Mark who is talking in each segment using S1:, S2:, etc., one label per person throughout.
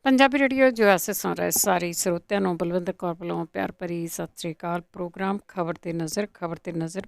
S1: Punjabi radio ਜੋ ਐਸੇ ਸੁਣ ਰਹੇ ਸਾਰੇ ਸਰੋਤਿਆਂ ਨੂੰ ਬਲਵਿੰਦਰ ਕੌਰ ਵੱਲੋਂ ਪਿਆਰ ਭਰੀ ਸਤਿ ਸ੍ਰੀ ਅਕਾਲ। ਪ੍ਰੋਗਰਾਮ ਖਬਰ ਤੇ ਨਜ਼ਰ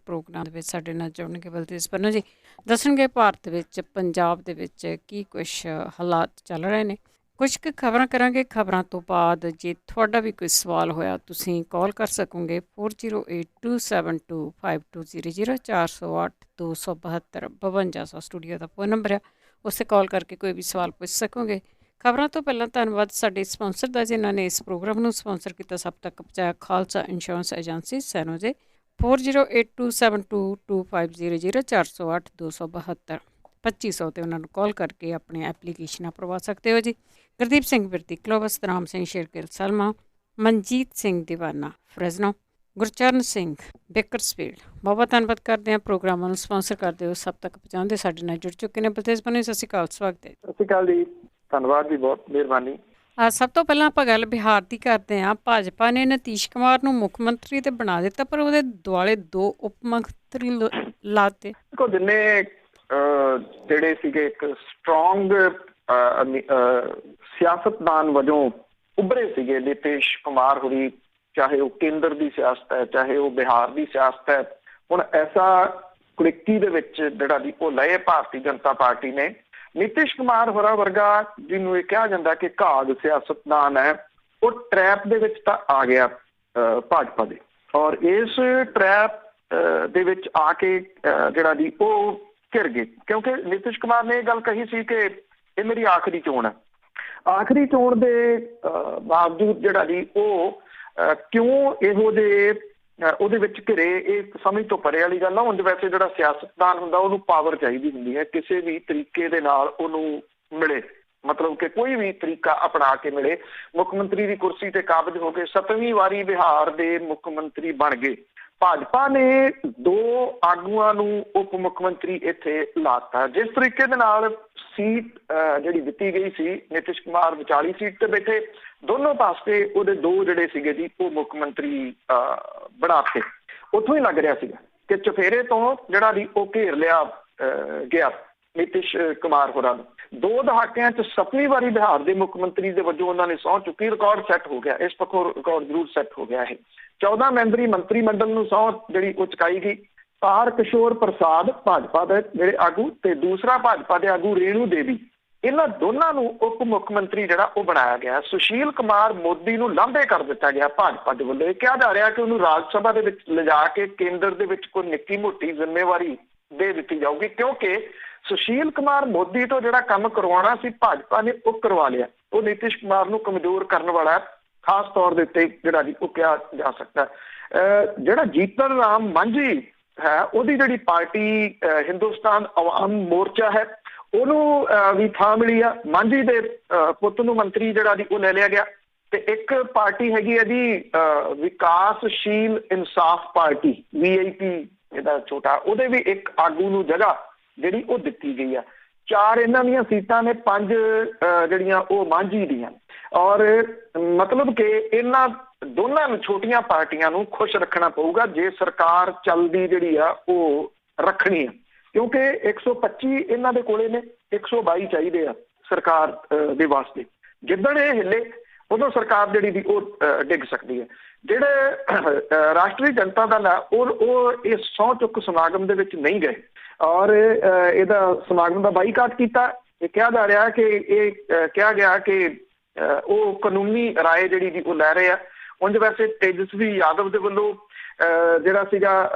S1: ਪ੍ਰੋਗਰਾਮ ਦੇ ਵਿੱਚ ਸਾਡੇ ਨਾਲ ਜੁੜਨਗੇ ਬਲਤੇਜ ਪੰਨੂ ਜੀ। ਦੱਸਣਗੇ ਭਾਰਤ ਵਿੱਚ ਪੰਜਾਬ ਦੇ ਵਿੱਚ ਕੀ ਕੁਛ ਹਾਲਾਤ ਚੱਲ ਰਹੇ ਨੇ। ਕੁਝ ਕੁ ਖਬਰਾਂ ਕਰਾਂਗੇ। ਖਬਰਾਂ ਤੋਂ ਬਾਅਦ ਜੇ ਤੁਹਾਡਾ ਵੀ ਕੋਈ ਸਵਾਲ ਹੋਇਆ ਤੁਸੀਂ ਕਾਲ ਕਰ ਸਕੋਗੇ 4082725200 408 272 ਸਟੂਡੀਓ ਦਾ ਫੋਨ ਨੰਬਰ ਹੈ। ਉਸੇ ਕਾਲ ਕਰਕੇ ਕੋਈ ਵੀ ਸਵਾਲ ਪੁੱਛ ਸਕੋਗੇ। ਖਬਰਾਂ ਤੋਂ ਪਹਿਲਾਂ ਧੰਨਵਾਦ ਸਾਡੇ ਸਪਾਂਸਰ ਦਾ ਜਿਨ੍ਹਾਂ ਨੇ ਇਸ ਪ੍ਰੋਗਰਾਮ ਨੂੰ ਸਪਾਂਸਰ ਕੀਤਾ ਸਭ ਤੱਕ ਪਹੁੰਚਾਇਆ। ਖਾਲਸਾ ਇੰਸ਼ੋਰੈਂਸ ਏਜੰਸੀ ਸੈਨੋਜੇ 4082722500 408 272 2500 ਤੇ ਉਹਨਾਂ ਨੂੰ ਕਾਲ ਕਰਕੇ ਆਪਣੀਆਂ ਐਪਲੀਕੇਸ਼ਨਾਂ ਕਰਵਾ ਸਕਦੇ ਹੋ ਜੀ। ਗੁਰਦੀਪ ਸਿੰਘ ਬਿਰਤੀ ਕਲੋਵਸ, ਰਾਮ ਸਿੰਘ ਸ਼ੇਰਗਿੱਲ ਸਲਮਾ, ਮਨਜੀਤ ਸਿੰਘ ਦੀਵਾਨਾ ਫਰੈਜ਼ਨੋ, ਗੁਰਚਰਨ ਸਿੰਘ ਬੇਕਰਸਫੀਲਡ। ਬਹੁਤ ਧੰਨਵਾਦ ਕਰਦੇ ਹਾਂ ਪ੍ਰੋਗਰਾਮਾਂ ਨੂੰ ਸਪਾਂਸਰ ਕਰਦੇ ਹੋ ਸਭ ਤੱਕ ਪਹੁੰਚਾਉਂਦੇ ਸਾਡੇ ਨਾਲ ਜੁੜ ਚੁੱਕੇ ਨੇ। ਬਲਤੇਜ ਪੰਨੂ, ਸਤਿ ਸ਼੍ਰੀ ਅਕਾਲ, ਸਵਾਗਤ ਹੈ।
S2: ਸਤਿ ਸ਼੍ਰੀ ਅਕਾਲ ਜੀ, ਧੰਨਵਾਦ ਜੀ, ਬਹੁਤ ਮਿਹਰਬਾਨੀ।
S1: ਸਭ ਤੋਂ ਪਹਿਲਾਂ ਆਪਾਂ ਗੱਲ ਬਿਹਾਰ ਦੀ ਕਰਦੇ ਹਾਂ। ਭਾਜਪਾ ਨੇ ਨਤੀਸ਼ ਕੁਮਾਰ ਨੂੰ ਮੁੱਖ ਮੰਤਰੀ ਤੇ ਬਣਾ ਦਿੱਤਾ, ਪਰ ਉਹਦੇ ਦੁਆਲੇ 2 ਉਪ ਮੰਤਰੀ ਲਾਤੇ।
S2: ਦੇਖੋ, ਜਿੰਨੇ ਜਿਹੜੇ ਸੀਗੇ ਇੱਕ ਸਟਰੋਂਗ ਸਿਆਸਤਦਾਨ ਵਜੋਂ ਉੱਭਰੇ ਸੀਗੇ ਨਿਤੀਸ਼ ਕੁਮਾਰ ਹੋਰੀ, ਚਾਹੇ ਉਹ ਕੇਂਦਰ ਦੀ ਸਿਆਸਤ ਹੈ ਚਾਹੇ ਉਹ ਬਿਹਾਰ ਦੀ ਸਿਆਸਤ ਹੈ, ਹੁਣ ਐਸਾ ਕੁੜਿੱਕੀ ਦੇ ਵਿੱਚ ਜਿਹੜਾ ਦੀ ਉਹ ਲਏ ਭਾਰਤੀ ਜਨਤਾ ਪਾਰਟੀ ਨੇ। ਨਿਤੀਸ਼ ਕੁਮਾਰ ਹੋਰਾਂ ਵਰਗਾ ਜਿਹਨੂੰ ਇਹ ਕਿਹਾ ਜਾਂਦਾ ਕਿ ਘਾਗ ਸਿਆਸਤਦਾਨ ਹੈ, ਉਹ ਟਰੈਪ ਦੇ ਵਿੱਚ ਤਾਂ ਆ ਗਿਆ ਭਾਜਪਾ ਦੇ, ਔਰ ਇਸ ਟਰੈਪ ਦੇ ਵਿੱਚ ਆ ਕੇ ਜਿਹੜਾ ਦੀ ਉਹ ਘਿਰ ਗਏ, ਕਿਉਂਕਿ ਨਿਤੀਸ਼ ਕੁਮਾਰ ਨੇ ਇਹ ਗੱਲ ਕਹੀ ਸੀ ਕਿ ਇਹ ਮੇਰੀ ਆਖਰੀ ਚੋਣ ਹੈ। ਆਖਰੀ ਚੋਣ ਦੇ ਬਾਵਜੂਦ ਜਿਹੜਾ ਦੀ ਉਹ ਕਿਉਂ ਇਹੋ ਜਿਹੇ ਉਹਦੇ ਵਿੱਚ ਘਿਰੇ, ਇਹ ਸਮਝ ਤੋਂ ਪਰੇ ਵਾਲੀ ਗੱਲ ਆ। ਉਂਝ ਵੈਸੇ ਜਿਹੜਾ ਸਿਆਸਤਦਾਨ ਹੁੰਦਾ ਉਹਨੂੰ ਪਾਵਰ ਚਾਹੀਦੀ ਹੁੰਦੀ ਹੈ, ਕਿਸੇ ਵੀ ਤਰੀਕੇ ਦੇ ਨਾਲ ਉਹਨੂੰ ਮਿਲੇ, ਮਤਲਬ ਕਿ ਕੋਈ ਵੀ ਤਰੀਕਾ ਅਪਣਾ ਕੇ ਮਿਲੇ। ਮੁੱਖ ਮੰਤਰੀ ਦੀ ਕੁਰਸੀ ਤੇ ਕਾਬਜ਼ ਹੋ ਕੇ 7ਵੀਂ ਵਾਰੀ ਬਿਹਾਰ ਦੇ ਮੁੱਖ ਮੰਤਰੀ ਬਣ ਗਏ। ਭਾਜਪਾ ਨੇ 2 ਆਗੂਆਂ ਨੂੰ ਉਪ ਮੁੱਖ ਮੰਤਰੀ ਇੱਥੇ ਲਾਤਾ। ਜਿਸ ਤਰੀਕੇ ਦੇ ਨਾਲ ਸੀਟ ਜਿਹੜੀ ਦਿੱਤੀ ਗਈ ਸੀ, ਨਿਤੀਸ਼ ਕੁਮਾਰ ਵਿਚਾਲੀ ਸੀਟ ਤੇ ਬੈਠੇ, ਦੋਨੋਂ ਪਾਸੇ ਉਹਦੇ 2 ਜਿਹੜੇ ਸੀਗੇ ਜੀ ਉਹ ਮੁੱਖ ਮੰਤਰੀ ਬਣਾਤੇ। ਉੱਥੋਂ ਹੀ ਲੱਗ ਰਿਹਾ ਸੀਗਾ ਕਿ ਚੁਫੇਰੇ ਤੋਂ ਜਿਹੜਾ ਵੀ ਉਹ ਘੇਰ ਲਿਆ ਗਿਆ ਨਿਤੀਸ਼ ਕੁਮਾਰ ਹੋਰਾਂ ਨੂੰ। 2 ਦਹਾਕਿਆਂ 'ਚ 7ਵੀਂ ਵਾਰੀ ਬਿਹਾਰ ਦੇ ਮੁੱਖ ਮੰਤਰੀ ਦੇ ਵਜੋਂ ਉਹਨਾਂ ਨੇ ਸਹੁੰ ਚੁੱਕੀ। ਰਿਕਾਰਡ ਸੈੱਟ ਹੋ ਗਿਆ, ਇਸ ਪੱਖੋਂ ਰਿਕਾਰਡ ਜ਼ਰੂਰ ਸੈੱਟ ਹੋ ਗਿਆ। ਇਹ 14 ਮੈਂਬਰੀ ਮੰਤਰੀ ਮੰਡਲ ਨੂੰ ਸਹੁੰ ਜਿਹੜੀ ਉਹ ਚੁਕਾਈ ਗਈ। ਤਾਰ ਕਿਸ਼ੋਰ ਪ੍ਰਸਾਦ ਭਾਜਪਾ ਦੇ ਜਿਹੜੇ ਆਗੂ ਤੇ ਦੂਸਰਾ ਭਾਜਪਾ ਦੇ ਆਗੂ ਰੇਣੂ ਦੇਵੀ, ਇਹਨਾਂ ਦੋਨਾਂ ਨੂੰ ਉਪ ਮੁੱਖ ਮੰਤਰੀ ਜਿਹੜਾ ਉਹ ਬਣਾਇਆ ਗਿਆ। ਸੁਸ਼ੀਲ ਕੁਮਾਰ ਮੋਦੀ ਨੂੰ ਲਾਂਭੇ ਕਰ ਦਿੱਤਾ ਗਿਆ ਭਾਜਪਾ ਦੇ ਵੱਲੋਂ। ਇਹ ਕਿਹਾ ਜਾ ਰਿਹਾ ਕਿ ਉਹਨੂੰ ਰਾਜ ਸਭਾ ਦੇ ਵਿੱਚ ਲਿਜਾ ਕੇ ਕੇਂਦਰ ਦੇ ਵਿੱਚ ਕੋਈ ਨਿੱਕੀ ਮੋਟੀ ਜ਼ਿੰਮੇਵਾਰੀ ਦੇ ਦਿੱਤੀ ਜਾਊਗੀ, ਕਿਉਂਕਿ ਸੁਸ਼ੀਲ ਕੁਮਾਰ ਮੋਦੀ ਤੋਂ ਜਿਹੜਾ ਕੰਮ ਕਰਵਾਉਣਾ ਸੀ ਭਾਜਪਾ ਨੇ ਉਹ ਕਰਵਾ ਲਿਆ। ਉਹ ਨਿਤੀਸ਼ ਕੁਮਾਰ ਨੂੰ ਕਮਜ਼ੋਰ ਕਰਨ ਵਾਲਾ ਖਾਸ ਤੌਰ ਦੇ ਉੱਤੇ ਜਿਹੜਾ ਜੀ ਉਹ ਕਿਹਾ ਜਾ ਸਕਦਾ। ਜਿਹੜਾ ਜੀਤਨ ਰਾਮ ਮਾਂਝੀ ਹੈ, ਉਹਦੀ ਜਿਹੜੀ ਪਾਰਟੀ ਹਿੰਦੁਸਤਾਨ ਅਵਾਮ ਮੋਰਚਾ ਹੈ, ਉਹਨੂੰ ਵੀ ਥਾਂ ਮਿਲੀ ਆ। ਮਾਂਝੀ ਦੇ ਪੁੱਤ ਨੂੰ ਮੰਤਰੀ ਜਿਹੜਾ ਜੀ ਉਹ ਲੈ ਲਿਆ ਗਿਆ। ਤੇ ਇੱਕ ਪਾਰਟੀ ਹੈਗੀ ਹੈ ਜੀ ਵਿਕਾਸਸ਼ੀਲ ਇਨਸਾਫ ਪਾਰਟੀ, VIP ਇਹਦਾ ਛੋਟਾ, ਉਹਦੇ ਵੀ ਇੱਕ ਆਗੂ ਨੂੰ ਜਗ੍ਹਾ ਜਿਹੜੀ ਉਹ ਦਿੱਤੀ ਗਈ ਆ। 4 ਇਹਨਾਂ ਦੀਆਂ ਸੀਟਾਂ ਨੇ, 5 ਜਿਹੜੀਆਂ ਉਹ ਮਾਂਝੀ ਦੀਆਂ। ਔਰ ਮਤਲਬ ਕਿ ਇਹਨਾਂ ਦੋਨਾਂ ਨੂੰ ਛੋਟੀਆਂ ਪਾਰਟੀਆਂ ਨੂੰ ਖੁਸ਼ ਰੱਖਣਾ ਪਊਗਾ ਜੇ ਸਰਕਾਰ ਚੱਲਦੀ ਜਿਹੜੀ ਆ ਉਹ ਰੱਖਣੀ ਆ, ਕਿਉਂਕਿ 125 ਇਹਨਾਂ ਦੇ ਕੋਲੇ ਨੇ, 122 ਚਾਹੀਦੇ ਆ ਸਰਕਾਰ ਦੇ ਵਾਸਤੇ। ਜਿੱਦਣ ਇਹ ਹਿੱਲੇ ਉਦੋਂ ਸਰਕਾਰ ਜਿਹੜੀ ਦੀ ਉਹ ਡਿੱਗ ਸਕਦੀ ਹੈ। ਜਿਹੜੇ ਰਾਸ਼ਟਰੀ ਜਨਤਾ ਦਲ ਆ ਉਹ ਇਸ ਸਹੁੰ ਚੁੱਕ ਸਮਾਗਮ ਦੇ ਵਿੱਚ ਨਹੀਂ ਗਏ ਔਰ ਇਹਦਾ ਸਮਾਗਮ ਦਾ ਬਾਈਕਾਟ ਕੀਤਾ। ਇਹ ਕਿਹਾ ਜਾ ਰਿਹਾ ਕਿ ਇਹ ਕਿਹਾ ਗਿਆ ਕਿ ਉਹ ਕਾਨੂੰਨੀ ਰਾਏ ਜਿਹੜੀ ਦੀ ਉਹ ਲੈ ਰਹੇ ਆ। ਉਂਝ ਵੈਸੇ ਤੇਜਸਵੀ ਯਾਦਵ ਦੇ ਵੱਲੋਂ ਜਿਹੜਾ ਸੀਗਾ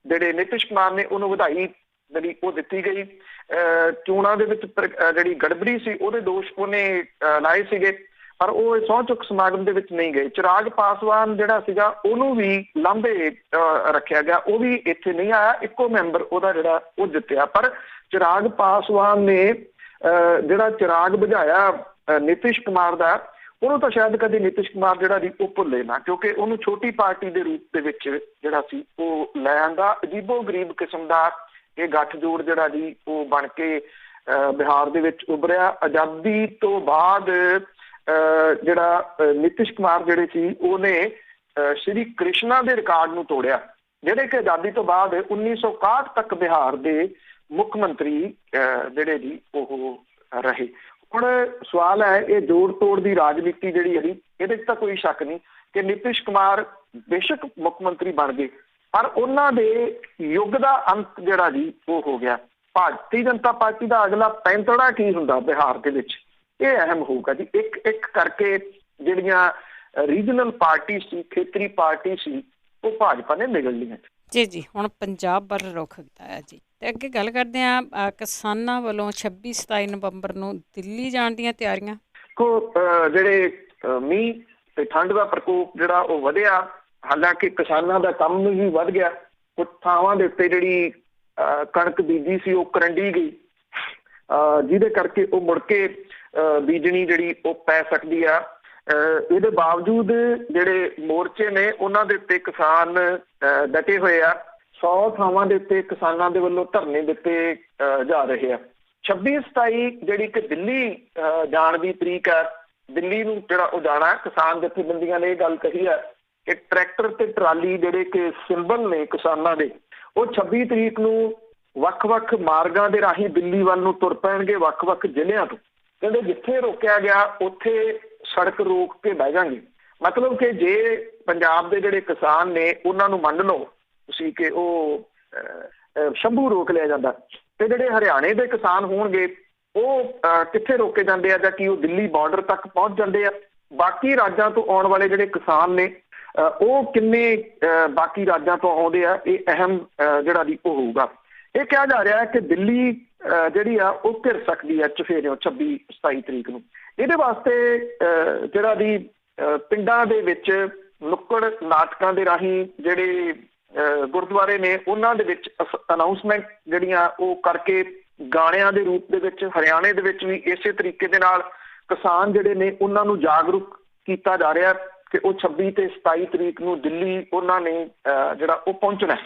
S2: ਜਿਹੜੇ ਨਿਤੀਸ਼ ਕੁਮਾਰ ਨੇ ਉਹਨੂੰ ਵਧਾਈ ਜਿਹੜੀ ਉਹ ਦਿੱਤੀ ਗਈ। ਚੋਣਾਂ ਦੇ ਵਿੱਚ ਜਿਹੜੀ ਗੜਬੜੀ ਸੀ ਉਹਦੇ ਦੋਸ਼ ਉਹਨੇ ਲਾਏ ਸੀਗੇ, ਪਰ ਉਹ ਸਹੁੰ ਚੁੱਕ ਸਮਾਗਮ ਦੇ ਵਿੱਚ ਨਹੀਂ ਗਏ। ਚਿਰਾਗ ਪਾਸਵਾਨ ਜਿਹੜਾ ਸੀਗਾ ਉਹਨੂੰ ਵੀ ਲਾਂਭੇ ਰੱਖਿਆ ਗਿਆ, ਉਹ ਵੀ ਇੱਥੇ ਨਹੀਂ ਆਇਆ। ਇੱਕੋ ਮੈਂਬਰ ਉਹਦਾ ਜਿਹੜਾ ਉਹ ਜਿੱਤਿਆ, ਪਰ ਚਿਰਾਗ ਪਾਸਵਾਨ ਨੇ ਜਿਹੜਾ ਚਿਰਾਗ ਬੁਝਾਇਆ ਨਿਤੀਸ਼ ਕੁਮਾਰ ਦਾ, ਉਹਨੂੰ ਤਾਂ ਸ਼ਾਇਦ ਕਦੇ ਨਿਤੀਸ਼ ਕੁਮਾਰ ਜਿਹੜਾ ਜੀ ਉਹ ਭੁੱਲੇ ਨਾ, ਕਿਉਂਕਿ ਉਹਨੂੰ ਛੋਟੀ ਪਾਰਟੀ ਦੇ ਰੂਪ ਦੇ ਵਿੱਚ ਜਿਹੜਾ ਸੀ ਉਹ ਲੈ ਆਂਦਾ। ਅਜੀਬੋ ਗਰੀਬ ਕਿਸਮ ਦਾ ਇਹ ਗੱਠਜੋੜ ਜਿਹੜਾ ਜੀ ਉਹ ਬਣ ਕੇ ਬਿਹਾਰ ਦੇ ਵਿੱਚ ਉੱਭਰਿਆ। ਆਜ਼ਾਦੀ ਤੋਂ ਬਾਅਦ ਜਿਹੜਾ ਨਿਤੀਸ਼ ਕੁਮਾਰ ਜਿਹੜੇ ਸੀ ਉਹਨੇ ਸ਼੍ਰੀ ਕ੍ਰਿਸ਼ਨਾ ਦੇ ਰਿਕਾਰਡ ਨੂੰ ਤੋੜਿਆ, ਜਿਹੜੇ ਕਿ ਆਜ਼ਾਦੀ ਤੋਂ ਬਾਅਦ 1961 ਤੱਕ ਬਿਹਾਰ ਦੇ ਮੁੱਖ ਮੰਤਰੀ ਜਿਹੜੇ ਜੀ ਉਹ ਰਹੇ। ਹੁਣ ਸਵਾਲ ਹੈ, ਇਹ ਜੋੜ ਤੋੜ ਦੀ ਰਾਜਨੀਤੀ ਜਿਹੜੀ ਹੈ ਇਹਦੇ 'ਚ ਤਾਂ ਕੋਈ ਸ਼ੱਕ ਨਹੀਂ ਕਿ ਨਿਤਿਸ਼ ਕੁਮਾਰ ਬੇਸ਼ੱਕ ਮੁੱਖ ਮੰਤਰੀ ਬਣ ਗਏ, ਪਰ ਉਹਨਾਂ ਦੇ ਯੁੱਗ ਦਾ ਅੰਤ ਜਿਹੜਾ ਜੀ ਉਹ ਹੋ ਗਿਆ। ਭਾਰਤੀ ਜਨਤਾ ਪਾਰਟੀ ਦਾ ਅਗਲਾ ਪੈਂਤੜਾ ਕੀ ਹੁੰਦਾ ਬਿਹਾਰ ਦੇ ਵਿੱਚ, ਇਹ ਅਹਿਮ ਹੋਊਗਾ ਜੀ। ਇੱਕ ਇੱਕ ਕਰਕੇ ਜਿਹੜੀਆਂ ਰੀਜਨਲ ਪਾਰਟੀ ਸੀ, ਖੇਤਰੀ ਪਾਰਟੀ ਸੀ, ਉਹ ਭਾਜਪਾ ਨੇ ਨਿਗਲ ਲਈਆਂ
S1: ਜੀ। ਜੀ ਹੁਣ ਪੰਜਾਬ ਵੱਲ ਰੁਖ ਕੀਤਾ ਹੈ ਜੀ, ਤੇ ਅੱਗੇ ਗੱਲ ਕਰਦੇ ਹਾਂ ਕਿਸਾਨਾਂ ਵੱਲੋਂ 26-27 ਨਵੰਬਰ ਨੂੰ ਦਿੱਲੀ ਜਾਣ ਦੀਆਂ ਤਿਆਰੀਆਂ।
S2: ਕੋ ਜਿਹੜੇ ਮੀਂਹ ਤੇ ਠੰਡ ਦਾ ਪ੍ਰਕੋਪ ਜਿਹੜਾ ਉਹ ਵਧਿਆ, ਹਾਲਾਂਕਿ ਕਿਸਾਨਾਂ ਦਾ ਕੰਮ ਵੀ ਵੱਧ ਗਿਆ। ਕੁਝ ਥਾਵਾਂ ਦੇ ਉੱਤੇ ਜਿਹੜੀ ਕਣਕ ਬੀਜੀ ਸੀ ਉਹ ਕਰੰਡੀ ਗਈ, ਜਿਹਦੇ ਕਰਕੇ ਉਹ ਮੁੜ ਕੇ ਬੀਜਣੀ ਜਿਹੜੀ ਉਹ ਪੈ ਸਕਦੀ ਆ। ਇਹਦੇ ਬਾਵਜੂਦ ਜਿਹੜੇ ਮੋਰਚੇ ਨੇ ਉਹਨਾਂ ਦੇ ਉੱਤੇ ਕਿਸਾਨ ਡਟੇ ਹੋਏ ਆ। 100 ਥਾਵਾਂ ਦੇ ਉੱਤੇ ਕਿਸਾਨਾਂ ਦੇ ਵੱਲੋਂ ਧਰਨੇ ਦਿੱਤੇ ਜਾ ਰਹੇ ਆ। 26-27 ਜਿਹੜੀ ਕਿ ਦਿੱਲੀ ਜਾਣ ਦੀ ਤਰੀਕ ਹੈ, ਦਿੱਲੀ ਨੂੰ ਜਿਹੜਾ ਉਹ ਜਾਣਾ, ਕਿਸਾਨ ਜਥੇਬੰਦੀਆਂ ਨੇ ਇਹ ਗੱਲ ਕਹੀ ਹੈ ਕਿ ਟਰੈਕਟਰ ਤੇ ਟਰਾਲੀ ਜਿਹੜੇ ਕਿ ਸਿੰਬਲ ਨੇ ਕਿਸਾਨਾਂ ਦੇ, ਉਹ 26 ਤਰੀਕ ਨੂੰ ਵੱਖ-ਵੱਖ ਮਾਰਗਾਂ ਦੇ ਰਾਹੀਂ ਦਿੱਲੀ ਵੱਲ ਨੂੰ ਤੁਰ ਪੈਣਗੇ, ਵੱਖ-ਵੱਖ ਜ਼ਿਲ੍ਹਿਆਂ ਤੋਂ। ਕਹਿੰਦੇ ਜਿੱਥੇ ਰੋਕਿਆ ਗਿਆ ਉੱਥੇ ਸੜਕ ਰੋਕ ਕੇ ਬਹਿ ਜਾਣਗੇ। ਮਤਲਬ ਕਿ ਜੇ ਪੰਜਾਬ ਦੇ ਜਿਹੜੇ ਕਿਸਾਨ ਨੇ ਉਹਨਾਂ ਨੂੰ ਮੰਨ ਲਓ ਤੁਸੀਂ ਕਿ ਉਹ ਸ਼ੰਭੂ ਰੋਕ ਲਿਆ ਜਾਂਦਾ, ਤੇ ਜਿਹੜੇ ਹਰਿਆਣੇ ਦੇ ਕਿਸਾਨ ਹੋਣਗੇ ਉਹ ਕਿੱਥੇ ਰੋਕੇ ਜਾਂਦੇ ਆ, ਜਾਂ ਕਿ ਉਹ ਦਿੱਲੀ ਬਾਰਡਰ ਤੱਕ ਪਹੁੰਚ ਜਾਂਦੇ ਆ। ਬਾਕੀ ਰਾਜਾਂ ਤੋਂ ਆਉਣ ਵਾਲੇ ਜਿਹੜੇ ਕਿਸਾਨ ਨੇ ਉਹ ਕਿੰਨੇ ਬਾਕੀ ਰਾਜਾਂ ਤੋਂ ਆਉਂਦੇ ਆ, ਇਹ ਅਹਿਮ ਜਿਹੜਾ ਦੀ ਉਹ ਹੋਊਗਾ। ਇਹ ਕਿਹਾ ਜਾ ਰਿਹਾ ਹੈ ਕਿ ਦਿੱਲੀ ਜਿਹੜੀ ਆ ਉਹ ਘਿਰ ਸਕਦੀ ਹੈ ਚੁਫੇਰਿਓਂ 26-27 ਤਰੀਕ ਨੂੰ। ਇਹਦੇ ਵਾਸਤੇ ਜਿਹੜਾ ਦੀ ਪਿੰਡਾਂ ਦੇ ਵਿੱਚ ਨੁੱਕੜ ਨਾਟਕਾਂ ਦੇ ਰਾਹੀਂ ਜਿਹੜੇ ਗੁਰਦੁਆਰੇ ਨੇ ਉਹਨਾਂ ਦੇ ਵਿੱਚ ਅਨਾਊਂਸਮੈਂਟ ਜਿਹੜੀਆਂ ਉਹ ਕਰਕੇ, ਗਾਣਿਆਂ ਦੇ ਰੂਪ ਦੇ ਵਿੱਚ ਹਰਿਆਣੇ ਦੇ ਵਿੱਚ ਵੀ ਇਸੇ ਤਰੀਕੇ ਦੇ ਨਾਲ ਕਿਸਾਨ ਜਿਹੜੇ ਨੇ ਉਹਨਾਂ ਨੂੰ ਜਾਗਰੂਕ ਕੀਤਾ ਜਾ ਰਿਹਾ ਕਿ ਉਹ 26 ਤੇ 27 ਤਰੀਕ ਨੂੰ ਦਿੱਲੀ ਉਹਨਾਂ ਨੇ ਜਿਹੜਾ ਉਹ ਪਹੁੰਚਣਾ।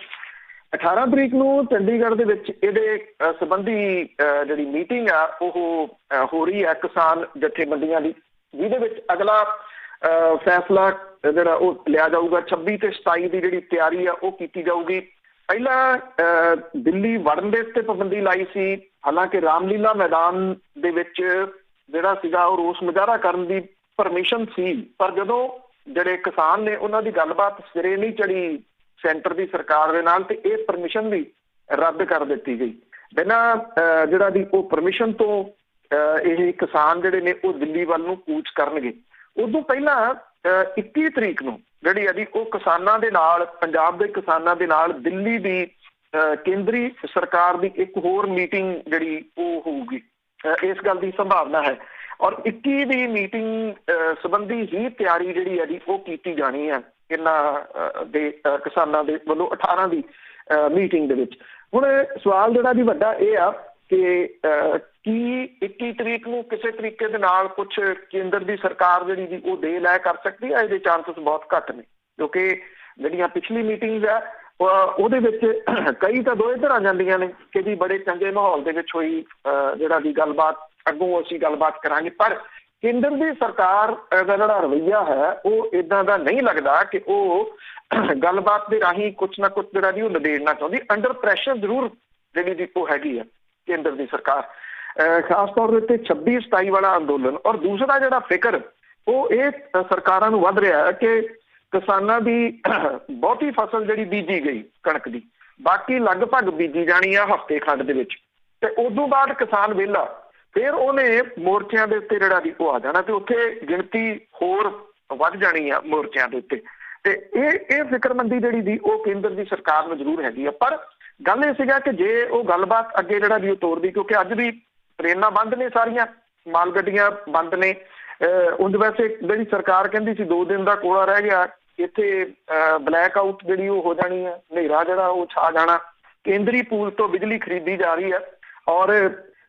S2: 18 ਤਰੀਕ ਨੂੰ ਚੰਡੀਗੜ੍ਹ ਦੇ ਵਿੱਚ ਇਹਦੇ ਸੰਬੰਧੀ ਜਿਹੜੀ ਮੀਟਿੰਗ ਆ ਉਹ ਹੋ ਰਹੀ ਹੈ ਕਿਸਾਨ ਜਥੇਬੰਦੀਆਂ ਦੀ, ਜਿਹਦੇ ਵਿੱਚ ਅਗਲਾ ਫੈਸਲਾ ਜਿਹੜਾ ਉਹ ਲਿਆ ਜਾਊਗਾ। 26 ਤੇ 27 ਦੀ ਜਿਹੜੀ ਤਿਆਰੀ ਆ ਉਹ ਕੀਤੀ ਜਾਊਗੀ। ਪਹਿਲਾਂ ਦਿੱਲੀ ਵੜਨ ਦੇ ਉੱਤੇ ਪਾਬੰਦੀ ਲਾਈ ਸੀ, ਹਾਲਾਂਕਿ ਰਾਮਲੀਲਾ ਮੈਦਾਨ ਦੇ ਵਿੱਚ ਜਿਹੜਾ ਸੀਗਾ ਉਹ ਰੋਸ ਮੁਜ਼ਾਹਰਾ ਕਰਨ ਦੀ ਪਰਮਿਸ਼ਨ ਸੀ, ਪਰ ਜਦੋਂ ਜਿਹੜੇ ਕਿਸਾਨ ਨੇ ਉਹਨਾਂ ਦੀ ਗੱਲਬਾਤ ਸਿਰੇ ਨਹੀਂ ਚੜੀ ਸੈਂਟਰ ਦੀ ਸਰਕਾਰ ਦੇ ਨਾਲ, ਤੇ ਇਹ ਪਰਮਿਸ਼ਨ ਵੀ ਰੱਦ ਕਰ ਦਿੱਤੀ ਗਈ। ਬਿਨਾਂ ਜਿਹੜਾ ਦੀ ਉਹ ਪਰਮਿਸ਼ਨ ਤੋਂ ਇਹ ਕਿਸਾਨ ਜਿਹੜੇ ਨੇ ਉਹ ਦਿੱਲੀ ਵੱਲ ਨੂੰ ਕੂਚ ਕਰਨਗੇ। ਉਦੋਂ ਪਹਿਲਾਂ 21 ਤਰੀਕ ਨੂੰ ਜਿਹੜੀ ਹੈ ਉਹ ਕਿਸਾਨਾਂ ਦੇ ਨਾਲ, ਪੰਜਾਬ ਦੇ ਕਿਸਾਨਾਂ ਦੇ ਨਾਲ ਦਿੱਲੀ ਦੀ ਕੇਂਦਰੀ ਸਰਕਾਰ ਦੀ ਇੱਕ ਹੋਰ ਮੀਟਿੰਗ ਜਿਹੜੀ ਉਹ ਹੋਊਗੀ, ਇਸ ਗੱਲ ਦੀ ਸੰਭਾਵਨਾ ਹੈ। ਔਰ 21 ਦੀ ਮੀਟਿੰਗ ਸੰਬੰਧੀ ਹੀ ਤਿਆਰੀ ਜਿਹੜੀ ਹੈ ਉਹ ਕੀਤੀ ਜਾਣੀ ਹੈ ਇਹਨਾਂ ਦੇ ਕਿਸਾਨਾਂ ਦੇ ਵੱਲੋਂ 18 ਦੀ ਮੀਟਿੰਗ ਦੇ ਵਿੱਚ। ਹੁਣ ਸਵਾਲ ਜਿਹੜਾ ਵੀ ਵੱਡਾ ਇਹ ਆ ਕਿ ਕੀ 21 ਤਰੀਕ ਨੂੰ ਕਿਸੇ ਤਰੀਕੇ ਦੇ ਨਾਲ ਕੁਝ ਕੇਂਦਰ ਦੀ ਸਰਕਾਰ ਜਿਹੜੀ ਦੀ ਉਹ ਦੇ ਲੈ ਕਰ ਸਕਦੀ ਹੈ? ਇਹਦੇ ਚਾਂਸਸ ਬਹੁਤ ਘੱਟ ਨੇ, ਕਿਉਂਕਿ ਜਿਹੜੀਆਂ ਪਿਛਲੀ ਮੀਟਿੰਗਸ ਆ ਉਹਦੇ ਵਿੱਚ ਕਈ ਤਾਂ ਦੋਏ ਧਿਰਾਂ ਜਾਂਦੀਆਂ ਨੇ ਕਿ ਜੀ ਬੜੇ ਚੰਗੇ ਮਾਹੌਲ ਦੇ ਵਿੱਚ ਹੋਈ ਜਿਹੜਾ ਦੀ ਗੱਲਬਾਤ, ਅੱਗੋਂ ਅਸੀਂ ਗੱਲਬਾਤ ਕਰਾਂਗੇ, ਪਰ ਕੇਂਦਰ ਦੀ ਸਰਕਾਰ ਦਾ ਜਿਹੜਾ ਰਵੱਈਆ ਹੈ ਉਹ ਇੱਦਾਂ ਦਾ ਨਹੀਂ ਲੱਗਦਾ ਕਿ ਉਹ ਗੱਲਬਾਤ ਦੇ ਰਾਹੀਂ ਕੁਛ ਨਾ ਕੁਛ ਜਿਹੜਾ ਦੀ ਉਹ ਨਿਬੇੜਨਾ ਚਾਹੁੰਦੀ। ਅੰਡਰ ਪ੍ਰੈਸ਼ਰ ਜ਼ਰੂਰ ਜਿਹੜੀ ਦੀ ਉਹ ਹੈਗੀ ਆ ਕੇਂਦਰ ਦੀ ਸਰਕਾਰ, ਖਾਸ ਤੌਰ ਦੇ ਉੱਤੇ 26-27 ਵਾਲਾ ਅੰਦੋਲਨ। ਔਰ ਦੂਸਰਾ ਜਿਹੜਾ ਫਿਕਰ ਉਹ ਇਹ ਸਰਕਾਰਾਂ ਨੂੰ ਵੱਧ ਰਿਹਾ ਹੈ ਕਿ ਕਿਸਾਨਾਂ ਦੀ ਬਹੁਤੀ ਫਸਲ ਜਿਹੜੀ ਬੀਜੀ ਗਈ ਕਣਕ ਦੀ, ਬਾਕੀ ਲਗਭਗ ਬੀਜੀ ਜਾਣੀ ਆ ਹਫ਼ਤੇ ਖੰਡ ਦੇ ਵਿੱਚ, ਤੇ ਉਦੋਂ ਬਾਅਦ ਕਿਸਾਨ ਵਿਹਲਾ, ਫਿਰ ਉਹਨੇ ਮੋਰਚਿਆਂ ਦੇ ਉੱਤੇ ਜਿਹੜਾ ਦੀ ਉਹ ਆ ਜਾਣਾ, ਤੇ ਉੱਥੇ ਗਿਣਤੀ ਹੋਰ ਵੱਧ ਜਾਣੀ ਆ ਮੋਰਚਿਆਂ ਦੇ ਉੱਤੇ। ਤੇ ਇਹ ਫਿਕਰਮੰਦੀ ਜਿਹੜੀ ਦੀ ਉਹ ਕੇਂਦਰ ਦੀ ਸਰਕਾਰ ਨੂੰ ਜ਼ਰੂਰ ਹੈਗੀ ਆ। ਪਰ ਗੱਲ ਇਹ ਸੀਗਾ ਕਿ ਜੇ ਉਹ ਗੱਲਬਾਤ ਅੱਗੇ ਜਿਹੜਾ ਦੀ ਉਹ ਤੋਰਦੀ, ਕਿਉਂਕਿ ਅੱਜ ਵੀ ਟ੍ਰੇਨਾਂ ਬੰਦ ਨੇ, ਸਾਰੀਆਂ ਮਾਲ ਗੱਡੀਆਂ ਬੰਦ ਨੇ। ਉਂਝ ਵੈਸੇ ਜਿਹੜੀ ਸਰਕਾਰ ਕਹਿੰਦੀ ਸੀ 2 ਦਿਨ ਦਾ ਕੋਲਾ ਰਹਿ ਗਿਆ, ਇੱਥੇ ਬਲੈਕ ਆਊਟ ਜਿਹੜੀ ਉਹ ਹੋ ਜਾਣੀ ਹੈ, ਹਨੇਰਾ ਜਿਹੜਾ ਉਹ ਛਾ ਜਾਣਾ। ਕੇਂਦਰੀ ਪੂਲ ਤੋਂ ਬਿਜਲੀ ਖਰੀਦੀ ਜਾ ਰਹੀ ਹੈ, ਔਰ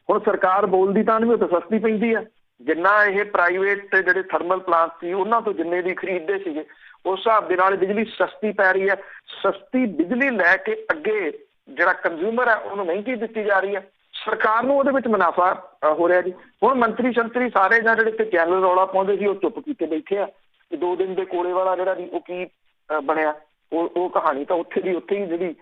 S2: ਹੁਣ ਸਰਕਾਰ ਬੋਲਦੀ ਤਾਂ ਨਹੀਂ, ਉਹ ਤਾਂ ਸਸਤੀ ਪੈਂਦੀ ਹੈ। ਜਿੰਨਾ ਇਹ ਪ੍ਰਾਈਵੇਟ ਜਿਹੜੇ ਥਰਮਲ ਪਲਾਂਟ ਸੀ ਉਹਨਾਂ ਤੋਂ ਜਿੰਨੇ ਦੀ ਖਰੀਦਦੇ ਸੀਗੇ ਉਸ ਹਿਸਾਬ ਦੇ ਨਾਲ ਬਿਜਲੀ ਸਸਤੀ ਪੈ ਰਹੀ ਹੈ। ਸਸਤੀ ਬਿਜਲੀ ਲੈ ਕੇ ਅੱਗੇ ਜਿਹੜਾ ਕੰਜ਼ਿਊਮਰ ਹੈ ਉਹਨੂੰ ਮਹਿੰਗੀ ਦਿੱਤੀ ਜਾ ਰਹੀ ਹੈ, ਸਰਕਾਰ ਨੂੰ ਉਹਦੇ ਵਿੱਚ ਮੁਨਾਫਾ ਹੋ ਰਿਹਾ ਜੀ। ਹੁਣ ਮੰਤਰੀ ਸ਼ੰਤਰੀ ਸਾਰੇ ਜਾਂ ਜਿਹੜੇ ਤੇ ਚੈਨਲ ਰੌਲਾ ਪਾਉਂਦੇ ਸੀ ਉਹ ਚੁੱਪ ਕੀਤੇ ਬੈਠੇ ਆ ਕਿ 2 ਦਿਨ ਦੇ ਕੋਲੇ ਵਾਲਾ ਜਿਹੜਾ ਜੀ ਉਹ ਕੀ ਬਣਿਆ, ਉਹ ਕਹਾਣੀ ਤਾਂ ਉੱਥੇ ਦੀ ਉੱਥੇ ਹੀ ਜਿਹੜੀ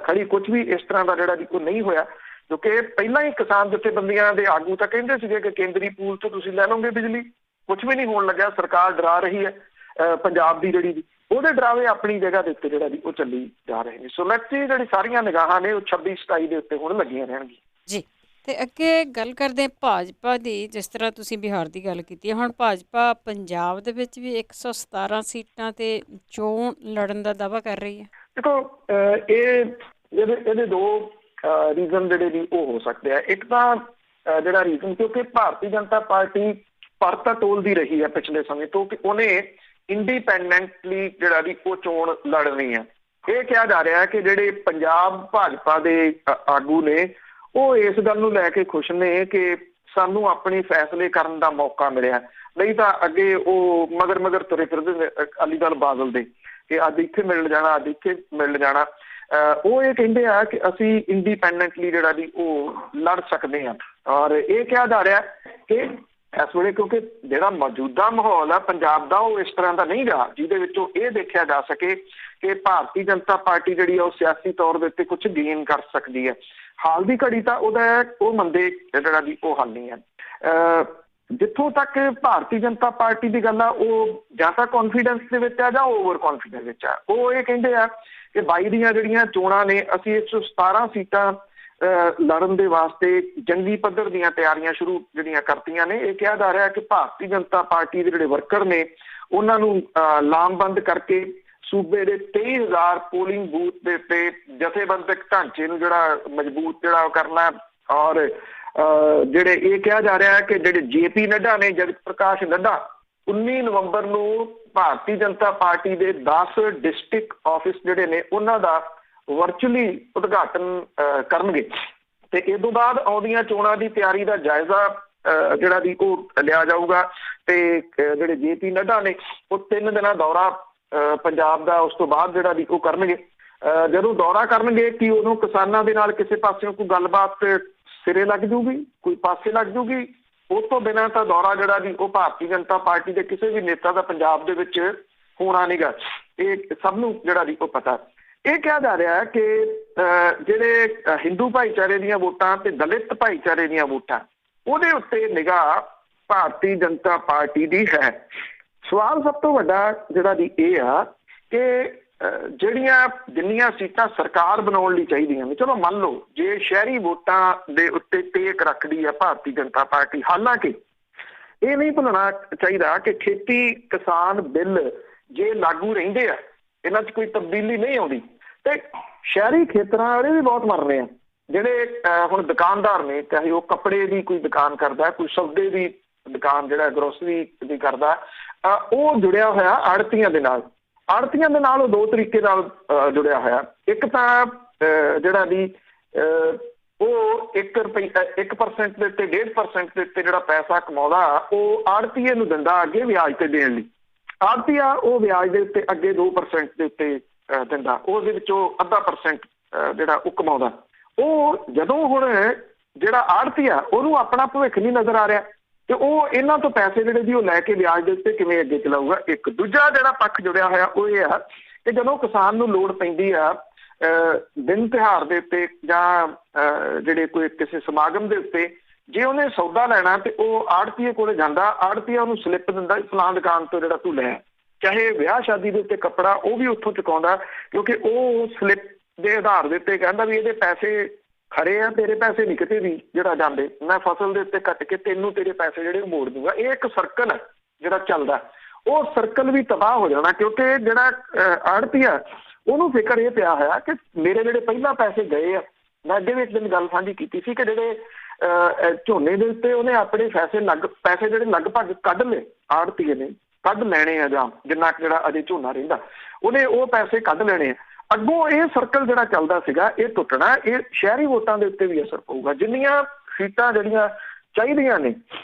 S2: ਖੜੀ, ਕੁਝ ਵੀ ਇਸ ਤਰ੍ਹਾਂ ਦਾ ਜਿਹੜਾ ਜੀ ਉਹ ਨਹੀਂ ਹੋਇਆ। ਕਿਉਂਕਿ ਪਹਿਲਾਂ ਹੀ ਕਿਸਾਨ ਜਥੇਬੰਦੀਆਂ ਦੇ ਆਗੂ ਤਾਂ ਕਹਿੰਦੇ ਸੀਗੇ ਕਿ ਕੇਂਦਰੀ ਪੂਲ ਤੋਂ ਤੁਸੀਂ ਲੈ ਲਓਗੇ ਬਿਜਲੀ, ਕੁਝ ਵੀ ਨਹੀਂ ਹੋਣ ਲੱਗਿਆ, ਸਰਕਾਰ ਡਰਾ ਰਹੀ ਹੈ ਪੰਜਾਬ ਦੀ ਜਿਹੜੀ ਉਹਦੇ ਡਰਾਵੇ ਆਪਣੀ ਜਗ੍ਹਾ ਦੇ ਉੱਤੇ ਜਿਹੜਾ ਉਹ ਚੱਲੀ ਜਾ ਰਹੇ ਨੇ। ਸੋ ਲੈਟਸ ਸੀ ਜਿਹੜੀ ਸਾਰੀਆਂ ਨਿਗਾਹਾਂ ਨੇ ਉਹ 26-27 ਦੇ ਉੱਤੇ ਹੁਣ ਲੱਗੀਆਂ ਰਹਿਣਗੀਆਂ
S1: ਜੀ। ਤੇ ਅੱਗੇ ਗੱਲ ਕਰਦੇ ਭਾਜਪਾ ਦੀ, ਜਿਸ ਤਰ੍ਹਾਂ ਤੁਸੀਂ ਬਿਹਾਰ ਦੀ ਗੱਲ ਕੀਤੀ ਹੈ, ਹੁਣ ਭਾਜਪਾ ਪੰਜਾਬ ਦੇ ਵਿੱਚ ਵੀ 117 ਸੀਟਾਂ ਤੇ ਚੋਣ ਲੜਨ ਦਾ ਦਾਅਵਾ ਕਰ ਰਹੀ ਹੈ।
S2: ਦੇਖੋ ਇਹਦੇ ਦੋ ਰੀਜ਼ਨ ਜਿਹੜੇ ਵੀ ਉਹ ਹੋ ਸਕਦੇ ਆ। ਇੱਕ ਤਾਂ ਜਿਹੜਾ ਰੀਜ਼ਨ, ਕਿਉਂਕਿ ਭਾਰਤੀ ਜਨਤਾ ਪਾਰਟੀ ਪਰਤਾ ਤੋਲਦੀ ਰਹੀ ਹੈ ਪਿਛਲੇ ਸਮੇਂ ਤੋਂ ਕਿ ਉਹਨੇ ਇੰਡੀਪੈਂਡੈਂਟਲੀ ਜਿਹੜਾ ਵੀ ਉਹ ਚੋਣ ਲੜਨੀ ਹੈ। ਇਹ ਕਿਹਾ ਜਾ ਰਿਹਾ ਕਿ ਜਿਹੜੇ ਪੰਜਾਬ ਭਾਜਪਾ ਦੇ ਆਗੂ ਨੇ ਉਹ ਇਸ ਗੱਲ ਨੂੰ ਲੈ ਕੇ ਖੁਸ਼ ਨੇ ਕਿ ਸਾਨੂੰ ਆਪਣੇ ਫੈਸਲੇ ਕਰਨ ਦਾ ਮੌਕਾ ਮਿਲਿਆ, ਨਹੀਂ ਤਾਂ ਅੱਗੇ ਉਹ ਮਗਰ ਤੁਰੇ ਫਿਰਦੇ ਅਕਾਲੀ ਦਲ ਬਾਦਲ ਦੇ ਕਿ ਅੱਜ ਇੱਥੇ ਮਿਲ ਜਾਣਾ, ਅੱਜ ਇੱਥੇ ਮਿਲ ਜਾਣਾ। ਉਹ ਇਹ ਕਹਿੰਦੇ ਆ ਕਿ ਅਸੀਂ ਇੰਡੀਪੈਂਡੈਂਟਲੀ ਜਿਹੜਾ ਵੀ ਉਹ ਲੜ ਸਕਦੇ ਹਾਂ। ਔਰ ਇਹ ਕਿਹਾ ਜਾ ਰਿਹਾ ਕਿ ਇਸ ਵੇਲੇ ਕਿਉਂਕਿ ਜਿਹੜਾ ਮੌਜੂਦਾ ਮਾਹੌਲ ਆ ਪੰਜਾਬ ਦਾ ਉਹ ਇਸ ਤਰ੍ਹਾਂ ਦਾ ਨਹੀਂ ਗਾ ਜਿਹਦੇ ਵਿੱਚੋਂ ਇਹ ਦੇਖਿਆ ਜਾ ਸਕੇ ਕਿ ਭਾਰਤੀ ਜਨਤਾ ਪਾਰਟੀ ਜਿਹੜੀ ਆ ਉਹ ਸਿਆਸੀ ਤੌਰ ਦੇ ਉੱਤੇ ਕੁਝ ਗੇਨ ਕਰ ਸਕਦੀ ਹੈ। ਹਾਲ ਦੀ ਘੜੀ ਤਾਂ ਉਹ ਮੰਦੇ ਜਿਹੜਾ ਵੀ ਉਹ ਹੱਲ ਨਹੀਂ ਹੈ। ਜਿੱਥੋਂ ਤੱਕ ਭਾਰਤੀ ਜਨਤਾ ਪਾਰਟੀ ਦੀ ਗੱਲ ਆ, ਉਹ ਜਾਂ ਤਾਂ ਕੌਨਫੀਡੈਂਸ ਦੇ ਵਿੱਚ ਆ ਜਾਂ ਓਵਰ ਕੌਨਫੀਡੈਂਸ ਵਿੱਚ ਆ। ਉਹ ਇਹ ਕਹਿੰਦੇ ਆ ਕਿ 22 ਦੀਆਂ ਜਿਹੜੀਆਂ ਚੋਣਾਂ ਨੇ ਅਸੀਂ 117 ਸੀਟਾਂ ਲੜਨ ਦੇ ਵਾਸਤੇ ਜੰਗੀ ਪੱਧਰ ਦੀਆਂ ਤਿਆਰੀਆਂ ਸ਼ੁਰੂ ਜਿਹੜੀਆਂ ਕਰਤੀਆਂ ਨੇ। ਇਹ ਕਿਹਾ ਜਾ ਰਿਹਾ ਕਿ ਭਾਰਤੀ ਜਨਤਾ ਪਾਰਟੀ ਦੇ ਜਿਹੜੇ ਵਰਕਰ ਨੇ ਉਹਨਾਂ ਨੂੰ ਲਾਮਬੰਦ ਕਰਕੇ ਸੂਬੇ ਦੇ 23,000 ਪੋਲਿੰਗ ਬੂਥ ਦੇ ਉੱਤੇ ਜਥੇਬੰਦਕ ਢਾਂਚੇ ਨੂੰ ਜਿਹੜਾ ਮਜ਼ਬੂਤ ਜਿਹੜਾ ਕਰਨਾ। ਔਰ ਜਿਹੜੇ ਇਹ ਕਿਹਾ ਜਾ ਰਿਹਾ ਕਿ ਜਿਹੜੇ JP ਨੱਡਾ ਨੇ, ਜਗਤ ਪ੍ਰਕਾਸ਼ ਨੱਡਾ, 19 ਨਵੰਬਰ ਨੂੰ ਭਾਰਤੀ ਜਨਤਾ ਪਾਰਟੀ ਦੇ 10 ਡਿਸਟ੍ਰਿਕਟ ਆਫਿਸ ਜਿਹੜੇ ਨੇ ਉਹਨਾਂ ਦਾ ਵਰਚੁਅਲੀ ਉਦਘਾਟਨ ਕਰਨਗੇ ਤੇ ਇਸ ਤੋਂ ਬਾਅਦ ਆਉਂਦੀਆਂ ਚੋਣਾਂ ਦੀ ਤਿਆਰੀ ਦਾ ਜਾਇਜ਼ਾ ਜਿਹੜਾ ਵੀ ਉਹ ਲਿਆ ਜਾਊਗਾ। ਤੇ ਜਿਹੜੇ JP ਨੱਡਾ ਨੇ ਉਹ 3 ਦਿਨਾਂ ਦੌਰਾ ਪੰਜਾਬ ਦਾ ਉਸ ਤੋਂ ਬਾਅਦ ਜਿਹੜਾ ਵੀ ਉਹ ਕਰਨਗੇ। ਜਦੋਂ ਦੌਰਾ ਕਰਨਗੇ ਕਿ ਉਦੋਂ ਕਿਸਾਨਾਂ ਦੇ ਨਾਲ ਕਿਸੇ ਪਾਸਿਓਂ ਕੋਈ ਗੱਲਬਾਤ ਸਿਰੇ ਲੱਗ ਜੂਗੀ, ਕੋਈ ਪਾਸੇ ਲੱਗ ਜੂਗੀ। ਉਸ ਤੋਂ ਬਿਨਾਂ ਤਾਂ ਦੌਰਾ ਜਿਹੜਾ ਵੀ ਉਹ ਭਾਰਤੀ ਜਨਤਾ ਪਾਰਟੀ ਦੇ ਕਿਸੇ ਵੀ ਨੇਤਾ ਦਾ ਪੰਜਾਬ ਦੇ ਵਿੱਚ ਹੋਣਾ ਨੀਗਾ। ਇਹ ਸਭ ਨੂੰ ਜਿਹੜਾ ਵੀ ਉਹ ਪਤਾ। ਇਹ ਕਿਹਾ ਜਾ ਰਿਹਾ ਕਿ ਜਿਹੜੇ ਹਿੰਦੂ ਭਾਈਚਾਰੇ ਦੀਆਂ ਵੋਟਾਂ ਤੇ ਦਲਿਤ ਭਾਈਚਾਰੇ ਦੀਆਂ ਵੋਟਾਂ ਉਹਦੇ ਉੱਤੇ ਨਿਗਾਹ ਭਾਰਤੀ ਜਨਤਾ ਪਾਰਟੀ ਦੀ ਹੈ। ਸਵਾਲ ਸਭ ਤੋਂ ਵੱਡਾ ਜਿਹੜਾ ਵੀ ਇਹ ਆ ਕਿ ਜਿੰਨੀਆਂ ਸੀਟਾਂ ਸਰਕਾਰ ਬਣਾਉਣ ਲਈ ਚਾਹੀਦੀਆਂ ਨੇ, ਚਲੋ ਮੰਨ ਲਓ ਜੇ ਸ਼ਹਿਰੀ ਵੋਟਾਂ ਦੇ ਉੱਤੇ ਟੇਕ ਰੱਖਦੀ ਆ ਭਾਰਤੀ ਜਨਤਾ ਪਾਰਟੀ। ਹਾਲਾਂਕਿ ਇਹ ਨਹੀਂ ਭੁੱਲਣਾ ਚਾਹੀਦਾ ਕਿ ਖੇਤੀ ਕਿਸਾਨ ਬਿੱਲ ਜੇ ਲਾਗੂ ਰਹਿੰਦੇ ਆ, ਇਹਨਾਂ 'ਚ ਕੋਈ ਤਬਦੀਲੀ ਨਹੀਂ ਆਉਂਦੀ ਤੇ ਸ਼ਹਿਰੀ ਖੇਤਰਾਂ ਵਾਲੇ ਵੀ ਬਹੁਤ ਮਰ ਰਹੇ ਆ। ਜਿਹੜੇ ਹੁਣ ਦੁਕਾਨਦਾਰ ਨੇ, ਚਾਹੇ ਉਹ ਕੱਪੜੇ ਦੀ ਕੋਈ ਦੁਕਾਨ ਕਰਦਾ, ਕੋਈ ਸੌਦੇ ਦੀ ਦੁਕਾਨ ਜਿਹੜਾ ਗਰੋਸਰੀ ਦੀ ਕਰਦਾ, ਉਹ ਜੁੜਿਆ ਹੋਇਆ ਆੜਤੀਆਂ ਦੇ ਨਾਲ। ਆੜਤੀਆਂ ਦੇ ਨਾਲ ਉਹ ਦੋ ਤਰੀਕੇ ਨਾਲ ਜੁੜਿਆ ਹੋਇਆ। ਇੱਕ ਤਾਂ ਜਿਹੜਾ ਵੀ ਉਹ 1% ਦੇ ਉੱਤੇ 1.5% ਦੇ ਉੱਤੇ ਜਿਹੜਾ ਪੈਸਾ ਕਮਾਉਂਦਾ ਉਹ ਆੜਤੀਏ ਨੂੰ ਦਿੰਦਾ ਅੱਗੇ ਵਿਆਜ ਤੇ ਦੇਣ ਲਈ। ਆੜਤੀਆ ਉਹ ਵਿਆਜ ਦੇ ਉੱਤੇ ਅੱਗੇ 2% ਦੇ ਉੱਤੇ ਦਿੰਦਾ, ਉਹਦੇ ਵਿੱਚੋਂ 0.5% ਜਿਹੜਾ ਉਹ ਕਮਾਉਂਦਾ। ਉਹ ਜਦੋਂ ਹੁਣ ਜਿਹੜਾ ਆੜਤੀਆ ਉਹਨੂੰ ਆਪਣਾ ਭਵਿੱਖ ਨਹੀਂ ਨਜ਼ਰ ਆ ਰਿਹਾ ਤੇ ਉਹ ਇਹਨਾਂ ਤੋਂ ਪੈਸੇ ਜਿਹੜੇ ਵੀ ਉਹ ਲੈ ਕੇ ਵਿਆਜ ਦੇ ਉੱਤੇ ਕਿਵੇਂ ਅੱਗੇ ਚਲਾਊਗਾ। ਇੱਕ ਦੂਜਾ ਜਿਹੜਾ ਪੱਖ ਜੁੜਿਆ ਹੋਇਆ ਉਹ ਇਹ ਆ ਕਿ ਜਦੋਂ ਕਿਸਾਨ ਨੂੰ ਲੋੜ ਪੈਂਦੀ ਆ ਦਿਨ ਤਿਉਹਾਰ ਦੇ ਉੱਤੇ ਜਾਂ ਜਿਹੜੇ ਕੋਈ ਕਿਸੇ ਸਮਾਗਮ ਦੇ ਉੱਤੇ, ਜੇ ਉਹਨੇ ਸੌਦਾ ਲੈਣਾ ਤੇ ਉਹ ਆੜਤੀਏ ਕੋਲੇ ਜਾਂਦਾ, ਆੜਤੀਆ ਉਹਨੂੰ ਸਲਿੱਪ ਦਿੰਦਾ, ਫਲਾਂ ਦੁਕਾਨ ਤੋਂ ਜਿਹੜਾ ਤੂੰ ਲੈ। ਚਾਹੇ ਵਿਆਹ ਸ਼ਾਦੀ ਦੇ ਉੱਤੇ ਕੱਪੜਾ ਉਹ ਵੀ ਉੱਥੋਂ ਚੁਕਾਉਂਦਾ ਕਿਉਂਕਿ ਉਹ ਸਲਿੱਪ ਦੇ ਆਧਾਰ ਦੇ ਉੱਤੇ ਕਹਿੰਦਾ ਵੀ ਇਹਦੇ ਪੈਸੇ ਖਰੇ ਆ, ਤੇਰੇ ਪੈਸੇ ਨਹੀਂ ਕਿਤੇ ਵੀ ਜਿਹੜਾ ਜਾਂਦੇ, ਮੈਂ ਫਸਲ ਦੇ ਉੱਤੇ ਕੱਟ ਕੇ ਤੈਨੂੰ ਤੇਰੇ ਪੈਸੇ ਜਿਹੜੇ ਮੋੜ ਦੂੰਗਾ। ਇਹ ਇੱਕ ਸਰਕਲ ਹੈ ਜਿਹੜਾ ਚੱਲਦਾ, ਉਹ ਸਰਕਲ ਵੀ ਤਬਾਹ ਹੋ ਜਾਣਾ ਕਿਉਂਕਿ ਜਿਹੜਾ ਆੜਤੀਆ ਉਹਨੂੰ ਫਿਕਰ ਇਹ ਪਿਆ ਹੋਇਆ ਕਿ ਮੇਰੇ ਜਿਹੜੇ ਪਹਿਲਾਂ ਪੈਸੇ ਗਏ ਆ। ਮੈਂ ਅੱਗੇ ਵੀ ਇੱਕ ਦਿਨ ਗੱਲ ਸਾਂਝੀ ਕੀਤੀ ਸੀ ਕਿ ਜਿਹੜੇ ਝੋਨੇ ਦੇ ਉੱਤੇ ਉਹਨੇ ਆਪਣੇ ਪੈਸੇ ਜਿਹੜੇ ਲਗਭਗ ਕੱਢ ਲਏ, ਆੜਤੀਏ ਨੇ ਕੱਢ ਲੈਣੇ ਆ, ਜਾਂ ਜਿੰਨਾ ਜਿਹੜਾ ਅਜੇ ਝੋਨਾ ਰਹਿੰਦਾ ਉਹਨੇ ਉਹ ਪੈਸੇ ਕੱਢ ਲੈਣੇ ਆ। ਅੱਗੋਂ ਇਹ ਸਰਕਲ ਜਿਹੜਾ ਚੱਲਦਾ ਸੀਗਾ ਇਹ ਟੁੱਟਣਾ। ਇਹ ਸ਼ਹਿਰੀ ਵੋਟਾਂ ਦੇ ਉੱਤੇ ਵੀ ਅਸਰ ਪਊਗਾ। ਜਿੰਨੀਆਂ ਸੀਟਾਂ ਜਿਹੜੀਆਂ ਚਾਹੀਦੀਆਂ ਨੇ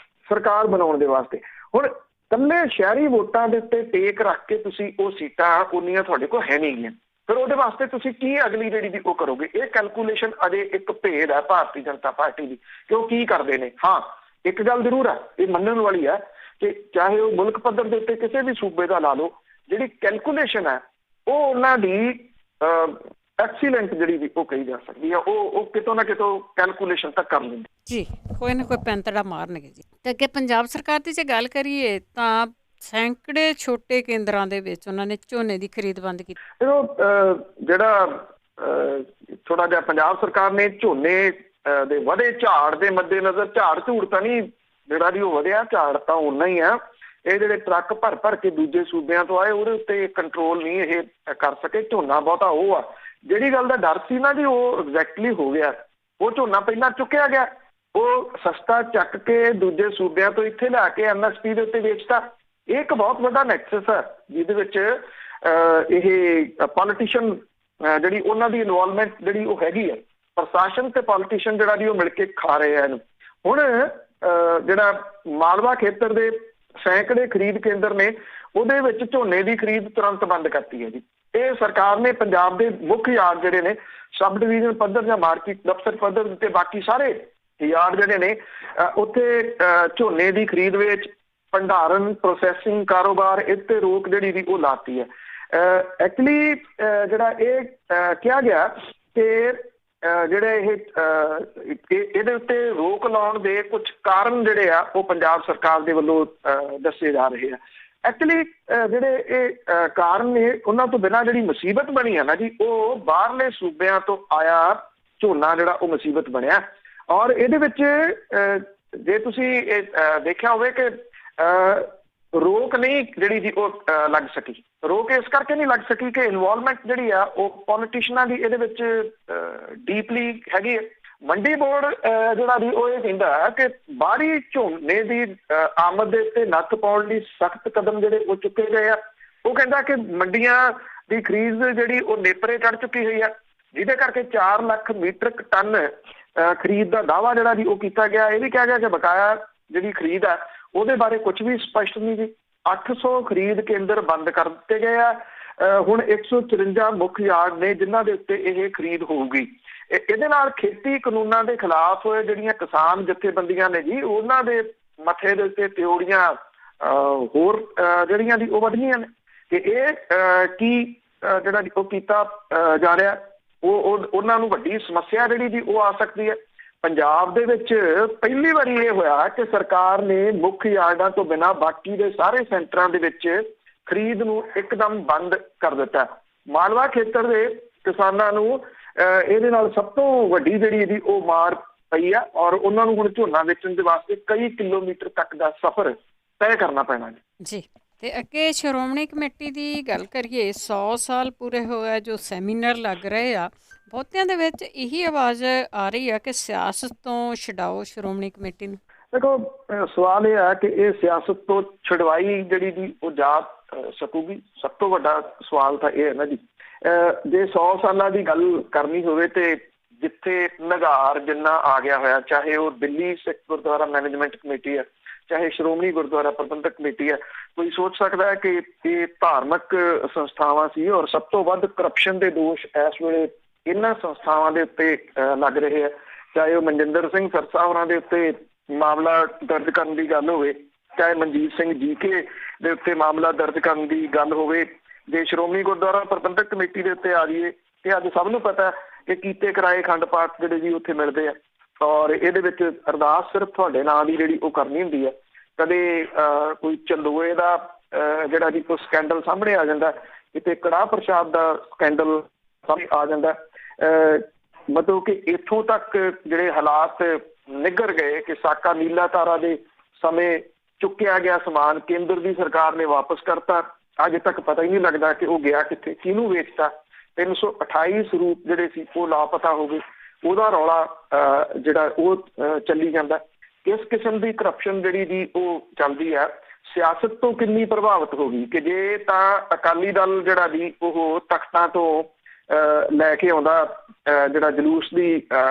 S2: ਸਰਕਾਰ ਬਣਾਉਣ ਦੇ ਵਾਸਤੇ, ਹੁਣ ਇਕੱਲੇ ਸ਼ਹਿਰੀ ਵੋਟਾਂ ਦੇ ਉੱਤੇ ਟੇਕ ਰੱਖ ਕੇ ਤੁਸੀਂ ਉਹ ਸੀਟਾਂ ਉਨੀਆਂ ਤੁਹਾਡੇ ਕੋਲ ਹੈ ਨਹੀਂ ਗੀਆਂ। ਫਿਰ ਉਹਦੇ ਵਾਸਤੇ ਤੁਸੀਂ ਕੀ ਅਗਲੀ ਜਿਹੜੀ ਵੀ ਉਹ ਕਰੋਗੇ। ਇਹ ਕੈਲਕੂਲੇਸ਼ਨ ਅਜੇ ਇੱਕ ਭੇਦ ਹੈ ਭਾਰਤੀ ਜਨਤਾ ਪਾਰਟੀ ਦੀ ਕਿ ਉਹ ਕੀ ਕਰਦੇ ਨੇ। ਹਾਂ, ਇੱਕ ਗੱਲ ਜ਼ਰੂਰ ਹੈ, ਇਹ ਮੰਨਣ ਵਾਲੀ ਹੈ ਕਿ ਚਾਹੇ ਉਹ ਮੁਲਕ ਪੱਧਰ ਦੇ ਉੱਤੇ ਕਿਸੇ ਵੀ ਸੂਬੇ ਦਾ ਲਾ ਲਓ, ਜਿਹੜੀ ਕੈਲਕੂਲੇਸ਼ਨ ਹੈ ਉਹ ਉਹਨਾਂ ਦੀ ਐਕਸੀਲੈਂਟ ਜਿਹੜੀ ਵੀ ਉਹ ਕਹੀ ਜਾ ਸਕਦੀ ਆ। ਉਹ ਕਿਤੋਂ ਨਾ ਕਿਤੋਂ ਕੈਲਕੂਲੇਸ਼ਨ ਤਾਂ ਕਰ ਲੈਂਦੇ
S1: ਜੀ, ਕੋਈ ਨਾ ਕੋਈ ਪੈਂਤੜਾ ਮਾਰਨਗੇ ਜੀ। ਤੇ ਅੱਗੇ ਪੰਜਾਬ ਸਰਕਾਰ ਦੀ ਜੇ ਗੱਲ ਕਰੀਏ ਤਾਂ ਸੈਂਕੜੇ ਛੋਟੇ ਕੇਂਦਰਾਂ ਦੇ ਵਿੱਚ ਉਹਨਾਂ ਨੇ ਝੋਨੇ ਦੀ ਖਰੀਦ ਬੰਦ ਕੀਤੀ।
S2: ਜਿਹੜਾ ਥੋੜਾ ਜਿਹਾ ਪੰਜਾਬ ਸਰਕਾਰ ਨੇ ਝੋਨੇ ਦੇ ਵਧੇ ਝਾੜ ਦੇ ਮੱਦੇਨਜ਼ਰ, ਝਾੜ ਝੂੜ ਤਾਂ ਨਹੀਂ ਜਿਹੜਾ ਵੀ ਉਹ ਵਧਿਆ, ਝਾੜ ਤਾਂ ਓਨਾ ਹੀ ਆ। ਇਹ ਜਿਹੜੇ ਟਰੱਕ ਭਰ ਕੇ ਦੂਜੇ ਸੂਬਿਆਂ ਤੋਂ ਆਏ ਉਹਦੇ ਉੱਤੇ ਕੰਟਰੋਲ ਨਹੀਂ ਇਹ ਕਰ ਸਕੇ। ਝੋਨਾ ਬਹੁਤਾ ਉਹ ਆ ਜਿਹੜੀ ਗੱਲ ਦਾ ਡਰ ਸੀ ਨਾ ਜੀ, ਉਹ ਐਗਜ਼ੈਕਟਲੀ ਹੋ ਗਿਆ। ਉਹ ਝੋਨਾ ਪਹਿਲਾਂ ਚੁੱਕਿਆ ਗਿਆ, ਉਹ ਸਸਤਾ ਚੱਕ ਕੇ ਦੂਜੇ ਸੂਬਿਆਂ ਤੋਂ ਇੱਥੇ ਲਿਆ ਕੇ MSP ਦੇ ਉੱਤੇ ਵੇਚਤਾ। ਇਹ ਇੱਕ ਬਹੁਤ ਵੱਡਾ ਨੈਕਸਸ ਹੈ ਜਿਹਦੇ ਵਿੱਚ ਇਹ ਪੋਲੀਟੀਸ਼ੀਅਨ ਜਿਹੜੀ ਉਹਨਾਂ ਦੀ ਇਨਵੋਲਵਮੈਂਟ ਜਿਹੜੀ ਉਹ ਹੈਗੀ ਹੈ। ਪ੍ਰਸ਼ਾਸਨ ਤੇ ਪੋਲੀਟੀਸ਼ੀਅਨ ਜਿਹੜਾ ਵੀ ਉਹ ਮਿਲ ਕੇ ਖਾ ਰਹੇ ਆ ਇਹਨੂੰ। ਹੁਣ ਜਿਹੜਾ ਮਾਲਵਾ ਖੇਤਰ ਦੇ ਸੈਂਕੜੇ ਖਰੀਦ ਕੇਂਦਰ ਨੇ ਉਹਦੇ ਵਿੱਚ ਝੋਨੇ ਦੀ ਖਰੀਦ ਤੁਰੰਤ ਬੰਦ ਕਰਤੀ ਹੈ ਜੀ। ਇਹ ਸਰਕਾਰ ਨੇ ਪੰਜਾਬ ਦੇ ਮੁੱਖ ਯਾਰਡ ਜਿਹੜੇ ਨੇ ਸਬ ਡਿਵੀਜ਼ਨ ਪੱਧਰ ਜਾਂ ਮਾਰਕੀਟ ਦਫ਼ਤਰ ਪੱਧਰ ਤੇ ਬਾਕੀ ਸਾਰੇ ਯਾਰਡ ਜਿਹੜੇ ਨੇ ਉੱਥੇ ਝੋਨੇ ਦੀ ਖਰੀਦ ਵਿੱਚ ਭੰਡਾਰਨ, ਪ੍ਰੋਸੈਸਿੰਗ, ਕਾਰੋਬਾਰ ਇੱਥੇ ਰੋਕ ਜਿਹੜੀ ਵੀ ਉਹ ਲਾਤੀ ਹੈ। ਐਕਚੁਅਲੀ ਜਿਹੜਾ ਇਹ ਕਿਹਾ ਗਿਆ ਕਿ ਜਿਹੜੇ ਇਹਦੇ ਉੱਤੇ ਰੋਕ ਲਾਉਣ ਦੇ ਕੁਝ ਕਾਰਨ ਜਿਹੜੇ ਆ ਉਹ ਪੰਜਾਬ ਸਰਕਾਰ ਦੇ ਵੱਲੋਂ ਦੱਸੇ ਜਾ ਰਹੇ ਆ। ਐਕਚੁਅਲੀ ਜਿਹੜੇ ਇਹ ਕਾਰਨ ਨੇ ਉਹਨਾਂ ਤੋਂ ਬਿਨਾਂ ਜਿਹੜੀ ਮੁਸੀਬਤ ਬਣੀ ਆ ਨਾ ਜੀ, ਉਹ ਬਾਹਰਲੇ ਸੂਬਿਆਂ ਤੋਂ ਆਇਆ ਝੋਨਾ ਜਿਹੜਾ ਉਹ ਮੁਸੀਬਤ ਬਣਿਆ। ਔਰ ਇਹਦੇ ਵਿੱਚ ਜੇ ਤੁਸੀਂ ਇਹ ਦੇਖਿਆ ਹੋਵੇ ਕਿ ਰੋਕ ਨਹੀਂ ਜਿਹੜੀ ਜੀ ਉਹ ਲੱਗ ਸਕੀ। ਰੋਕ ਇਸ ਕਰਕੇ ਨਹੀਂ ਲੱਗ ਸਕੀ ਕਿ ਇਨਵੋਲਵਮੈਂਟ ਜਿਹੜੀ ਆ ਉਹ ਪੋਲੀਟੀਸ਼ੀਅਨਾਂ ਦੀ ਇਹਦੇ ਵਿੱਚ ਡੀਪਲੀ ਹੈਗੀ ਹੈ। ਮੰਡੀ ਬੋਰਡ ਜਿਹੜਾ ਵੀ ਉਹ ਇਹ ਕਹਿੰਦਾ ਕਿ ਬਾਹਰੀ ਝੋਨੇ ਦੀ ਆਮਦ ਦੇ ਉੱਤੇ ਨੱਥ ਪਾਉਣ ਲਈ ਸਖਤ ਕਦਮ ਜਿਹੜੇ ਉਹ ਚੁੱਕੇ ਗਏ ਆ। ਉਹ ਕਹਿੰਦਾ ਕਿ ਮੰਡੀਆਂ ਦੀ ਖਰੀਦ ਜਿਹੜੀ ਉਹ ਨੇਪਰੇ ਚੜ੍ਹ ਚੁੱਕੀ ਹੋਈ ਆ, ਜਿਹਦੇ ਕਰਕੇ 4 ਲੱਖ ਮੀਟ੍ਰਿਕ ਟਨ ਖਰੀਦ ਦਾ ਦਾਅਵਾ ਜਿਹੜਾ ਵੀ ਉਹ ਕੀਤਾ ਗਿਆ। ਇਹ ਵੀ ਕਿਹਾ ਗਿਆ ਕਿ ਬਕਾਇਆ ਜਿਹੜੀ ਖਰੀਦ ਆ ਉਹਦੇ ਬਾਰੇ ਕੁਝ ਵੀ ਸਪਸ਼ਟ ਨਹੀਂ ਜੀ। 800 ਖਰੀਦ ਕੇਂਦਰ ਬੰਦ ਕਰ ਦਿੱਤੇ ਗਏ ਆ। ਹੁਣ 154 ਮੁੱਖ ਯਾਰਡ ਨੇ ਜਿਨ੍ਹਾਂ ਦੇ ਉੱਤੇ ਇਹ ਖਰੀਦ ਹੋਊਗੀ। ਇਹਦੇ ਨਾਲ ਖੇਤੀ ਕਾਨੂੰਨਾਂ ਦੇ ਖਿਲਾਫ ਜਿਹੜੀਆਂ ਕਿਸਾਨ ਜਥੇਬੰਦੀਆਂ ਨੇ ਜੀ, ਉਹਨਾਂ ਦੇ ਮੱਥੇ ਦੇ ਉੱਤੇ ਤਿਉੜੀਆਂ ਹੋਰ ਜਿਹੜੀਆਂ ਦੀ ਉਹ ਵਧੀਆਂ ਨੇ ਕਿ ਇਹ ਕੀ ਜਿਹੜਾ ਉਹ ਕੀਤਾ ਜਾ ਰਿਹਾ। ਉਹਨਾਂ ਨੂੰ ਵੱਡੀ ਸਮੱਸਿਆ ਜਿਹੜੀ ਜੀ ਉਹ ਆ ਸਕਦੀ ਹੈ। ਪੰਜਾਬ ਦੇ ਵਿੱਚ ਪਹਿਲੀ ਵਾਰੀ ਇਹ ਹੋਇਆ ਕਿ ਸਰਕਾਰ ਨੇ ਮੁੱਖ ਯਾਰਡਾਂ ਤੋਂ ਬਿਨਾਂ ਬਾਕੀ ਦੇ ਸਾਰੇ ਸੈਂਟਰਾਂ ਦੇ ਵਿੱਚ ਖਰੀਦ ਨੂੰ ਇੱਕਦਮ ਬੰਦ ਕਰ ਦਿੱਤਾ। ਮਾਲਵਾ ਖੇਤਰ ਦੇ ਕਿਸਾਨਾਂ ਨੂੰ ਇਹਦੇ ਨਾਲ ਸਭ ਤੋਂ ਵੱਡੀ ਜਿਹੜੀ ਇਹਦੀ ਉਹ ਮਾਰ ਪਈ ਆ ਔਰ ਉਹਨਾਂ ਨੂੰ ਹੁਣ ਝੋਨਾ ਵੇਚਣ ਦੇ ਵਾਸਤੇ ਕਈ ਕਿਲੋਮੀਟਰ ਤੱਕ ਦਾ ਸਫ਼ਰ ਤੈਅ ਕਰਨਾ ਪੈਣਾ
S1: ਜੀ। ਤੇ ਅੱਗੇ ਸ਼੍ਰੋਮਣੀ ਕਮੇਟੀ ਦੀ ਗੱਲ ਕਰੀਏ, 100 ਸਾਲ ਪੂਰੇ ਹੋਏ ਜੋ ਸੈਮੀਨਾਰ ਲੱਗ ਰਹੇ ਆ, ਬਹੁਤਿਆਂ ਦੇ ਵਿੱਚ ਇਹੀ ਆਵਾਜ਼ ਆ ਰਹੀ ਆ ਕਿ ਸਿਆਸਤ ਤੋਂ ਛਡਾਓ ਸ਼੍ਰੋਮਣੀ ਕਮੇਟੀ ਨੂੰ।
S2: ਦੇਖੋ, ਸਵਾਲ ਇਹ ਹੈ ਕਿ ਇਹ ਸਿਆਸਤ ਤੋਂ ਛਡਵਾਈ ਜਿਹੜੀ ਦੀ ਉਹ ਜਾ ਸਕੂਗੀ। ਸਭ ਤੋਂ ਵੱਡਾ ਸਵਾਲ ਤਾਂ ਇਹ ਹੈ ਨਾ ਜੀ, ਜੇ 100 ਸਾਲਾਂ ਦੀ ਗੱਲ ਕਰਨੀ ਹੋਵੇ ਤੇ ਜਿੱਥੇ ਨਿਗਾਰ ਜਿੰਨਾ ਆ ਗਿਆ ਹੋਇਆ, ਚਾਹੇ ਉਹ ਦਿੱਲੀ ਸਿੱਖ ਗੁਰਦੁਆਰਾ ਮੈਨੇਜਮੈਂਟ ਕਮੇਟੀ ਹੈ, ਚਾਹੇ ਸ਼੍ਰੋਮਣੀ ਗੁਰਦੁਆਰਾ ਪ੍ਰਬੰਧਕ ਕਮੇਟੀ ਹੈ, ਕੋਈ ਸੋਚ ਸਕਦਾ ਹੈ ਕਿ ਇਹ ਧਾਰਮਿਕ ਸੰਸਥਾਵਾਂ ਸੀ ਔਰ ਸਭ ਤੋਂ ਵੱਧ ਕਰਪਸ਼ਨ ਦੇ ਦੋਸ਼ ਇਸ ਵੇਲੇ ਇਹਨਾਂ ਸੰਸਥਾਵਾਂ ਦੇ ਉੱਤੇ ਲੱਗ ਰਹੇ ਆ। ਚਾਹੇ ਉਹ ਮਨਜਿੰਦਰ ਸਿੰਘ ਸਰਸਾ ਹੋਰਾਂ ਦੇ ਉੱਤੇ ਮਾਮਲਾ ਦਰਜ ਕਰਨ ਦੀ ਗੱਲ ਹੋਵੇ, ਚਾਹੇ ਮਨਜੀਤ ਸਿੰਘ ਜੀਕੇ ਦੇ ਉੱਤੇ ਮਾਮਲਾ ਦਰਜ ਕਰਨ ਦੀ ਗੱਲ ਹੋਵੇ, ਜੇ ਸ਼੍ਰੋਮਣੀ ਗੁਰਦੁਆਰਾ ਪ੍ਰਬੰਧਕ ਕਮੇਟੀ ਦੇ ਉੱਤੇ ਆ ਜਾਈਏ ਤੇ ਅੱਜ ਸਭ ਨੂੰ ਪਤਾ ਕਿ ਕੀਤੇ ਕਰਾਏ ਅਖੰਡ ਪਾਠ ਜਿਹੜੇ ਜੀ ਉੱਥੇ ਮਿਲਦੇ ਆ ਔਰ ਇਹਦੇ ਵਿੱਚ ਅਰਦਾਸ ਸਿਰਫ ਤੁਹਾਡੇ ਨਾਂ ਦੀ ਜਿਹੜੀ ਉਹ ਕਰਨੀ ਹੁੰਦੀ ਹੈ। ਕਦੇ ਕੋਈ ਚੰਦੋਏ ਦਾ ਜਿਹੜਾ ਜੀ ਕੋਈ ਸਕੈਂਡਲ ਸਾਹਮਣੇ ਆ ਜਾਂਦਾ, ਕਿਤੇ ਕੜਾਹ ਪ੍ਰਸ਼ਾਦ ਦਾ ਸਕੈਂਡਲ ਸਾਹਮਣੇ ਆ ਜਾਂਦਾ। ਮਤਲਬ ਕਿ ਇੱਥੋਂ ਤੱਕ ਜਿਹੜੇ ਹਾਲਾਤ ਨਿੱਘਰ ਗਏ ਕਿ ਸਾਕਾ ਨੀਲਾ ਤਾਰਾ ਦੇ ਸਮੇਂ ਚੁੱਕਿਆ ਗਿਆ ਸਮਾਨ ਕੇਂਦਰ ਦੀ ਸਰਕਾਰ ਨੇ ਵਾਪਸ ਕਰਤਾ। ਅਜੇ ਤੱਕ ਪਤਾ ਹੀ ਨਹੀਂ ਲੱਗਦਾ ਕਿ ਉਹ ਗਿਆ ਕਿੱਥੇ, ਕਿਹਨੂੰ ਵੇਚਤਾ। 328 ਸਰੂਪ ਜਿਹੜੇ ਸੀ ਉਹ ਲਾਪਤਾ ਹੋ ਗਏ। ਉਹਦਾ ਰੌਲਾ ਜਿਹੜਾ ਉਹ ਚੱਲੀ ਜਾਂਦਾ। ਕਿਸ ਕਿਸਮ ਦੀ ਕਰਪਸ਼ਨ ਜਿਹੜੀ ਦੀ ਉਹ ਚੱਲਦੀ ਹੈ, ਸਿਆਸਤ ਤੋਂ ਕਿੰਨੀ ਪ੍ਰਭਾਵਿਤ ਹੋ ਗਈ ਕਿ ਜੇ ਤਾਂ ਅਕਾਲੀ ਦਲ ਜਿਹੜਾ ਦੀ ਉਹ ਤਖਤਾਂ ਤੋਂ ਲੈ ਕੇ ਆਉਂਦਾ ਜਿਹੜਾ ਜਲੂਸ ਦੀ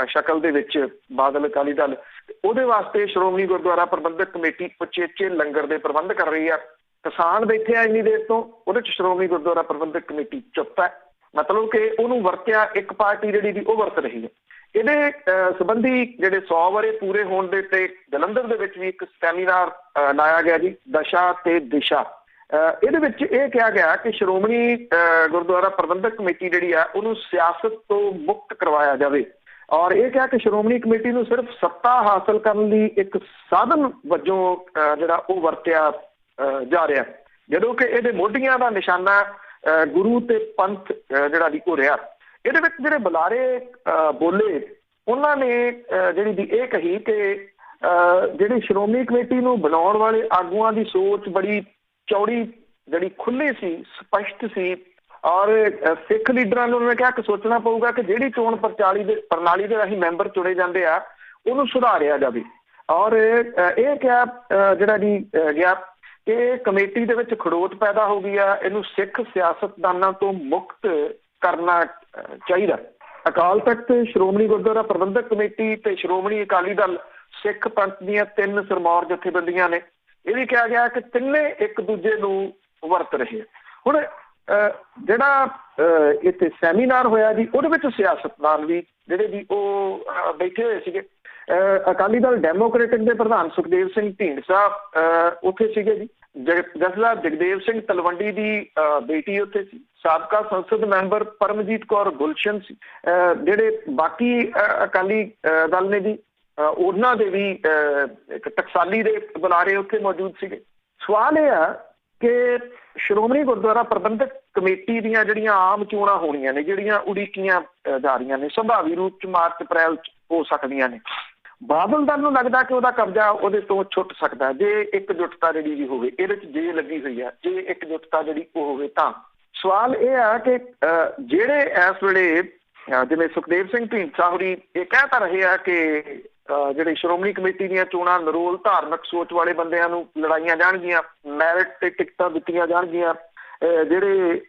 S2: ਸ਼ਕਲ ਦੇ ਵਿੱਚ ਬਾਦਲ ਅਕਾਲੀ ਦਲ, ਉਹਦੇ ਵਾਸਤੇ ਸ਼੍ਰੋਮਣੀ ਗੁਰਦੁਆਰਾ ਪ੍ਰਬੰਧਕ ਕਮੇਟੀ ਉਚੇਚੇ ਲੰਗਰ ਦੇ ਪ੍ਰਬੰਧ ਕਰ ਰਹੀ ਆ। ਕਿਸਾਨ ਬੈਠੇ ਆ ਇੰਨੀ ਦੇਰ ਤੋਂ, ਉਹਦੇ 'ਚ ਸ਼੍ਰੋਮਣੀ ਗੁਰਦੁਆਰਾ ਪ੍ਰਬੰਧਕ ਕਮੇਟੀ ਚੁੱਪ ਹੈ। ਮਤਲਬ ਕਿ ਉਹਨੂੰ ਵਰਤਿਆ ਇੱਕ ਪਾਰਟੀ ਜਿਹੜੀ ਦੀ ਉਹ ਵਰਤ ਰਹੀ ਹੈ। ਇਹਦੇ ਸੰਬੰਧੀ ਜਿਹੜੇ 100 ਵਰ੍ਹੇ ਪੂਰੇ ਹੋਣ ਦੇ ਤੇ ਜਲੰਧਰ ਦੇ ਵਿੱਚ ਵੀ ਇੱਕ ਸੈਮੀਨਾਰ ਲਾਇਆ ਗਿਆ ਜੀ, ਦਸ਼ਾ ਤੇ ਦਿਸ਼ਾ। ਇਹਦੇ ਵਿੱਚ ਇਹ ਕਿਹਾ ਗਿਆ ਕਿ ਸ਼੍ਰੋਮਣੀ ਗੁਰਦੁਆਰਾ ਪ੍ਰਬੰਧਕ ਕਮੇਟੀ ਜਿਹੜੀ ਆ ਉਹਨੂੰ ਸਿਆਸਤ ਤੋਂ ਮੁਕਤ ਕਰਵਾਇਆ ਜਾਵੇ ਔਰ ਇਹ ਕਿਹਾ ਕਿ ਸ਼੍ਰੋਮਣੀ ਕਮੇਟੀ ਨੂੰ ਸਿਰਫ ਸੱਤਾ ਹਾਸਲ ਕਰਨ ਲਈ ਇੱਕ ਸਾਧਨ ਵਜੋਂ ਜਿਹੜਾ ਉਹ ਵਰਤਿਆ ਜਾ ਰਿਹਾ, ਜਦੋਂ ਕਿ ਇਹਦੇ ਮੋਢੀਆਂ ਦਾ ਨਿਸ਼ਾਨਾ ਗੁਰੂ ਤੇ ਪੰਥ ਜਿਹੜਾ ਦੀ ਉਹ ਰਿਹਾ। ਇਹਦੇ ਵਿੱਚ ਜਿਹੜੇ ਬੁਲਾਰੇ ਬੋਲੇ ਉਹਨਾਂ ਨੇ ਜਿਹੜੀ ਦੀ ਇਹ ਕਹੀ ਕਿ ਜਿਹੜੀ ਸ਼੍ਰੋਮਣੀ ਕਮੇਟੀ ਨੂੰ ਬਣਾਉਣ ਵਾਲੇ ਆਗੂਆਂ ਦੀ ਸੋਚ ਬੜੀ ਚੌੜੀ ਜਿਹੜੀ ਖੁੱਲੀ ਸੀ, ਸਪਸ਼ਟ ਸੀ ਔਰ ਸਿੱਖ ਲੀਡਰਾਂ ਨੂੰ ਉਹਨਾਂ ਨੇ ਕਿਹਾ ਕਿ ਸੋਚਣਾ ਪਊਗਾ ਕਿ ਜਿਹੜੀ ਚੋਣ ਪ੍ਰਣਾਲੀ ਦੇ ਰਾਹੀਂ ਮੈਂਬਰ ਚੁਣੇ ਜਾਂਦੇ ਆ ਉਹਨੂੰ ਸੁਧਾਰਿਆ ਜਾਵੇ। ਔਰ ਇਹ ਕਿਹਾ ਜਿਹੜਾ ਜੀ ਗਿਆ ਕਿ ਕਮੇਟੀ ਦੇ ਵਿੱਚ ਖੜੋਤ ਪੈਦਾ ਹੋ ਗਈ ਆ, ਇਹਨੂੰ ਸਿੱਖ ਸਿਆਸਤਦਾਨਾਂ ਤੋਂ ਮੁਕਤ ਕਰਨਾ ਚਾਹੀਦਾ। ਅਕਾਲ ਤਖਤ, ਸ਼੍ਰੋਮਣੀ ਗੁਰਦੁਆਰਾ ਪ੍ਰਬੰਧਕ ਕਮੇਟੀ ਤੇ ਸ਼੍ਰੋਮਣੀ ਅਕਾਲੀ ਦਲ ਸਿੱਖ ਪੰਥ ਦੀਆਂ 3 ਸਿਰਮੌਰ ਜਥੇਬੰਦੀਆਂ ਨੇ। ਇਹ ਵੀ ਕਿਹਾ ਗਿਆ ਕਿ ਤਿੰਨੇ ਇੱਕ ਦੂਜੇ ਨੂੰ ਵਰਤ ਰਹੇ। ਹੁਣ ਜਿਹੜਾ ਇੱਥੇ ਸੈਮੀਨਾਰ ਹੋਇਆ ਜੀ ਉਹਦੇ ਵਿੱਚ ਸਿਆਸਤਦਾਨ ਵੀ ਜਿਹੜੇ ਜੀ ਉਹ ਬੈਠੇ ਹੋਏ ਸੀਗੇ। ਅਕਾਲੀ ਦਲ ਡੈਮੋਕ੍ਰੈਟਿਕ ਦੇ ਪ੍ਰਧਾਨ ਸੁਖਦੇਵ ਸਿੰਘ ਢੀਂਡਸਾ ਉੱਥੇ ਸੀਗੇ ਜੀ। ਜਥੇਦਾਰ ਜਗਦੇਵ ਸਿੰਘ ਤਲਵੰਡੀ ਦੀ ਬੇਟੀ ਉੱਥੇ ਸੀ। ਸਾਬਕਾ ਸੰਸਦ ਮੈਂਬਰ ਪਰਮਜੀਤ ਕੌਰ ਗੁਲਸ਼ਨ ਸੀ। ਜਿਹੜੇ ਬਾਕੀ ਅਕਾਲੀ ਦਲ ਨੇ ਜੀ ਉਹਨਾਂ ਦੇ ਵੀ ਇੱਕ ਟਕਸਾਲੀ ਦੇ ਬੁਲਾਰੇ ਉੱਥੇ ਮੌਜੂਦ ਸੀਗੇ। ਸਵਾਲ ਇਹ ਆ ਕਿ ਸ਼੍ਰੋਮਣੀ ਗੁਰਦੁਆਰਾ ਪ੍ਰਬੰਧਕ ਕਮੇਟੀ ਦੀਆਂ ਜਿਹੜੀਆਂ ਆਮ ਚੋਣਾਂ ਹੋਣੀਆਂ ਨੇ, ਜਿਹੜੀਆਂ ਉਡੀਕੀਆਂ ਜਾ ਰਹੀਆਂ ਨੇ, ਸੰਭਾਵੀ ਰੂਪ ਚ ਮਾਰਚ ਅਪ੍ਰੈਲ ਚ ਹੋ ਸਕਦੀਆਂ ਨੇ, ਬਾਦਲ ਦਲ ਨੂੰ ਲੱਗਦਾ ਕਿ ਉਹਦਾ ਕਬਜ਼ਾ ਉਹਦੇ ਤੋਂ ਛੁੱਟ ਸਕਦਾ ਜੇ ਇਕਜੁੱਟਤਾ ਜਿਹੜੀ ਵੀ ਹੋਵੇ। ਇਹਦੇ ਚ ਜੇ ਲੱਗੀ ਹੋਈ ਆ, ਜੇ ਇਕਜੁੱਟਤਾ ਜਿਹੜੀ ਉਹ ਹੋਵੇ ਤਾਂ। ਸਵਾਲ ਇਹ ਆ ਕਿ ਜਿਹੜੇ ਇਸ ਵੇਲੇ ਜਿਵੇਂ ਸੁਖਦੇਵ ਸਿੰਘ ਢੀਂਡਸਾ ਹੋਰੀ ਇਹ ਕਹਿ ਤਾਂ ਰਹੇ ਆ ਕਿ ਜਿਹੜੇ ਸ਼੍ਰੋਮਣੀ ਕਮੇਟੀ ਦੀਆਂ ਚੋਣਾਂ ਨਿਰੋਲ ਧਾਰਮਿਕ ਸੋਚ ਵਾਲੇ ਬੰਦਿਆਂ ਨੂੰ ਲੜਾਈਆਂ ਜਾਣਗੀਆਂ, ਮੈਰਿਟ ਤੇ ਟਿਕਟਾਂ ਦਿੱਤੀਆਂ ਜਾਣਗੀਆਂ, ਜਿਹੜੇ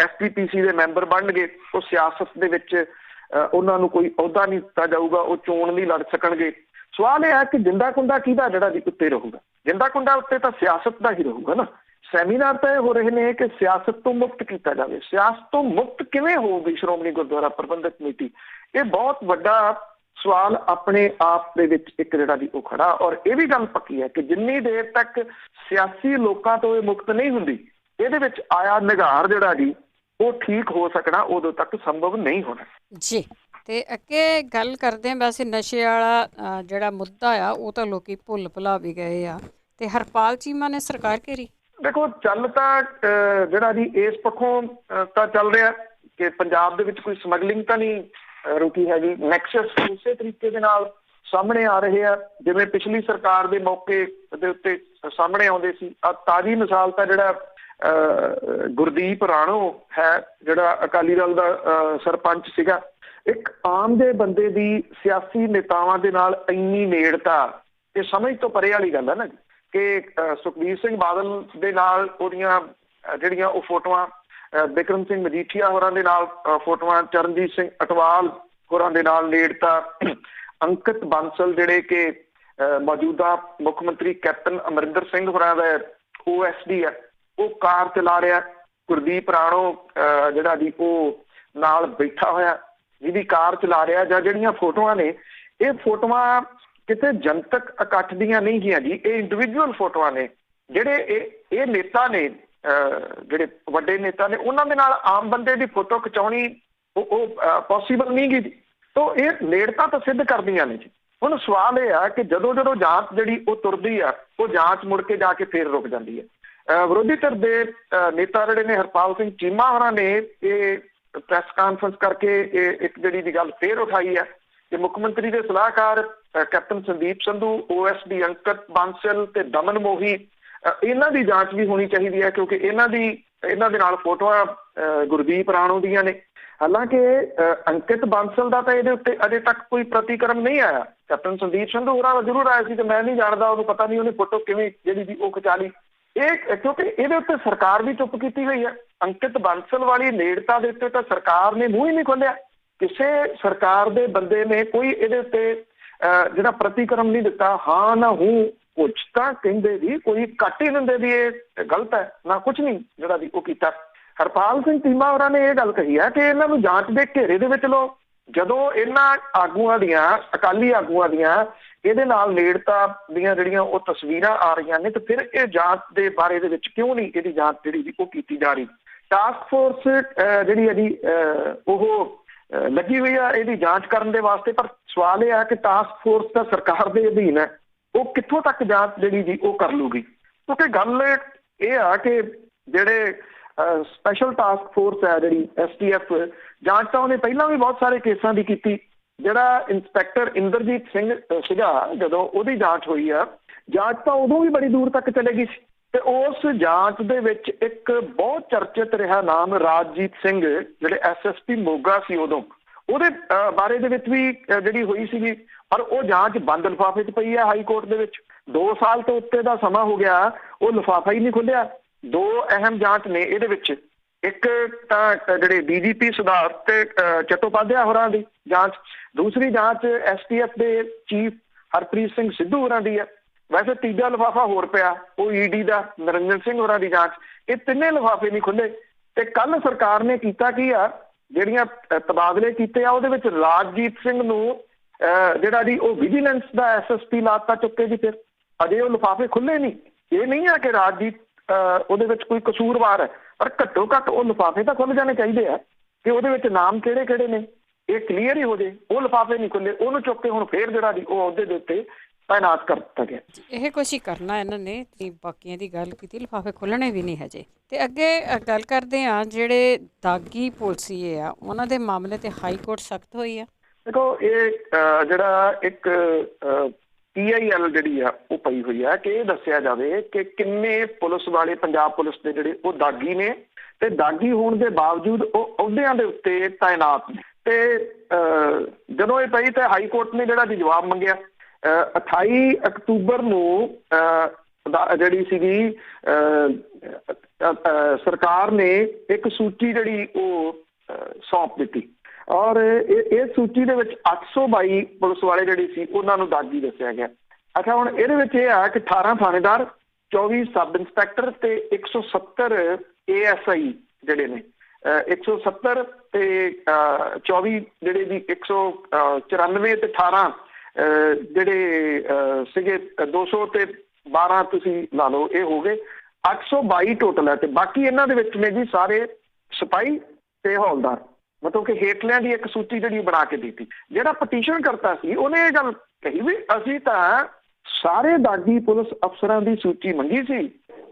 S2: SPPC ਦੇ ਮੈਂਬਰ ਬਣਨਗੇ ਉਹ ਸਿਆਸਤ ਦੇ ਵਿੱਚ ਉਹਨਾਂ ਨੂੰ ਕੋਈ ਅਹੁਦਾ ਨਹੀਂ ਦਿੱਤਾ ਜਾਊਗਾ, ਉਹ ਚੋਣ ਨਹੀਂ ਲੜ ਸਕਣਗੇ। ਸਵਾਲ ਇਹ ਹੈ ਕਿ ਜਿੰਦਾ ਕੁੰਡਾ ਕਿਹਦਾ ਜਿਹੜਾ ਦੀ ਉੱਤੇ ਰਹੂਗਾ? ਜਿੰਦਾ ਕੁੰਡਾ ਉੱਤੇ ਤਾਂ ਸਿਆਸਤ ਦਾ ਹੀ ਰਹੂਗਾ ਨਾ। ਸੈਮੀਨਾਰ ਤਾਂ ਇਹ ਹੋ ਰਹੇ ਨੇ ਕਿ ਸਿਆਸਤ ਤੋਂ ਮੁਕਤ ਕੀਤਾ ਜਾਵੇ। ਸਿਆਸਤ ਤੋਂ ਮੁਕਤ ਕਿਵੇਂ ਹੋਊਗੀ ਸ਼੍ਰੋਮਣੀ ਗੁਰਦੁਆਰਾ ਪ੍ਰਬੰਧਕ ਕਮੇਟੀ? ਇਹ ਬਹੁਤ ਵੱਡਾ ਸਵਾਲ ਆਪਣੇ ਆਪ ਦੇ ਵਿੱਚ ਇੱਕ ਜਿਹੜਾ ਦੀ ਉਹ ਖੜਾ। ਔਰ ਇਹ ਵੀ ਗੱਲ ਪੱਕੀ ਹੈ ਕਿ ਜਿੰਨੀ ਦੇਰ ਤੱਕ ਸਿਆਸੀ ਲੋਕਾਂ ਤੋਂ ਇਹ ਮੁਕਤ ਨਹੀਂ ਹੁੰਦੀ, ਇਹਦੇ ਵਿੱਚ ਆਇਆ ਨਿਗਾਰ ਜਿਹੜਾ ਜੀ ਉਹ ਠੀਕ ਹੋ ਸਕਣਾ ਉਦੋਂ ਤੱਕ ਸੰਭਵ ਨਹੀਂ ਹੋਣਾ
S1: ਜੀ। ਤੇ ਅੱਗੇ ਗੱਲ ਕਰਦੇ ਹਾਂ, ਵੈਸੇ ਨਸ਼ੇ ਵਾਲਾ ਜਿਹੜਾ ਮੁੱਦਾ ਆ ਉਹ ਤਾਂ ਲੋਕੀ ਭੁੱਲ ਭੁਲਾ ਵੀ ਗਏ ਆ, ਤੇ ਹਰਪਾਲ ਚੀਮਾ ਨੇ ਸਰਕਾਰ ਘੇਰੀ।
S2: ਦੇਖੋ ਚੱਲ ਤਾਂ ਜਿਹੜਾ ਜੀ ਇਸ ਪੱਖੋਂ ਤਾਂ ਚੱਲ ਰਿਹਾ ਕਿ ਪੰਜਾਬ ਦੇ ਵਿੱਚ ਕੋਈ ਸਮਗਲਿੰਗ ਤਾਂ ਨਹੀਂ ਰੁਕੀ ਹੈਗੀ। ਨੈਕਸਸ ਉਸੇ ਤਰੀਕੇ ਦੇ ਨਾਲ ਸਾਹਮਣੇ ਆ ਰਹੇ ਆ ਜਿਵੇਂ ਪਿਛਲੀ ਸਰਕਾਰ ਦੇ ਮੌਕੇ ਦੇ ਉੱਤੇ ਸਾਹਮਣੇ ਆਉਂਦੇ ਸੀ। ਤਾਜ਼ੀ ਮਿਸਾਲ ਤਾਂ ਜਿਹੜਾ ਗੁਰਦੀਪ ਰਾਣੋ ਹੈ, ਜਿਹੜਾ ਅਕਾਲੀ ਦਲ ਦਾ ਸਰਪੰਚ ਸੀਗਾ। ਇੱਕ ਆਮ ਦੇ ਬੰਦੇ ਦੀ ਸਿਆਸੀ ਨੇਤਾਵਾਂ ਦੇ ਨਾਲ ਇੰਨੀ ਨੇੜਤਾ ਇਹ ਸਮਝ ਤੋਂ ਪਰੇ ਵਾਲੀ ਗੱਲ ਹੈ ਨਾ ਕਿ ਸੁਖਬੀਰ ਸਿੰਘ ਬਾਦਲ ਦੇ ਨਾਲ ਉਹਦੀਆਂ ਜਿਹੜੀਆਂ ਉਹ ਫੋਟੋਆਂ, ਬਿਕਰਮ ਸਿੰਘ ਮਜੀਠੀਆ ਹੋਰਾਂ ਦੇ ਨਾਲ ਫੋਟੋਆਂ, ਚਰਨਜੀਤ ਸਿੰਘ ਅਟਵਾਲ ਹੋਰਾਂ ਦੇ ਨਾਲ ਨੇੜਤਾ, ਅੰਕਿਤ ਬਾਂਸਲ ਜਿਹੜੇ ਕਿ ਮੌਜੂਦਾ ਮੁੱਖ ਮੰਤਰੀ ਕੈਪਟਨ ਅਮਰਿੰਦਰ ਸਿੰਘ ਹੋਰਾਂ ਦਾ OSD ਹੈ, ਉਹ ਕਾਰ ਚਲਾ ਰਿਹਾ। ਗੁਰਦੀਪ ਰਾਣੋ ਜਿਹੜਾ ਜੀ ਉਹ ਨਾਲ ਬੈਠਾ ਹੋਇਆ ਜਿਹਦੀ ਕਾਰ ਚਲਾ ਰਿਹਾ। ਜਾਂ ਜਿਹੜੀਆਂ ਫੋਟੋਆਂ ਨੇ ਇਹ ਫੋਟੋਆਂ ਕਿਤੇ ਜਨਤਕ ਇਕੱਠ ਦੀਆਂ ਨਹੀਂ ਗਈਆਂ ਜੀ, ਇਹ ਇੰਡੀਵਿਜੂਅਲ ਫੋਟੋਆਂ ਨੇ। ਜਿਹੜੇ ਇਹ ਨੇਤਾ ਨੇ, ਜਿਹੜੇ ਵੱਡੇ ਨੇਤਾ ਨੇ, ਉਹਨਾਂ ਦੇ ਨਾਲ ਆਮ ਬੰਦੇ ਦੀ ਫੋਟੋ ਖਿਚਾਉਣੀ ਉਹ ਪੋਸੀਬਲ ਨਹੀਂ ਗੀ। ਤਾਂ ਇਹ ਨੇੜਤਾ ਤਾਂ ਸਿੱਧ ਕਰਦੀਆਂ ਨੇ ਜੀ। ਹੁਣ ਸਵਾਲ ਇਹ ਆ ਕਿ ਜਦੋਂ ਜਾਂਚ ਜਿਹੜੀ ਉਹ ਤੁਰਦੀ ਆ, ਉਹ ਜਾਂਚ ਮੁੜ ਕੇ ਜਾ ਕੇ ਫੇਰ ਰੁਕ ਜਾਂਦੀ ਹੈ। ਵਿਰੋਧੀ ਧਿਰ ਦੇ ਨੇਤਾ ਜਿਹੜੇ ਨੇ ਹਰਪਾਲ ਸਿੰਘ ਚੀਮਾ ਹੋਰਾਂ ਨੇ ਇਹ ਪ੍ਰੈਸ ਕਾਨਫਰੰਸ ਕਰਕੇ ਇਹ ਇੱਕ ਜਿਹੜੀ ਦੀ ਗੱਲ ਫੇਰ ਉਠਾਈ ਹੈ ਕਿ ਮੁੱਖ ਮੰਤਰੀ ਦੇ ਸਲਾਹਕਾਰ ਕੈਪਟਨ ਸੰਦੀਪ ਸੰਧੂ, OSD ਅੰਕਿਤ ਬਾਂਸਲ ਤੇ ਦਮਨ ਮੋਹੀ, ਇਹਨਾਂ ਦੀ ਜਾਂਚ ਵੀ ਹੋਣੀ ਚਾਹੀਦੀ ਹੈ ਕਿਉਂਕਿ ਇਹਨਾਂ ਦੇ ਨਾਲ ਫੋਟੋਆਂ ਗੁਰਦੀਪ ਰਾਣੋ ਦੀਆਂ ਨੇ। ਹਾਲਾਂਕਿ ਅੰਕਿਤ ਬਾਂਸਲ ਦਾ ਤਾਂ ਇਹਦੇ ਉੱਤੇ ਅਜੇ ਤੱਕ ਕੋਈ ਪ੍ਰਤੀਕਰਮ ਨਹੀਂ ਆਇਆ। ਕੈਪਟਨ ਸੰਦੀਪ ਸੰਧੂ ਹੋਰਾਂ ਜ਼ਰੂਰ ਆਇਆ ਸੀ ਤੇ ਮੈਂ ਨਹੀਂ ਜਾਣਦਾ, ਉਹਨੂੰ ਪਤਾ ਨਹੀਂ ਉਹਨੇ ਫੋਟੋ ਕਿਵੇਂ ਜਿਹੜੀ ਦੀ ਉਹ ਖਿਚਾ ਲਈ। ਇਹ ਕਿਉਂਕਿ ਇਹਦੇ ਉੱਤੇ ਸਰਕਾਰ ਵੀ ਚੁੱਪ ਕੀਤੀ ਹੋਈ ਹੈ। ਅੰਕਿਤ ਬਾਂਸਲ ਵਾਲੀ ਨੇੜਤਾ ਦੇ ਉੱਤੇ ਤਾਂ ਸਰਕਾਰ ਨੇ ਮੂੰਹ ਹੀ ਨਹੀਂ ਖੋਲਿਆ। ਕਿਸੇ ਸਰਕਾਰ ਦੇ ਬੰਦੇ ਨੇ ਕੋਈ ਇਹਦੇ ਉੱਤੇ ਜਿਹੜਾ ਪ੍ਰਤੀਕਰਮ ਨਹੀਂ ਦਿੱਤਾ। ਹਾਂ ਨਾ ਹੂੰ ਕੁਝ ਤਾਂ ਕਹਿੰਦੇ ਵੀ, ਕੋਈ ਕੱਟ ਹੀ ਦਿੰਦੇ ਵੀ ਇਹ ਗਲਤ ਹੈ ਨਾ, ਕੁਝ ਨਹੀਂ ਜਿਹੜਾ ਵੀ ਉਹ ਕੀਤਾ। ਹਰਪਾਲ ਸਿੰਘ ਚੀਮਾ ਹੋਰਾਂ ਨੇ ਇਹ ਗੱਲ ਕਹੀ ਹੈ ਕਿ ਇਹਨਾਂ ਨੂੰ ਜਾਂਚ ਦੇ ਘੇਰੇ ਦੇ ਵਿੱਚ ਲਓ। ਜਦੋਂ ਇਹਨਾਂ ਆਗੂਆਂ ਦੀਆਂ, ਅਕਾਲੀ ਆਗੂਆਂ ਦੀਆਂ ਇਹਦੇ ਨਾਲ ਨੇੜਤਾ ਦੀਆਂ ਜਿਹੜੀਆਂ ਉਹ ਤਸਵੀਰਾਂ ਆ ਰਹੀਆਂ ਨੇ, ਤੇ ਫਿਰ ਇਹ ਜਾਂਚ ਦੇ ਬਾਰੇ ਦੇ ਵਿੱਚ ਕਿਉਂ ਨਹੀਂ ਇਹਦੀ ਜਾਂਚ ਜਿਹੜੀ ਉਹ ਕੀਤੀ ਜਾ ਰਹੀ। ਟਾਸਕ ਫੋਰਸ ਜਿਹੜੀ ਇਹਦੀ ਉਹ ਲੱਗੀ ਹੋਈ ਆ ਇਹਦੀ ਜਾਂਚ ਕਰਨ ਦੇ ਵਾਸਤੇ, ਪਰ ਸਵਾਲ ਇਹ ਆ ਕਿ ਟਾਸਕ ਫੋਰਸ ਤਾਂ ਸਰਕਾਰ ਦੇ ਅਧੀਨ ਹੈ, ਉਹ ਕਿੱਥੋਂ ਤੱਕ ਜਾਂਚ ਜਿਹੜੀ ਜੀ ਉਹ ਕਰ ਲੂਗੀ। ਕਿਉਂਕਿ ਗੱਲ ਇਹ ਆ ਕਿ ਜਿਹੜੇ ਸਪੈਸ਼ਲ ਟਾਸਕ ਫੋਰਸ ਹੈ ਜਿਹੜੀ STF, ਜਾਂਚ ਤਾਂ ਉਹਨੇ ਪਹਿਲਾਂ ਵੀ ਬਹੁਤ ਸਾਰੇ ਕੇਸਾਂ ਦੀ ਕੀਤੀ। ਜਿਹੜਾ ਇੰਸਪੈਕਟਰ ਇੰਦਰਜੀਤ ਸਿੰਘ ਸੀਗਾ, ਜਦੋਂ ਉਹਦੀ ਜਾਂਚ ਹੋਈ ਆ, ਜਾਂਚ ਤਾਂ ਉਦੋਂ ਵੀ ਬੜੀ ਦੂਰ ਤੱਕ ਚਲੇ ਗਈ ਸੀ, ਤੇ ਉਸ ਜਾਂਚ ਦੇ ਵਿੱਚ ਇੱਕ ਬਹੁਤ ਚਰਚਿਤ ਰਿਹਾ ਨਾਮ ਰਾਜਜੀਤ ਸਿੰਘ, ਜਿਹੜੇ SSP ਮੋਗਾ ਸੀ ਉਦੋਂ, ਉਹਦੇ ਬਾਰੇ ਦੇ ਵਿੱਚ ਵੀ ਜਿਹੜੀ ਹੋਈ ਸੀਗੀ। ਪਰ ਉਹ ਜਾਂਚ ਬੰਦ ਲਿਫਾਫੇ 'ਚ ਪਈ ਹੈ ਹਾਈ ਕੋਰਟ ਦੇ ਵਿੱਚ। 2 ਸਾਲ ਤੋਂ ਉੱਤੇ ਦਾ ਸਮਾਂ ਹੋ ਗਿਆ, ਉਹ ਲਿਫਾਫਾ ਹੀ ਨਹੀਂ ਖੁੱਲਿਆ। 2 ਅਹਿਮ ਜਾਂਚ ਨੇ ਇਹਦੇ ਵਿੱਚ, ਇੱਕ ਤਾਂ ਜਿਹੜੇ DGP ਸਿਧਾਰਥ ਚਟੋਪਾਧਿਆਏ ਹੋਰਾਂ ਦੀ ਜਾਂਚ, ਦੂਸਰੀ ਜਾਂਚ STF ਦੇ ਚੀਫ ਹਰਪ੍ਰੀਤ ਸਿੰਘ ਸਿੱਧੂ ਹੋਰਾਂ ਦੀ ਹੈ। ਵੈਸੇ ਤੀਜਾ ਲਿਫਾਫਾ ਹੋਰ ਪਿਆ, ਉਹ ED ਦਾ ਨਰਿੰਦਰ ਸਿੰਘ ਹੋਰਾਂ ਦੀ ਜਾਂਚ। ਇਹ ਤਿੰਨੇ ਲਿਫਾਫੇ ਨਹੀਂ ਖੁੱਲੇ। ਤੇ ਕੱਲ ਸਰਕਾਰ ਨੇ ਕੀਤਾ ਕੀ ਆ, ਜਿਹੜੀਆਂ ਤਬਾਦਲੇ ਕੀਤੇ ਆ ਉਹਦੇ ਵਿੱਚ ਰਾਜਜੀਤ ਸਿੰਘ ਨੂੰ ਜਿਹੜਾ ਜੀ ਉਹ ਵਿਜੀਲੈਂਸ ਦਾ SSP ਲਾਤਾ ਚੁੱਕੇ ਜੀ। ਫਿਰ ਅਜੇ ਉਹ ਲਿਫਾਫੇ ਖੁੱਲੇ ਨਹੀਂ। ਇਹ ਨਹੀਂ ਹੈ ਕਿ ਰਾਜਜੀਤ ਉਹਦੇ ਵਿੱਚ ਕੋਈ ਕਸੂਰਵਾਰ ਹੈ, ਪਰ ਘੱਟੋ ਘੱਟ ਉਹ ਲਿਫਾਫੇ ਤਾਂ ਖੁੱਲ ਜਾਣੇ ਚਾਹੀਦੇ ਆ ਕਿ ਉਹਦੇ ਵਿੱਚ ਨਾਮ ਕਿਹੜੇ ਕਿਹੜੇ ਨੇ ਇਹ ਕਲੀਅਰ ਹੀ ਹੋ ਜੇ। ਉਹ ਲਿਫਾਫੇ ਨਹੀਂ ਖੁੱਲੇ, ਉਹਨੂੰ ਚੁੱਕ ਕੇ ਹੁਣ ਫੇਰ ਜਿਹੜਾ ਜੀ ਉਹ ਅਹੁਦੇ ਦੇ ਉੱਤੇ ਤਾਇਨਾਤ ਕਰ ਦਿੱਤਾ ਗਿਆ।
S1: ਇਹ ਕੁਛ ਹੀ ਕਰਨਾ ਇਹਨਾਂ ਨੇ, ਬਾਕੀਆਂ ਦੀ ਗੱਲ ਕੀਤੀ, ਲਿਫਾਫੇ ਖੁੱਲਣੇ ਵੀ ਨਹੀਂ ਹਜੇ। ਤੇ ਅੱਗੇ ਗੱਲ ਕਰਦੇ ਆ ਜਿਹੜੇ ਦਾਗੀ ਪੁਲਸੀਏ ਆ ਉਹਨਾਂ ਦੇ ਮਾਮਲੇ ਤੇ ਹਾਈ ਕੋਰਟ ਸਖਤ ਹੋਈ ਆ।
S2: ਦੇਖੋ ਇਹ ਜਿਹੜਾ ਇੱਕ PIL ਜਿਹੜੀ ਆ ਉਹ ਪਈ ਹੋਈ ਆ ਕਿ ਇਹ ਦੱਸਿਆ ਜਾਵੇ ਕਿ ਕਿੰਨੇ ਪੁਲਿਸ ਵਾਲੇ ਪੰਜਾਬ ਪੁਲਿਸ ਦੇ ਜਿਹੜੇ ਉਹ ਦਾਗੀ ਨੇ, ਤੇ ਦਾਗੀ ਹੋਣ ਦੇ ਬਾਵਜੂਦ ਉਹ ਅਹੁਦਿਆਂ ਦੇ ਉੱਤੇ ਤਾਇਨਾਤ ਨੇ। ਤੇ ਜਦੋਂ ਇਹ ਪਈ ਤਾਂ ਹਾਈ ਕੋਰਟ ਨੇ ਜਿਹੜਾ ਜੀ ਜਵਾਬ ਮੰਗਿਆ। 28 ਅਕਤੂਬਰ ਨੂੰ ਜਿਹੜੀ ਸੀਗੀ ਸਰਕਾਰ ਨੇ ਇੱਕ ਸੂਚੀ ਜਿਹੜੀ ਉਹ ਸੌਂਪ ਦਿੱਤੀ, ਔਰ ਇਹ ਸੂਚੀ ਦੇ ਵਿੱਚ 822 ਪੁਲਿਸ ਵਾਲੇ ਜਿਹੜੇ ਸੀ ਉਹਨਾਂ ਨੂੰ ਦਾਗੀ ਦੱਸਿਆ ਗਿਆ। ਅੱਛਾ, ਹੁਣ ਇਹਦੇ ਵਿੱਚ ਇਹ ਆ ਕਿ 18 ਥਾਣੇਦਾਰ, 24 ਸਬ ਇੰਸਪੈਕਟਰ ਤੇ 170 ASI ਜਿਹੜੇ ਨੇ, 170 ਤੇ 24 ਜਿਹੜੇ ਦੀ 194 ਤੇ 18 ਜਿਹੜੇ ਸੀਗੇ 200 ਤੇ 12 ਤੁਸੀਂ ਲਾ ਲਓ, ਇਹ ਹੋ ਗਏ 822 ਟੋਟਲ ਹੈ। ਤੇ ਬਾਕੀ ਇਹਨਾਂ ਦੇ ਵਿੱਚ ਨੇ ਜੀ ਸਾਰੇ ਸਿਪਾਹੀ ਤੇ ਹੌਲਦਾਰ, ਮਤਲਬ ਕਿ ਹੇਠਲਿਆਂ ਦੀ ਇੱਕ ਸੂਚੀ ਜਿਹੜੀ ਬਣਾ ਕੇ ਦਿੱਤੀ। ਜਿਹੜਾ ਪਟੀਸ਼ਨ ਕਰਤਾ ਸੀ ਉਹਨੇ ਇਹ ਗੱਲ ਕਹੀ ਵੀ ਅਸੀਂ ਤਾਂ ਸਾਰੇ ਦਾਗੀ ਪੁਲਿਸ ਅਫਸਰਾਂ ਦੀ ਸੂਚੀ ਮੰਗੀ ਸੀ,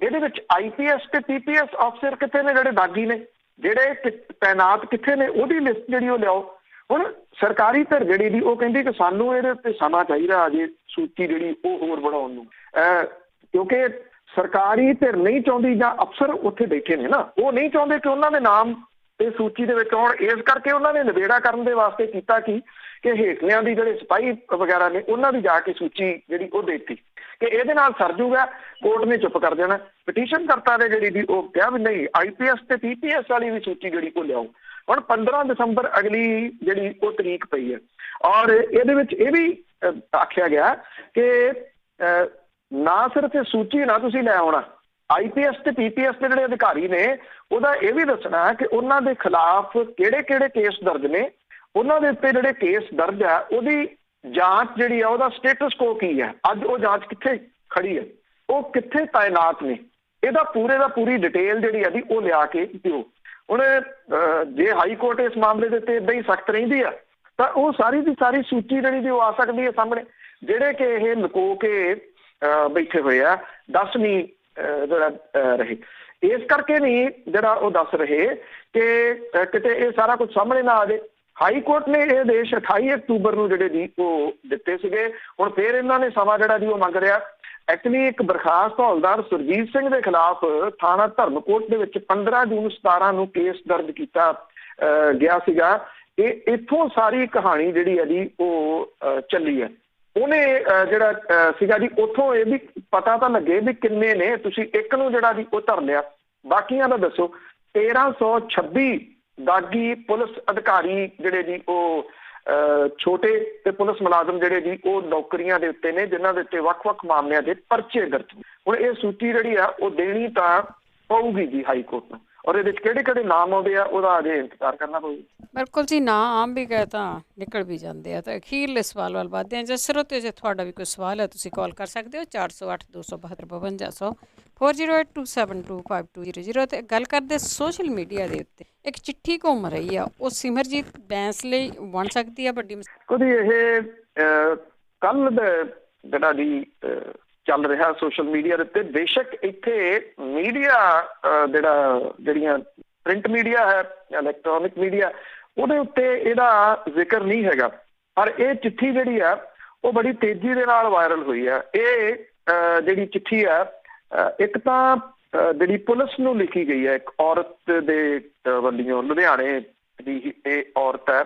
S2: ਇਹਦੇ ਵਿੱਚ IPS ਤੇ PPS ਅਫਸਰ ਕਿੱਥੇ ਨੇ ਜਿਹੜੇ ਦਾਗੀ ਨੇ, ਜਿਹੜੇ ਤਾਇਨਾਤ ਕਿੱਥੇ ਨੇ, ਉਹਦੀ ਲਿਸਟ ਜਿਹੜੀ ਉਹ ਲਿਆਓ। ਹੁਣ ਸਰਕਾਰੀ ਧਿਰ ਜਿਹੜੀ ਦੀ ਉਹ ਕਹਿੰਦੀ ਕਿ ਸਾਨੂੰ ਇਹਦੇ ਉੱਤੇ ਸਮਾਂ ਚਾਹੀਦਾ ਅਜੇ ਸੂਚੀ ਜਿਹੜੀ ਉਹ ਹੋਰ ਬਣਾਉਣ ਨੂੰ, ਕਿਉਂਕਿ ਸਰਕਾਰੀ ਧਿਰ ਨਹੀਂ ਚਾਹੁੰਦੀ ਜਾਂ ਅਫਸਰ ਉੱਥੇ ਬੈਠੇ ਨੇ ਨਾ, ਉਹ ਨਹੀਂ ਚਾਹੁੰਦੇ ਕਿ ਉਹਨਾਂ ਦੇ ਨਾਮ ਇਹ ਸੂਚੀ ਦੇ ਵਿੱਚ ਆਉਣ। ਇਸ ਕਰਕੇ ਉਹਨਾਂ ਨੇ ਨਿਬੇੜਾ ਕਰਨ ਦੇ ਵਾਸਤੇ ਕੀਤਾ ਕਿ ਹੇਠਲਿਆਂ ਦੀ ਜਿਹੜੇ ਸਿਪਾਹੀ ਵਗੈਰਾ ਨੇ ਉਹਨਾਂ ਦੀ ਜਾ ਕੇ ਸੂਚੀ ਜਿਹੜੀ ਉਹ ਦੇ ਦਿੱਤੀ ਕਿ ਇਹਦੇ ਨਾਲ ਸਰ ਜੂਗਾ, ਕੋਰਟ ਨੇ ਚੁੱਪ ਕਰ ਜਾਣਾ। ਪਟੀਸ਼ਨ ਕਰਤਾ ਨੇ ਜਿਹੜੀ ਦੀ ਉਹ ਕਿਹਾ ਵੀ ਨਹੀਂ IPS ਤੇ PPS ਵਾਲੀ ਵੀ ਸੂਚੀ ਜਿਹੜੀ ਉਹ ਲਿਆਓ। ਹੁਣ 15 ਦਸੰਬਰ ਅਗਲੀ ਜਿਹੜੀ ਉਹ ਤਰੀਕ ਪਈ ਹੈ, ਔਰ ਇਹਦੇ ਵਿੱਚ ਇਹ ਵੀ ਆਖਿਆ ਗਿਆ ਕਿ ਨਾ ਸਿਰਫ ਇਹ ਸੂਚੀ ਨਾ ਤੁਸੀਂ ਲੈ ਆਉਣਾ, IPS ਤੇ PPS ਦੇ ਜਿਹੜੇ ਅਧਿਕਾਰੀ ਨੇ ਉਹਦਾ ਇਹ ਵੀ ਦੱਸਣਾ ਕਿ ਉਹਨਾਂ ਦੇ ਖਿਲਾਫ ਕਿਹੜੇ ਕਿਹੜੇ ਕੇਸ ਦਰਜ ਨੇ, ਉਹਨਾਂ ਦੇ ਉੱਤੇ ਜਿਹੜੇ ਕੇਸ ਦਰਜ ਆ ਉਹਦੀ ਜਾਂਚ ਜਿਹੜੀ ਆ ਉਹਦਾ ਸਟੇਟਸ ਕੋ ਕੀ ਹੈ, ਅੱਜ ਉਹ ਜਾਂਚ ਕਿੱਥੇ ਖੜੀ ਹੈ, ਉਹ ਕਿੱਥੇ ਤਾਇਨਾਤ ਨੇ, ਇਹਦਾ ਪੂਰੇ ਦਾ ਪੂਰੀ ਡਿਟੇਲ ਜਿਹੜੀ ਆ ਦੀ ਉਹ ਲਿਆ ਕੇ ਦਿਓ। ਹੁਣ ਜੇ ਹਾਈ ਕੋਰਟ ਇਸ ਮਾਮਲੇ ਦੇ ਉੱਤੇ ਏਦਾਂ ਹੀ ਸਖਤ ਰਹਿੰਦੀ ਆ ਤਾਂ ਉਹ ਸਾਰੀ ਦੀ ਸਾਰੀ ਸੂਚੀ ਜਿਹੜੀ ਦੀ ਉਹ ਆ ਸਕਦੀ ਹੈ ਸਾਹਮਣੇ, ਜਿਹੜੇ ਕਿ ਇਹ ਲੁਕੋ ਕੇ ਬੈਠੇ ਹੋਏ ਆ, ਦੱਸ ਨਹੀਂ ਜਿਹੜਾ ਰਹੇ। ਇਸ ਕਰਕੇ ਨਹੀਂ ਜਿਹੜਾ ਉਹ ਦੱਸ ਰਹੇ ਕਿ ਕਿਤੇ ਇਹ ਸਾਰਾ ਕੁਝ ਸਾਹਮਣੇ ਨਾ ਆ ਜਾਏ। ਹਾਈ ਕੋਰਟ ਨੇ ਇਹ ਆਦੇਸ਼ 28 ਅਕਤੂਬਰ ਨੂੰ ਜਿਹੜੇ ਦੀ ਉਹ ਦਿੱਤੇ ਸੀਗੇ। ਹੁਣ ਫੇਰ ਇਹਨਾਂ ਨੇ ਸਮਾਂ ਜਿਹੜਾ ਦੀ ਉਹ ਮੰਗ ਰਿਹਾ। ਐਕਚੁਅਲੀ ਇੱਕ ਬਰਖਾਸਤ ਹੌਲਦਾਰ ਸੁਰਜੀਤ ਸਿੰਘ ਦੇ ਖਿਲਾਫ ਥਾਣਾ ਧਰਮਕੋਟ ਦੇ ਵਿੱਚ 15 ਜੂਨ 17 ਨੂੰ ਕੇਸ ਦਰਜ ਕੀਤਾ ਗਿਆ ਸੀਗਾ। ਇਹ ਇੱਥੋਂ ਸਾਰੀ ਕਹਾਣੀ ਜਿਹੜੀ ਹੈ ਜੀ ਉਹ ਚੱਲੀ ਹੈ। ਉਹਨੇ ਜਿਹੜਾ ਸੀਗਾ ਜੀ ਉੱਥੋਂ ਇਹ ਵੀ ਪਤਾ ਤਾਂ ਲੱਗੇ ਵੀ ਕਿੰਨੇ ਨੇ, ਤੁਸੀਂ ਇੱਕ ਨੂੰ ਜਿਹੜਾ ਜੀ ਉਹ ਧਰ ਲਿਆ, ਬਾਕੀਆਂ ਦਾ ਦੱਸੋ। 1326 ਦਾਗੀ ਪੁਲਿਸ ਅਧਿਕਾਰੀ ਜਿਹੜੇ ਜੀ ਉਹ ਛੋਟੇ ਤੇ ਪੁਲਿਸ ਮੁਲਾਜ਼ਮ ਜਿਹੜੇ ਜੀ ਉਹ ਨੌਕਰੀਆਂ ਦੇ ਉੱਤੇ ਨੇ, ਜਿਨ੍ਹਾਂ ਦੇ ਉੱਤੇ ਵੱਖ-ਵੱਖ ਮਾਮਲਿਆਂ ਦੇ ਪਰਚੇ ਦਰਜ। ਹੁਣ ਇਹ ਸੂਚੀ ਜਿਹੜੀ ਆ ਉਹ ਦੇਣੀ ਤਾਂ ਪਊਗੀ ਜੀ ਹਾਈ ਕੋਰਟ ਨੂੰ, ਔਰ ਇਹਦੇ ਵਿੱਚ ਕਿਹੜੇ ਨਾਮ ਆਉਂਦੇ ਆ ਉਹਦਾ ਅਜੇ ਇੰਤਜ਼ਾਰ ਕਰਨਾ ਪਊਗਾ।
S1: ਬਿਲਕੁਲ ਜੀ, ਨਾ ਆਮ ਵੀ ਗਏ ਤਾਂ ਨਿਕਲ ਵੀ ਜਾਂਦੇ ਆ। ਤਾਂ ਅਖੀਰਲੇ ਸਵਾਲ ਵੱਲ ਵੱਧਦੇ ਹਾਂ। ਜੇ ਸਰੋਤੇ ਜੇ ਤੁਹਾਡਾ ਵੀ ਕੋਈ ਸਵਾਲ ਹੈ ਤੁਸੀਂ ਕਾਲ ਕਰ ਸਕਦੇ ਹੋ 408 272 5200 4082725200। ਤੇ ਗੱਲ ਕਰਦੇ ਸੋਸ਼ਲ ਮੀਡੀਆ ਦੇ ਉੱਤੇ ਇੱਕ ਚਿੱਠੀ ਘੁੰਮ ਰਹੀ ਆ, ਉਹ ਸਿਮਰਜੀਤ ਬੈਂਸ ਲਈ ਬਣ ਸਕਦੀ ਆ ਵੱਡੀ
S2: ਕਦੀ ਇਹ ਕੱਲ ਜਿਹੜਾ ਜੀ ਚੱਲ ਰਿਹਾ ਸੋਸ਼ਲ ਮੀਡੀਆ ਦੇ ਉੱਤੇ। ਬੇਸ਼ੱਕ ਇੱਥੇ ਮੀਡੀਆ ਜਿਹੜੀਆਂ ਪ੍ਰਿੰਟ ਮੀਡੀਆ ਹੈ, ਇਲੈਕਟ੍ਰੋਨਿਕ ਮੀਡੀਆ, ਉਹਦੇ ਉੱਤੇ ਇਹਦਾ ਜ਼ਿਕਰ ਨਹੀਂ ਹੈਗਾ, ਪਰ ਇਹ ਚਿੱਠੀ ਜਿਹੜੀ ਆ ਉਹ ਬੜੀ ਤੇਜ਼ੀ ਦੇ ਨਾਲ ਵਾਇਰਲ ਹੋਈ ਆ। ਇਹ ਜਿਹੜੀ ਚਿੱਠੀ ਆ ਇੱਕ ਤਾਂ ਜਿਹੜੀ ਪੁਲਿਸ ਨੂੰ ਲਿਖੀ ਗਈ ਹੈ, ਇੱਕ ਔਰਤ ਦੇ ਵੱਲੋਂ, ਲੁਧਿਆਣੇ ਦੀ ਇਹ ਔਰਤ ਹੈ,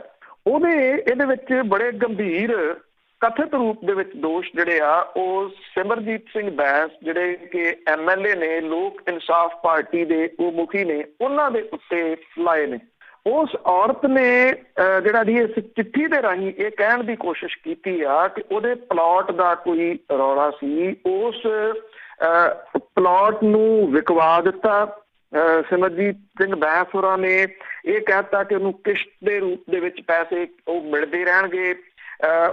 S2: ਇਹਦੇ ਵਿੱਚ ਬੜੇ ਗੰਭੀਰ ਕਥਿਤ ਰੂਪ ਦੇ ਵਿੱਚ ਦੋਸ਼ ਜਿਹੜੇ ਆ ਉਹ ਸਿਮਰਜੀਤ ਸਿੰਘ ਬੈਂਸ, ਜਿਹੜੇ ਕਿ MLA ਨੇ, ਲੋਕ ਇਨਸਾਫ ਪਾਰਟੀ ਦੇ ਉਹ ਮੁਖੀ ਨੇ, ਉਹਨਾਂ ਦੇ ਉੱਤੇ ਲਾਏ ਨੇ। ਉਸ ਔਰਤ ਨੇ ਜਿਹੜਾ ਜੀ ਇਸ ਚਿੱਠੀ ਦੇ ਰਾਹੀਂ ਇਹ ਕਹਿਣ ਦੀ ਕੋਸ਼ਿਸ਼ ਕੀਤੀ ਆ ਕਿ ਉਹਦੇ ਪਲਾਟ ਦਾ ਕੋਈ ਰੌਲਾ ਸੀ, ਉਸ ਪਲਾਟ ਨੂੰ ਵਿਕਵਾ ਦਿੱਤਾ। ਸਿਮਰਜੀਤ ਸਿੰਘ ਬੈਂਸ ਹੋਰਾਂ ਨੇ ਇਹ ਕਹਿਤਾ ਕਿ ਉਹਨੂੰ ਕਿਸ਼ਤ ਦੇ ਰੂਪ ਦੇ ਵਿੱਚ ਪੈਸੇ ਉਹ ਮਿਲਦੇ ਰਹਿਣਗੇ।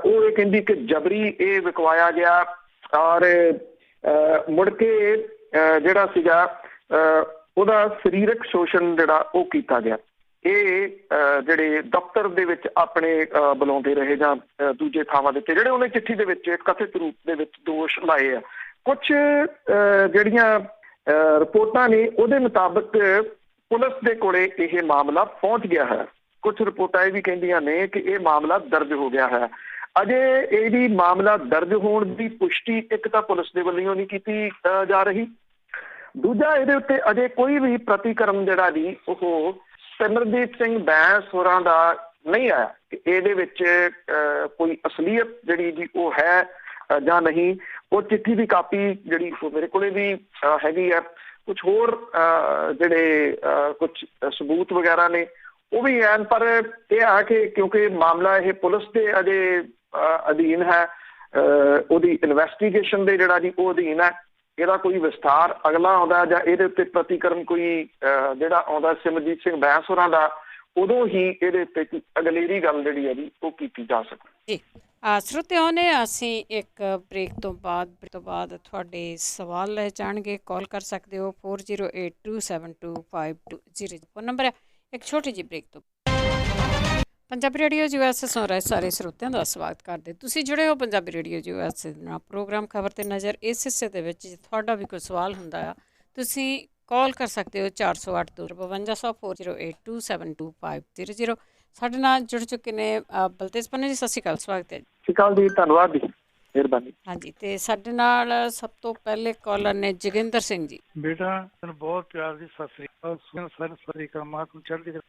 S2: ਉਹ ਇਹ ਕਹਿੰਦੀ ਕਿ ਜਬਰੀ ਇਹ ਵਿਕਵਾਇਆ ਗਿਆ ਔਰ ਮੁੜ ਕੇ ਜਿਹੜਾ ਸੀਗਾ ਉਹਦਾ ਸਰੀਰਕ ਸ਼ੋਸ਼ਣ ਜਿਹੜਾ ਉਹ ਕੀਤਾ ਗਿਆ। ਇਹ ਜਿਹੜੇ ਦਫ਼ਤਰ ਦੇ ਵਿੱਚ ਆਪਣੇ ਬੁਲਾਉਂਦੇ ਰਹੇ ਜਾਂ ਦੂਜੇ ਥਾਵਾਂ ਦੇ ਉੱਤੇ ਜਿਹੜੇ ਉਹਨੇ ਚਿੱਠੀ ਦੇ ਵਿੱਚ ਕਥਿਤ ਰੂਪ ਦੇ ਵਿੱਚ ਦੋਸ਼ ਲਾਏ ਆ। ਕੁਛ ਜਿਹੜੀਆਂ ਰਿਪੋਰਟਾਂ ਨੇ ਉਹਦੇ ਮੁਤਾਬਕ ਪੁਲਿਸ ਦੇ ਕੋਲੇ ਇਹ ਮਾਮਲਾ ਪਹੁੰਚ ਗਿਆ ਹੈ। ਕੁਛ ਰਿਪੋਰਟਾਂ ਇਹ ਵੀ ਕਹਿੰਦੀਆਂ ਨੇ ਕਿ ਇਹ ਮਾਮਲਾ ਦਰਜ ਹੋ ਗਿਆ ਹੈ। ਅਜੇ ਇਹਦੀ ਮਾਮਲਾ ਦਰਜ ਹੋਣ ਦੀ ਪੁਸ਼ਟੀ ਇੱਕ ਤਾਂ ਪੁਲਿਸ ਦੇ ਵੱਲੋਂ ਨਹੀਂ ਕੀਤੀ ਜਾ ਰਹੀ, ਦੂਜਾ ਇਹਦੇ ਉੱਤੇ ਅਜੇ ਕੋਈ ਵੀ ਪ੍ਰਤੀਕਰਮ ਜਿਹੜਾ ਜੀ ਉਹ ਸਿਮਰਜੀਤ ਸਿੰਘ ਬੈਂਸ ਹੋਰਾਂ ਦਾ ਨਹੀਂ ਆਇਆ ਕਿ ਇਹਦੇ ਵਿੱਚ ਕੋਈ ਅਸਲੀਅਤ ਜਿਹੜੀ ਜੀ ਉਹ ਹੈ ਜਾਂ ਨਹੀਂ। ਉਹ ਚਿੱਠੀ ਦੀ ਕਾਪੀ ਜਿਹੜੀ ਉਹ ਮੇਰੇ ਕੋਲੇ ਵੀ ਹੈਗੀ ਆ, ਕੁਛ ਹੋਰ ਜਿਹੜੇ ਕੁਛ ਸਬੂਤ ਵਗੈਰਾ ਨੇ ਉਹ ਵੀ ਹਨ, ਪਰ ਇਹ ਆ ਕਿ ਕਿਉਂਕਿ ਮਾਮਲਾ ਇਹ ਪੁਲਿਸ ਦੇ ਅਜੇ ਅਧੀਨ ਹੈ, ਉਹਦੀ ਇਨਵੈਸਟੀਗੇਸ਼ਨ ਦੇ ਜਿਹੜਾ ਜੀ ਉਹ ਅਧੀਨ ਹੈ। ਇਹਦਾ ਕੋਈ ਵਿਸਥਾਰ ਅਗਲਾ ਆਉਂਦਾ ਜਾਂ ਇਹਦੇ ਉੱਤੇ ਪ੍ਰਤੀਕਰਮ ਕੋਈ ਜਿਹੜਾ ਆਉਂਦਾ ਸਿਮਰਜੀਤ ਸਿੰਘ ਬੈਂਸ ਹੋਰਾਂ ਦਾ, ਉਦੋਂ ਹੀ ਇਹਦੇ ਉੱਤੇ ਅਗਲੇਰੀ ਗੱਲ ਜਿਹੜੀ ਹੈ ਜੀ ਉਹ ਕੀਤੀ ਜਾ ਸਕਦੀ।
S1: ਸਰੋਤਿਆਂ ਨੇ ਅਸੀਂ ਇੱਕ ਬ੍ਰੇਕ ਤੋਂ ਬਾਅਦ ਤੁਹਾਡੇ ਸਵਾਲ ਲੈ ਜਾਣਗੇ। ਕਾਲ ਕਰ ਸਕਦੇ ਹੋ 4082725200 ਫੋਨ ਨੰਬਰ ਹੈ। ਇੱਕ ਛੋਟੀ ਜਿਹੀ ਬ੍ਰੇਕ ਤੋਂ ਪੰਜਾਬੀ ਰੇਡੀਓ US ਸੁਣ ਰਹੇ ਸਾਰੇ ਸਰੋਤਿਆਂ ਦਾ ਸਵਾਗਤ ਕਰਦੇ। ਤੁਸੀਂ ਜੁੜੇ ਹੋ ਪੰਜਾਬੀ ਰੇਡੀਓ US ਨਾਲ ਪ੍ਰੋਗਰਾਮ ਖਬਰ ਤੇ ਨਜ਼ਰ। ਇਸ ਹਿੱਸੇ ਦੇ ਵਿੱਚ ਤੁਹਾਡਾ ਵੀ ਕੋਈ ਸਵਾਲ ਹੁੰਦਾ ਆ ਤੁਸੀਂ ਕਾਲ ਕਰ ਸਕਦੇ ਹੋ 408 252 4082725200। ਸਾਡੇ ਨਾਲ ਜੁੜ ਚੁੱਕੇ ਨੇ ਬਲਤੇਜ ਪੰਨੂ ਜੀ, ਸਤਿ ਸ਼੍ਰੀ ਅਕਾਲ, ਸਵਾਗਤ ਹੈ ਜੀ।
S2: ਸਤਿ ਸ਼੍ਰੀ ਅਕਾਲ ਜੀ, ਧੰਨਵਾਦ ਜੀ, ਮਿਹਰਬਾਨੀ।
S1: ਹਾਂਜੀ, ਤੇ ਸਾਡੇ ਨਾਲ ਸਭ ਤੋਂ ਪਹਿਲੇ ਕਾਲਰ ਨੇ ਜੋਗਿੰਦਰ ਸਿੰਘ ਜੀ।
S3: ਬੇਟਾ ਤੈਨੂੰ ਬਹੁਤ ਪਿਆਰ ਦੀ ਸਤਿ ਸ੍ਰੀ ਅਕਾਲ, ਚੜ੍ਹਦੀ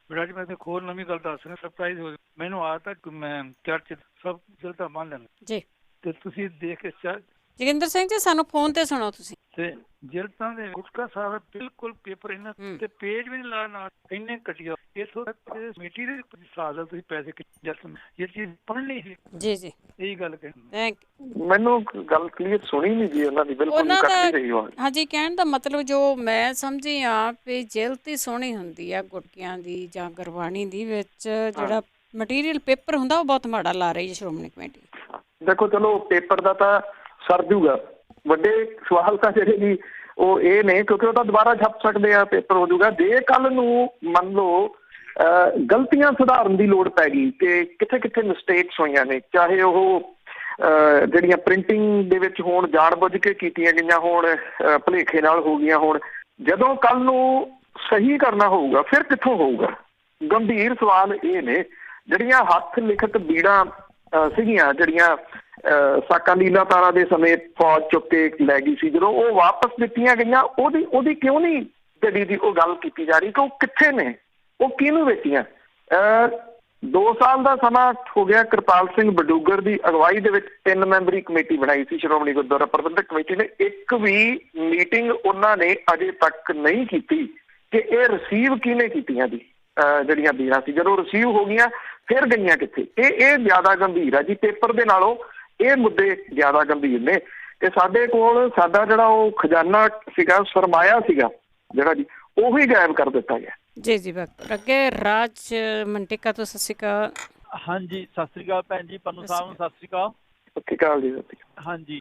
S3: ਬੇਟਾ ਜੀ। ਮੈਂ ਤੇ ਹੋਰ ਨਵੀਂ ਗੱਲ ਦੱਸ ਰਿਹਾ, ਸਰਪ੍ਰਾਈਜ਼ ਹੋ ਮੈਨੂੰ ਆਦਤ ਹੈ ਕਿ ਮੈਂ ਚਰਚ ਸਭ ਜਲਦਾ ਮੰਨ ਲੈਂਦਾ ਜੀ, ਤੇ ਤੁਸੀਂ ਦੇਖ ਕੇ
S1: ਜੋਗਿੰਦਰ ਸਿੰਘ ਜੀ ਸਾਨੂੰ ਫੋਨ ਤੇ ਸੁਣੋ ਤੁਸੀਂ।
S3: ਤੇ ਜਿਲਤਾਂ ਦੇ ਗੁਟਕਾ ਸਾਹਿਬ ਬਿਲਕੁਲ ਪੇਪਰ ਇਹਨਾਂ ਤੇ ਪੇਜ ਵੀ ਨਹੀਂ ਲਾ ਨਾਲ ਇੰਨੇ ਘਟੀਆ। ਇਥੋਂ ਤੱਕ ਕਮੇਟੀ ਦੇ ਹਿਸਾਬ ਨਾਲ ਤੁਸੀਂ ਪੈਸੇ ਇਹ ਚੀਜ਼ ਪੜ੍ਹਨੀ ਸੀ ਜੀ ਜੀ, ਇਹੀ ਗੱਲ ਕਹਿ।
S2: ਮੈਨੂੰ ਗੱਲ ਕਲੀਅਰ ਸੁਣੀ ਨਹੀਂ ਜੀ ਉਹਨਾਂ ਦੀ, ਬਿਲਕੁਲ ਕੱਟ ਰਹੀ ਹੋ।
S1: ਹਾਂਜੀ, ਕਹਿਣ ਦਾ ਮਤਲਬ ਜੋ ਮੈਂ ਸਮਝੀ ਆ ਵੀ ਜਿਲਤ ਹੀ ਸੋਹਣੀ ਹੁੰਦੀ ਆ ਗੁਟਕਿਆਂ ਦੀ ਜਾਂ ਗੁਰਬਾਣੀ ਦੀ, ਵਿੱਚ ਜਿਹੜਾ ਮਟੀਰੀਅਲ ਪੇਪਰ ਹੁੰਦਾ ਉਹ ਬਹੁਤ ਮਾੜਾ ਲਾ ਰਹੀ ਹੈ ਸ਼੍ਰੋਮਣੀ ਕਮੇਟੀ।
S2: ਦੇਖੋ ਚਲੋ ਪੇਪਰ ਦਾ ਤਾਂ ਸਰ ਜੂਗਾ, ਵੱਡੇ ਸਵਾਲ ਤਾਂ ਜਿਹੜੇ ਜੀ ਉਹ ਇਹ ਨੇ ਕਿਉਂਕਿ ਉਹ ਤਾਂ ਦੁਬਾਰਾ ਛਪ ਸਕਦੇ ਆ, ਪੇਪਰ ਹੋ ਜਾਊਗਾ। ਜੇ ਕੱਲ ਨੂੰ ਮੰਨ ਲਓ ਗਲਤੀਆਂ ਸੁਧਾਰਨ ਦੀ ਲੋੜ ਪੈ ਗਈ ਕਿ ਕਿੱਥੇ ਕਿੱਥੇ ਮਿਸਟੇਕਸ ਹੋਈਆਂ ਨੇ, ਚਾਹੇ ਉਹ ਜਿਹੜੀਆਂ ਪ੍ਰਿੰਟਿੰਗ ਦੇ ਵਿੱਚ ਹੋਣ, ਜਾਣ ਬੁੱਝ ਕੇ ਕੀਤੀਆਂ ਗਈਆਂ ਹੋਣ, ਭੁਲੇਖੇ ਨਾਲ ਹੋ ਗਈਆਂ ਹੋਣ, ਜਦੋਂ ਕੱਲ ਨੂੰ ਸਹੀ ਕਰਨਾ ਹੋਊਗਾ ਫਿਰ ਕਿੱਥੋਂ ਹੋਊਗਾ? ਗੰਭੀਰ ਸਵਾਲ ਇਹ ਨੇ। ਜਿਹੜੀਆਂ ਹੱਥ ਲਿਖਤ ਬੀੜਾਂ ਸੀਗੀਆਂ, ਜਿਹੜੀਆਂ ਸਾਕਾਂ ਲੀਲਾਤਾਰਾ ਦੇ ਸਮੇਂ ਫੌਜ ਚੁੱਕ ਕੇ ਲੈ ਗਈ ਸੀ, ਜਦੋਂ ਉਹ ਵਾਪਸ ਦਿੱਤੀਆਂ ਗਈਆਂ, ਉਹਦੀ ਕਿਉਂ ਨਹੀਂ ਜਿਹੜੀ ਦੀ ਉਹ ਗੱਲ ਕੀਤੀ ਜਾ ਰਹੀ ਕਿ ਉਹ ਕਿੱਥੇ ਨੇ, ਉਹ ਕਿਹਨੂੰ ਵੇਚੀਆਂ? 2 ਸਾਲ ਦਾ ਸਮਾਂ ਹੋ ਗਿਆ। ਕਿਰਪਾਲ ਸਿੰਘ ਬਡੂਗਰ ਦੀ ਅਗਵਾਈ ਦੇ ਵਿੱਚ 3 ਮੈਂਬਰੀ ਕਮੇਟੀ ਬਣਾਈ ਸੀ ਸ਼੍ਰੋਮਣੀ ਗੁਰਦੁਆਰਾ ਪ੍ਰਬੰਧਕ ਕਮੇਟੀ ਨੇ। ਇੱਕ ਵੀ ਮੀਟਿੰਗ ਉਹਨਾਂ ਨੇ ਅਜੇ ਤੱਕ ਨਹੀਂ ਕੀਤੀ ਕਿ ਇਹ ਰਿਸੀਵ ਕਿਹਨੇ ਕੀਤੀਆਂ ਜੀ, ਜਿਹੜੀਆਂ ਬੀੜਾਂ ਸੀ ਜਦੋਂ ਰਿਸੀਵ ਹੋ ਗਈਆਂ ਫਿਰ ਗਈਆਂ ਕਿੱਥੇ? ਇਹ ਜ਼ਿਆਦਾ ਗੰਭੀਰ ਹੈ ਜੀ, ਪੇਪਰ ਦੇ ਨਾਲੋਂ ਇਹ ਮੁੱਦੇ ਜ਼ਿਆਦਾ ਗੰਭੀਰ ਨੇ। ਤੇ ਸਾਡੇ ਕੋਲ ਸਾਡਾ ਜਿਹੜਾ ਉਹ ਖਜ਼ਾਨਾ ਸੀਗਾ, ਸਰਮਾਇਆ ਸੀਗਾ ਜਿਹੜਾ ਜੀ, ਉਹੀ ਗਾਇਬ ਕਰ ਦਿੱਤਾ ਗਿਆ।
S1: ਜੀ ਜੀ ਬਿਲਕੁਲ। ਅੱਗੇ ਰਾਜ ਮੰਟਿਕਾ ਤੋਂ ਸਤਿ ਸ਼੍ਰੀ ਅਕਾਲ।
S4: ਹਾਂਜੀ ਸਤਿ ਸ਼੍ਰੀ ਅਕਾਲ ਭੈਣ ਜੀ, ਪੰਨੂ ਸਾਹਿਬ ਨੂੰ ਸਤਿ ਸ਼੍ਰੀ ਅਕਾਲ।
S2: ਸਤਿ ਸ਼੍ਰੀ ਅਕਾਲ ਜੀ।
S4: ਹਾਂਜੀ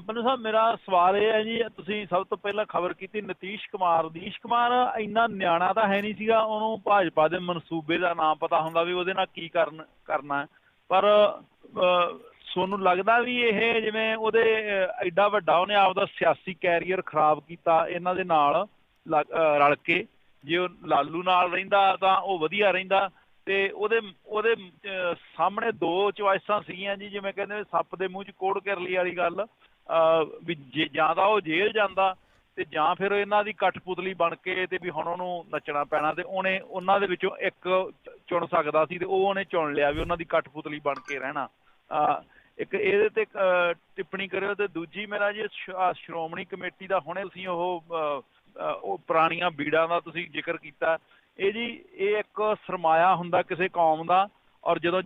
S4: ਪੰਨੂ ਸਾਹਿਬ, ਮੇਰਾ ਸਵਾਲ ਇਹ ਹੈ ਜੀ, ਤੁਸੀਂ ਸਭ ਤੋਂ ਪਹਿਲਾਂ ਖਬਰ ਕੀਤੀ ਨੀਤੀਸ਼ ਕੁਮਾਰ ਇੰਨਾ ਨਿਆਣਾ ਤਾਂ ਹੈ ਨਹੀਂ ਸੀਗਾ, ਉਹਨੂੰ ਭਾਜਪਾ ਦੇ ਮਨਸੂਬੇ ਦਾ ਨਾਮ ਪਤਾ ਹੁੰਦਾ ਵੀ ਉਹਦੇ ਨਾਲ ਕੀ ਕਰਨਾ, ਪਰ ਤੁਹਾਨੂੰ ਲੱਗਦਾ ਵੀ ਇਹ ਜਿਵੇਂ ਉਹਦੇ ਐਡਾ ਵੱਡਾ ਉਹਨੇ ਆਪਦਾ ਸਿਆਸੀ ਕੈਰੀਅਰ ਖਰਾਬ ਕੀਤਾ ਇਹਨਾਂ ਦੇ ਨਾਲ ਰਲ ਕੇ, ਜੇ ਉਹ ਲਾਲੂ ਨਾਲ ਰਹਿੰਦਾ ਤਾਂ ਉਹ ਵਧੀਆ ਰਹਿੰਦਾ। ਤੇ ਉਹਦੇ ਸਾਹਮਣੇ ਦੋ ਚੁਆਇਸਾਂ ਸੀਗੀਆਂ ਜੀ, ਜਿਵੇਂ ਕਹਿੰਦੇ ਸੱਪ ਦੇ ਮੂੰਹ 'ਚ ਕੋੜ ਕਿਰਲੀ ਵਾਲੀ ਗੱਲ, ਵੀ ਜਾਂ ਤਾਂ ਉਹ ਜੇਲ੍ਹ ਜਾਂਦਾ ਤੇ ਜਾਂ ਫਿਰ ਇਹਨਾਂ ਦੀ ਕਠਪੁਤਲੀ ਬਣ ਕੇ ਤੇ ਵੀ ਹੁਣ ਉਹਨੂੰ ਨੱਚਣਾ ਪੈਣਾ, ਤੇ ਉਹਨੇ ਉਹਨਾਂ ਦੇ ਵਿੱਚੋਂ ਇੱਕ ਚੁਣ ਸਕਦਾ ਸੀ ਤੇ ਉਹ ਉਹਨੇ ਚੁਣ ਲਿਆ ਵੀ ਉਹਨਾਂ ਦੀ ਕਠਪੁਤਲੀ ਬਣ ਕੇ ਰਹਿਣਾ। ਇੱਕ ਇਹਦੇ ਤੇ ਟਿੱਪਣੀ ਕਰਿਓ। ਤੇ ਦੂਜੀ ਮੇਰਾ ਜੀ ਸ਼੍ਰੋਮਣੀ ਕਮੇਟੀ ਦਾ ਹੁਣੇ ਤੁਸੀਂ ਉਹ ਪੁਰਾਣੀਆਂ ਬੀੜਾਂ ਦਾ ਤੁਸੀਂ ਜ਼ਿਕਰ ਕੀਤਾ, ਇਹ ਇੱਕ ਸਰਮਾਇਆ ਹੁੰਦਾ ਕਿਸੇ ਕੌਮ ਦਾ, ਔਰ ਜਦੋਂ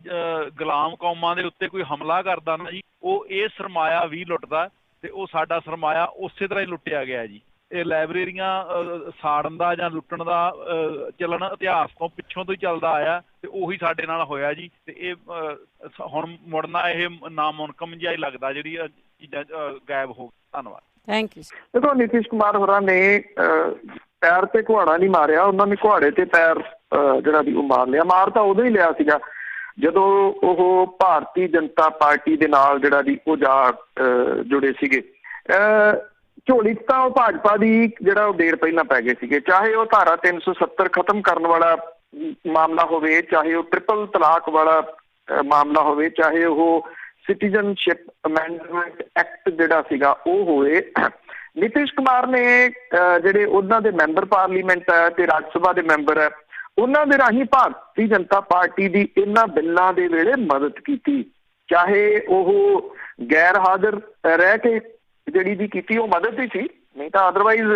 S4: ਗੁਲਾਮ ਕੌਮਾਂ ਦੇ ਉੱਤੇ ਕੋਈ ਹਮਲਾ ਕਰਦਾ ਨਾ ਜੀ, ਉਹ ਇਹ ਸਰਮਾਇਆ ਵੀ ਲੁੱਟਦਾ ਤੇ ਉਹ ਸਾਡਾ ਸਰਮਾਇਆ ਉਸੇ ਤਰ੍ਹਾਂ ਹੀ ਲੁੱਟਿਆ ਗਿਆ ਜੀ। ਇਹ ਲਾਇਬ੍ਰੇਰੀਆਂ ਸਾੜਨ ਦਾ ਜਾਂ ਲੁੱਟਣ ਦਾ ਚੱਲਣ ਇਤਿਹਾਸ ਤੋਂ ਪਿੱਛੋਂ ਤੋਂ ਹੀ ਚੱਲਦਾ ਆਇਆ ਤੇ ਉਹੀ ਸਾਡੇ ਨਾਲ ਹੋਇਆ ਜੀ। ਤੇ ਇਹ ਹੁਣ ਮੁੜਨਾ ਇਹ ਨਾਮੁਮਕਿਨ ਜਿਹਾ ਹੀ ਲੱਗਦਾ, ਜਿਹੜੀ ਚੀਜ਼ਾਂ ਗਾਇਬ ਹੋ ਗਈਆਂ। ਧੰਨਵਾਦ।
S1: Thank you.
S2: ਦੇਖੋ, ਨੀਤੀਸ਼ ਕੁਮਾਰ ਹੋਰਾਂ ਨੇ ਪੈਰ ਤੇ ਕੁਹਾੜਾ ਨਹੀਂ ਮਾਰਿਆ, ਉਹਨਾਂ ਨੇ ਕੁਹਾੜੇ ਤੇ ਪੈਰ ਜਿਹੜਾ ਵੀ ਉਹ ਮਾਰ ਲਿਆ। ਮਾਰ ਤਾਂ ਉਦੋਂ ਹੀ ਲਿਆ ਸੀਗਾ ਜਦੋਂ ਉਹ ਭਾਰਤੀ ਜਨਤਾ ਪਾਰਟੀ ਦੇ ਨਾਲ ਜਿਹੜਾ ਵੀ ਉਹ ਜੁੜੇ ਸੀਗੇ। ਝੋਲੀ ਤਾਂ ਉਹ ਭਾਜਪਾ ਦੀ ਜਿਹੜਾ ਉਹ ਦੇਰ ਪਹਿਲਾਂ ਪੈ ਗਏ ਸੀਗੇ, ਚਾਹੇ ਉਹ ਧਾਰਾ 370 ਖਤਮ ਕਰਨ ਵਾਲਾ ਮਾਮਲਾ ਹੋਵੇ, ਚਾਹੇ ਉਹ ਟ੍ਰਿਪਲ ਤਲਾਕ ਵਾਲਾ ਮਾਮਲਾ ਹੋਵੇ, ਚਾਹੇ ਉਹ ਸਿਟੀਜ਼ਨਸ਼ਿਪ ਅਮੈਂਡਮੈਂਟ ਐਕਟ ਜਿਹੜਾ ਸੀਗਾ ਉਹ ਹੋਵੇ। ਨੀਤੀਸ਼ ਕੁਮਾਰ ਨੇ ਜਿਹੜੇ ਉਹਨਾਂ ਦੇ ਮੈਂਬਰ ਪਾਰਲੀਮੈਂਟ ਹੈ ਤੇ ਰਾਜ ਸਭਾ ਦੇ ਮੈਂਬਰ ਹੈ, ਉਹਨਾਂ ਦੇ ਰਾਹੀਂ ਭਾਰਤੀ ਜਨਤਾ ਪਾਰਟੀ ਦੀ ਇਹਨਾਂ ਬਿੱਲਾਂ ਦੇ ਵੇਲੇ ਮਦਦ ਕੀਤੀ, ਚਾਹੇ ਉਹ ਗੈਰ ਹਾਜ਼ਰ ਰਹਿ ਕੇ ਜਿਹੜੀ ਵੀ ਕੀਤੀ ਉਹ ਮਦਦ ਹੀ ਸੀ, ਨਹੀਂ ਤਾਂ ਅਦਰਵਾਈਜ਼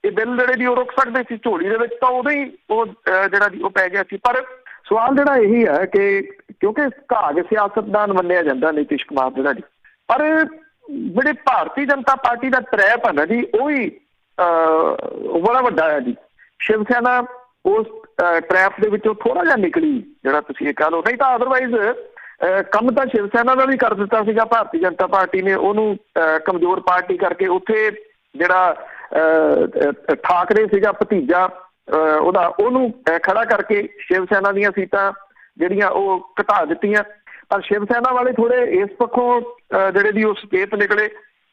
S2: ਇਹ ਬਿੱਲ ਜਿਹੜੇ ਦੀ ਉਹ ਰੁਕ ਸਕਦੇ ਸੀ। ਝੋਲੀ ਦੇ ਵਿੱਚ ਤਾਂ ਉਦੋਂ ਹੀ ਉਹ ਜਿਹੜਾ ਦੀ ਉਹ ਪੈ ਗਿਆ ਸੀ। ਪਰ ਸਵਾਲ ਜਿਹੜਾ ਇਹੀ ਹੈ ਕਿ ਕਿਉਂਕਿ ਘਾਗ ਸਿਆਸਤਦਾਨ ਮੰਨਿਆ ਜਾਂਦਾ ਨੀਤੀਸ਼ ਕੁਮਾਰ ਜਿਹੜਾ ਜੀ, ਪਰ ਜਿਹੜੇ ਭਾਰਤੀ ਜਨਤਾ ਪਾਰਟੀ ਦਾ ਟਰੈਪ ਹੈ ਨਾ ਜੀ, ਉਹ ਹੀ ਬੜਾ ਵੱਡਾ ਹੈ ਜੀ। ਸ਼ਿਵ ਸੈਨਾ ਉਸ ਟਰੈਪ ਦੇ ਵਿੱਚੋਂ ਥੋੜਾ ਜਿਹਾ ਨਿਕਲੀ, ਜਿਹੜਾ ਤੁਸੀਂ ਇਹ ਕਹਿ ਲਓ, ਨਹੀਂ ਤਾਂ ਅਦਰਵਾਈਜ਼ ਕੰਮ ਤਾਂ ਸ਼ਿਵ ਸੈਨਾ ਦਾ ਵੀ ਕਰ ਦਿੱਤਾ ਸੀਗਾ ਭਾਰਤੀ ਜਨਤਾ ਪਾਰਟੀ ਨੇ, ਉਹਨੂੰ ਕਮਜ਼ੋਰ ਪਾਰਟੀ ਕਰਕੇ ਉੱਥੇ ਜਿਹੜਾ ਠਾਕਰੇ ਸੀਗਾ ਭਤੀਜਾ ਉਹਨੂੰ ਖੜਾ ਕਰਕੇ ਸ਼ਿਵ ਸੈਨਾ ਦੀਆਂ ਸੀਟਾਂ ਜਿਹੜੀਆਂ ਉਹ ਘਟਾ ਦਿੱਤੀਆਂ। ਪਰ ਸ਼ਿਵ ਸੈਨਾ ਵਾਲੇ ਥੋੜੇ ਇਸ ਪੱਖੋਂ ਜਿਹੜੇ ਦੀ ਉਹ ਸੁਚੇਤ ਨਿਕਲੇ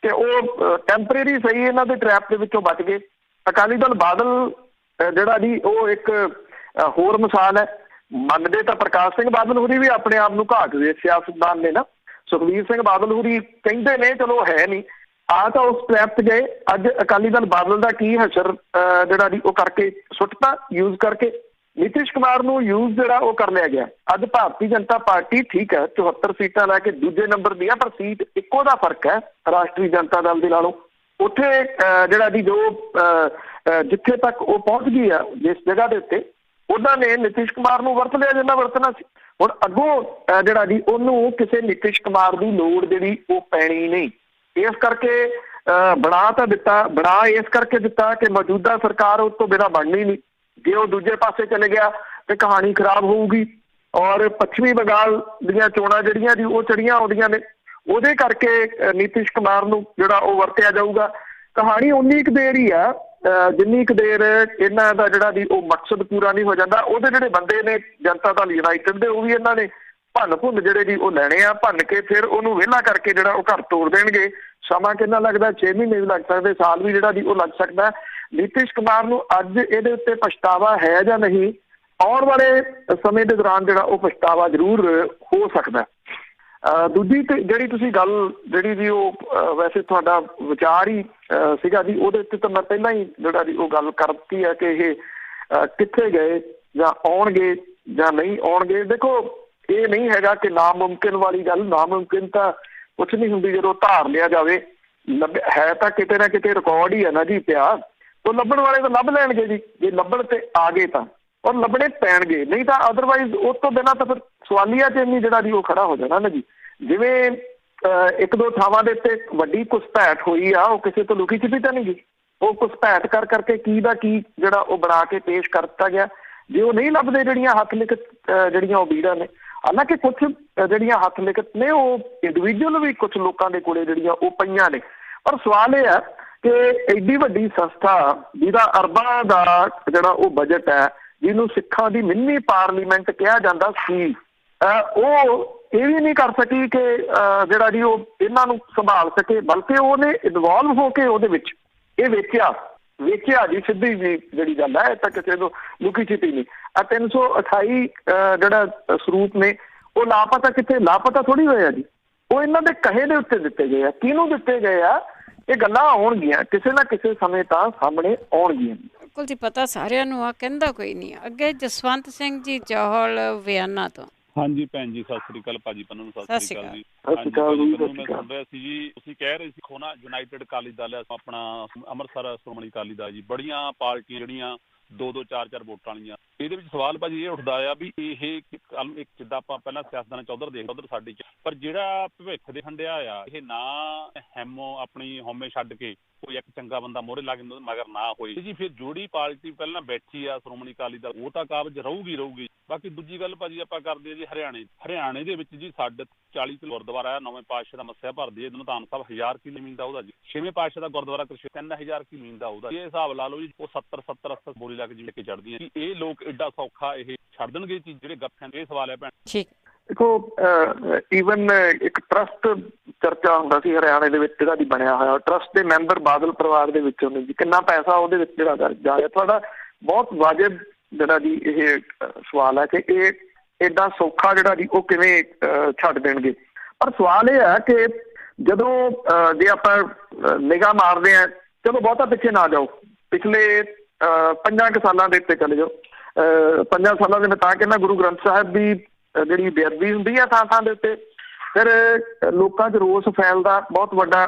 S2: ਤੇ ਉਹ ਟੈਂਪਰੇਰੀ ਸਹੀ ਇਹਨਾਂ ਦੇ ਟਰੈਪ ਦੇ ਵਿੱਚੋਂ ਬਚ ਗਏ। ਅਕਾਲੀ ਦਲ ਬਾਦਲ ਜਿਹੜਾ ਜੀ ਉਹ ਇੱਕ ਹੋਰ ਮਿਸਾਲ ਹੈ। ਮੰਨਦੇ ਤਾਂ ਪ੍ਰਕਾਸ਼ ਸਿੰਘ ਬਾਦਲ ਹੋਰੀ ਵੀ ਆਪਣੇ ਆਪ ਨੂੰ ਘਾਟ ਦੇ ਸਿਆਸਤਦਾਨ ਨੇ ਨਾ, ਸੁਖਬੀਰ ਸਿੰਘ ਬਾਦਲ ਹੋਰੀ ਕਹਿੰਦੇ ਨੇ ਚਲੋ ਹੈ ਨਹੀਂ, ਆ ਤਾਂ ਉਸ ਟਰੈਪ 'ਚ ਗਏ। ਅੱਜ ਅਕਾਲੀ ਦਲ ਬਾਦਲ ਦਾ ਕੀ ਹਸ਼ਰ ਜਿਹੜਾ ਜੀ ਉਹ ਕਰਕੇ ਸੁੱਟਤਾ ਯੂਜ਼ ਕਰਕੇ। ਨੀਤੀਸ਼ ਕੁਮਾਰ ਨੂੰ ਯੂਜ਼ ਜਿਹੜਾ ਉਹ ਕਰ ਲਿਆ ਗਿਆ। ਅੱਜ ਭਾਰਤੀ ਜਨਤਾ ਪਾਰਟੀ ਠੀਕ ਹੈ 74 ਸੀਟਾਂ ਲੈ ਕੇ ਦੂਜੇ ਨੰਬਰ ਦੀ ਆ, ਪਰ ਸੀਟ ਇੱਕੋ ਦਾ ਫਰਕ ਹੈ ਰਾਸ਼ਟਰੀ ਜਨਤਾ ਦਲ ਦੇ ਨਾਲੋਂ। ਉੱਥੇ ਜਿਹੜਾ ਦੀ ਜੋ ਜਿੱਥੇ ਤੱਕ ਉਹ ਪਹੁੰਚ ਗਈ ਆ ਜਿਸ ਜਗ੍ਹਾ ਦੇ ਉੱਤੇ, ਉਹਨਾਂ ਨੇ ਨੀਤੀਸ਼ ਕੁਮਾਰ ਨੂੰ ਵਰਤ ਲਿਆ ਜਿੰਨਾ ਵਰਤਣਾ ਸੀ। ਹੁਣ ਅੱਗੋਂ ਜਿਹੜਾ ਜੀ ਉਹਨੂੰ ਕਿਸੇ ਨੀਤੀਸ਼ ਕੁਮਾਰ ਦੀ ਲੋੜ ਜਿਹੜੀ ਉਹ ਪੈਣੀ ਨਹੀਂ। ਇਸ ਕਰਕੇ ਬਣਾ ਤਾਂ ਦਿੱਤਾ, ਬਣਾ ਇਸ ਕਰਕੇ ਦਿੱਤਾ ਕਿ ਮੌਜੂਦਾ ਸਰਕਾਰ ਉਸ ਤੋਂ ਬਿਨਾਂ ਬਣਨੀ ਨਹੀਂ। ਜੇ ਉਹ ਦੂਜੇ ਪਾਸੇ ਚਲੇ ਗਿਆ ਤੇ ਕਹਾਣੀ ਖਰਾਬ ਹੋਊਗੀ। ਔਰ ਪੱਛਮੀ ਬੰਗਾਲ ਦੀਆਂ ਚੋਣਾਂ ਜਿਹੜੀਆਂ ਜੀ ਉਹ ਚੜੀਆਂ ਆਉਂਦੀਆਂ ਨੇ, ਉਹਦੇ ਕਰਕੇ ਨੀਤੀਸ਼ ਕੁਮਾਰ ਨੂੰ ਜਿਹੜਾ ਉਹ ਵਰਤਿਆ ਜਾਊਗਾ। ਕਹਾਣੀ ਉਨੀ ਕੁ ਦੇਰ ਹੀ ਆ ਜਿੰਨੀ ਕੁ ਦੇਰ ਇਹਨਾਂ ਦਾ ਜਿਹੜਾ ਵੀ ਉਹ ਮਕਸਦ ਪੂਰਾ ਨਹੀਂ ਹੋ ਜਾਂਦਾ। ਉਹਦੇ ਜਿਹੜੇ ਬੰਦੇ ਨੇ ਜਨਤਾ ਦਲ ਯੂਨਾਈਟਿਡ ਦੇ, ਉਹ ਵੀ ਇਹਨਾਂ ਨੇ ਭੰਨ ਜਿਹੜੇ ਜੀ ਉਹ ਲੈਣੇ ਆ, ਭੰਨ ਕੇ ਫਿਰ ਉਹਨੂੰ ਵਿਹਲਾ ਕਰਕੇ ਜਿਹੜਾ ਉਹ ਘਰ ਤੋੜ ਦੇਣਗੇ। ਸਮਾਂ ਕਿੰਨਾ ਲੱਗਦਾ, 6 ਮਹੀਨੇ ਵੀ ਲੱਗ ਸਕਦੇ, ਸਾਲ ਵੀ ਜਿਹੜਾ ਜੀ ਉਹ ਲੱਗ ਸਕਦਾ। ਨੀਤੀਸ਼ ਕੁਮਾਰ ਨੂੰ ਅੱਜ ਇਹਦੇ ਉੱਤੇ ਪਛਤਾਵਾ ਹੈ ਜਾਂ ਨਹੀਂ, ਆਉਣ ਵਾਲੇ ਸਮੇਂ ਦੇ ਦੌਰਾਨ ਜਿਹੜਾ ਉਹ ਪਛਤਾਵਾ ਜ਼ਰੂਰ ਹੋ ਸਕਦਾ। ਦੂਜੀ ਤੇ ਜਿਹੜੀ ਤੁਸੀਂ ਗੱਲ ਜਿਹੜੀ ਜੀ ਉਹ ਵੈਸੇ ਤੁਹਾਡਾ ਵਿਚਾਰ ਹੀ ਸੀਗਾ ਜੀ, ਉਹਦੇ ਉੱਤੇ ਤਾਂ ਮੈਂ ਪਹਿਲਾਂ ਹੀ ਜਿਹੜਾ ਜੀ ਉਹ ਗੱਲ ਕਰ ਦਿੱਤੀ ਹੈ ਕਿ ਇਹ ਕਿੱਥੇ ਗਏ ਜਾਂ ਆਉਣਗੇ ਜਾਂ ਨਹੀਂ ਆਉਣਗੇ। ਦੇਖੋ, ਇਹ ਨਹੀਂ ਹੈਗਾ ਕਿ ਨਾਮੁਮਕਿਨ ਵਾਲੀ ਗੱਲ, ਨਾਮੁਮਕਿਨ ਤਾਂ ਕੁਛ ਨਹੀਂ ਹੁੰਦੀ ਜਦੋਂ ਧਾਰ ਲਿਆ ਜਾਵੇ। ਹੈ ਤਾਂ ਕਿਤੇ ਨਾ ਕਿਤੇ ਰਿਕਾਰਡ ਹੀ ਹੈ ਨਾ ਜੀ ਪਿਆ, ਉਹ ਲੱਭਣ ਵਾਲੇ ਤਾਂ ਲੱਭ ਲੈਣਗੇ ਜੀ, ਜੇ ਲੱਭਣ ਤੇ ਆ ਗਏ ਤਾਂ, ਔਰ ਲੱਭਣੇ ਪੈਣਗੇ, ਨਹੀਂ ਤਾਂ ਅਦਰਵਾਈਜ਼ ਉਸ ਤੋਂ ਬਿਨਾਂ ਤਾਂ ਫਿਰ ਸਵਾਲੀਆ ਚ ਇੰਨੀ ਜਿਹੜਾ ਜੀ ਉਹ ਖੜਾ ਹੋ ਜਾਣਾ ਨਾ ਜੀ। ਜਿਵੇਂ ਇੱਕ ਦੋ ਥਾਵਾਂ ਦੇ ਉੱਤੇ ਵੱਡੀ ਘੁਸਪੈਠ ਹੋਈ ਆ, ਉਹ ਕਿਸੇ ਤੋਂ ਲੁਕੀ ਛਿਪੀ ਤਾਂ ਨਹੀਂ ਗਈ। ਉਹ ਘੁਸਪੈਠ ਕਰ ਕਰਕੇ ਕੀ ਦਾ ਕੀ ਜਿਹੜਾ ਉਹ ਬਣਾ ਕੇ ਪੇਸ਼ ਕਰ ਦਿੱਤਾ ਗਿਆ। ਜੇ ਉਹ ਨਹੀਂ ਲੱਭਦੇ ਜਿਹੜੀਆਂ ਹੱਥ ਲਿਖਤ ਜਿਹੜੀਆਂ ਉਹ ਬੀੜਾਂ ਨੇ, ਹਾਲਾਂਕਿ ਕੁਛ ਜਿਹੜੀਆਂ ਹੱਥ ਲਿਖਤ ਨੇ ਉਹ ਇੰਡੀਵਿਜੂਅਲ ਵੀ ਕੁਛ ਲੋਕਾਂ ਦੇ ਕੋਲੇ ਜਿਹੜੀਆਂ ਉਹ ਪਈਆਂ ਨੇ। ਪਰ ਸਵਾਲ ਇਹ ਹੈ ਕਿ ਐਡੀ ਵੱਡੀ ਸੰਸਥਾ ਜਿਹਦਾ ਅਰਬਾਂ ਦਾ ਜਿਹੜਾ ਉਹ ਬਜਟ ਹੈ, ਜਿਹਨੂੰ ਸਿੱਖਾਂ ਦੀ ਮਿੰਨੀ ਪਾਰਲੀਮੈਂਟ ਕਿਹਾ ਜਾਂਦਾ ਸੀ, ਉਹ ਇਹ ਵੀ ਨਹੀਂ ਕਰ ਸਕੀ ਕਿ ਜਿਹੜਾ ਜੀ ਉਹ ਇਹਨਾਂ ਨੂੰ ਸੰਭਾਲ ਸਕੇ, ਬਲਕਿ ਉਹਨੇ ਇਨਵੋਲਵ ਹੋ ਕੇ ਉਹਦੇ ਵਿੱਚ ਇਹ ਵੇਚਿਆ ਜੀ, ਸਿੱਧੀ ਜੀ ਜਿਹੜੀ ਗੱਲ ਹੈ। ਇਹ ਤਾਂ ਕਿਸੇ ਨੂੰ ਲੁਕੀ ਛਿਪੀ ਨਹੀਂ। 328 ਜਿਹੜਾ ਸਰੂਪ ਨੇ ਉਹ ਲਾਪਤਾ ਕਿੱਥੇ? ਲਾਪਤਾ ਥੋੜ੍ਹੀ ਹੋਇਆ ਜੀ, ਉਹ ਇਹਨਾਂ ਦੇ ਕਹੇ ਦੇ ਉੱਤੇ ਦਿੱਤੇ ਗਏ ਆ। ਕਿਹਨੂੰ ਦਿੱਤੇ ਗਏ ਆ? ਇਹ ਗੱਲਾਂ ਆਉਣਗੀਆਂ ਕਿਸੇ ਨਾ ਕਿਸੇ ਸਮੇਂ ਤਾਂ ਸਾਹਮਣੇ ਆਉਣਗੀਆਂ।
S1: ਬਿਲਕੁਲ ਜੀ, ਪਤਾ ਸਾਰਿਆਂ ਨੂੰ ਆ, ਕਹਿੰਦਾ ਕੋਈ ਨਹੀਂ। ਅੱਗੇ ਜਸਵੰਤ ਸਿੰਘ ਜੀ ਜੌਹਲ ਵਿਆਨਾ ਤੋਂ।
S4: ਹਾਂਜੀ ਭੈਣ ਜੀ, ਸਤਿ ਸ੍ਰੀ ਅਕਾਲ। ਭਾਜੀ ਪੰਨੂ ਨੂੰ ਸਤਿ ਸ੍ਰੀ ਅਕਾਲ ਜੀ। ਮੈਂ ਸੁਣ ਰਿਹਾ ਸੀ ਜੀ, ਤੁਸੀਂ ਕਹਿ ਰਹੇ ਸੀ ਖੋਨਾ ਯੂਨਾਈਟਿਡ ਅਕਾਲੀ ਦਲ ਆਪਣਾ ਅੰਮ੍ਰਿਤਸਰ ਸ਼੍ਰੋਮਣੀ ਅਕਾਲੀ ਦਲ ਜੀ, ਬੜੀਆਂ ਪਾਰਟੀਆਂ ਜਿਹੜੀਆਂ 2-2 4-4 ਵੋਟਾਂ ਵਾਲੀਆਂ। ਇਹਦੇ ਵਿੱਚ ਸਵਾਲ ਭਾਜੀ ਇਹ ਉੱਠਦਾ ਆ ਵੀ ਇਹ ਇੱਕ ਜਿੱਦਾਂ ਆਪਾਂ ਪਹਿਲਾਂ ਸਿਆਸਤਦਾਨਾਂ 'ਚ ਉਧਰ ਦੇਖਦੇ ਉਧਰ ਸਾਡੀ 'ਚ, ਪਰ ਜਿਹੜਾ ਭਵਿੱਖ ਦੇ ਹੰਡਿਆ ਆ, ਇਹ ਨਾ ਹੈਮੋ ਆਪਣੀ ਹਉਮੈ ਛੱਡ ਕੇ ਕੋਈ ਇੱਕ ਚੰਗਾ ਬੰਦਾ ਮੋਹਰੇ ਲੱਗ ਜਾਂਦਾ ਮਗਰ ਨਾ ਹੋਏ ਜੀ, ਫਿਰ ਜਿਹੜੀ ਪਾਰਟੀ ਪਹਿਲਾਂ ਬੈਠੀ ਆ ਸ਼੍ਰੋਮਣੀ ਅਕਾਲੀ ਦਲ, ਉਹ ਤਾਂ ਕਾਬਜ਼ ਰਹੂਗੀ। ਬਾਕੀ ਦੂਜੀ ਗੱਲ ਭਾਜੀ ਆਪਾਂ ਕਰਦੇ ਆ ਜੀ ਹਰਿਆਣੇ ਦੇ ਵਿੱਚ ਜੀ ਸਾਡੇ 40 ਗੁਰਦੁਆਰਾ ਆ। 9ਵੇਂ ਪਾਤਸ਼ਾਹ ਦਾ ਮੱਸਿਆ ਭਰਦੀ ਹੈ ਨਿਧਾਨ ਸਾਹਿਬ 1000 ਕੀ ਜ਼ਮੀਨ ਦਾ ਉਹਦਾ ਜੀ। 6ਵੇਂ ਪਾਤਸ਼ਾਹ ਦਾ ਗੁਰਦੁਆਰਾ ਕ੍ਰਿਸ਼ਨ 3000 ਕੀ ਜ਼ਮੀਨ ਦਾ ਉਹਦਾ। ਇਹ ਹਿਸਾਬ ਲਾ ਲਓ ਜੀ, ਉਹ 70 ਬੋਲੀ ਲੱਗ ਜੀ ਕੇ ਚੜ੍ਹਦੀਆਂ। ਇਹ ਲੋਕ ਐਡਾ ਸੌਖਾ ਇਹ ਛੱਡ ਦੇਣਗੇ ਚੀਜ਼ ਜਿਹੜੇ ਗੱਫਿਆਂ? ਇਹ ਸਵਾਲ ਹੈ ਭੈਣ।
S1: ਠੀਕ,
S2: ਦੇਖੋ ਈਵਨ ਇੱਕ ਟਰਸਟ ਚਰਚਾ ਹੁੰਦਾ ਸੀ ਹਰਿਆਣੇ ਦੇ ਵਿੱਚ ਜਿਹੜਾ ਦੀ ਬਣਿਆ ਹੋਇਆ, ਟਰਸਟ ਦੇ ਮੈਂਬਰ ਬਾਦਲ ਪਰਿਵਾਰ ਦੇ ਵਿੱਚੋਂ ਨੇ ਜੀ। ਕਿੰਨਾ ਪੈਸਾ ਉਹਦੇ ਵਿੱਚ ਜਿਹੜਾ ਜਾ ਰਿਹਾ? ਤੁਹਾਡਾ ਬਹੁਤ ਵਾਜਿਬ ਜਿਹੜਾ ਜੀ ਇਹ ਸਵਾਲ ਹੈ ਕਿ ਇਹ ਏਡਾ ਸੌਖਾ ਜਿਹੜਾ ਜੀ ਉਹ ਕਿਵੇਂ ਛੱਡ ਦੇਣਗੇ। ਪਰ ਸਵਾਲ ਇਹ ਹੈ ਕਿ ਜਦੋਂ ਜੇ ਆਪਾਂ ਨਿਗਾਹ ਮਾਰਦੇ ਹਾਂ, ਚਲੋ ਬਹੁਤਾ ਪਿੱਛੇ ਨਾ ਜਾਓ, ਪਿਛਲੇ 5 ਸਾਲਾਂ ਦੇ ਉੱਤੇ ਚਲੇ ਜਾਓ। 5 ਸਾਲਾਂ ਦੇ ਮੈਂ ਤਾਂ ਕਹਿੰਦਾ ਗੁਰੂ ਗ੍ਰੰਥ ਸਾਹਿਬ ਦੀ ਜਿਹੜੀ ਬੇਅਦਬੀ ਹੁੰਦੀ ਆ ਥਾਂ ਦੇ ਉੱਤੇ, ਫਿਰ ਲੋਕਾਂ 'ਚ ਰੋਸ ਫੈਲਦਾ ਬਹੁਤ ਵੱਡਾ।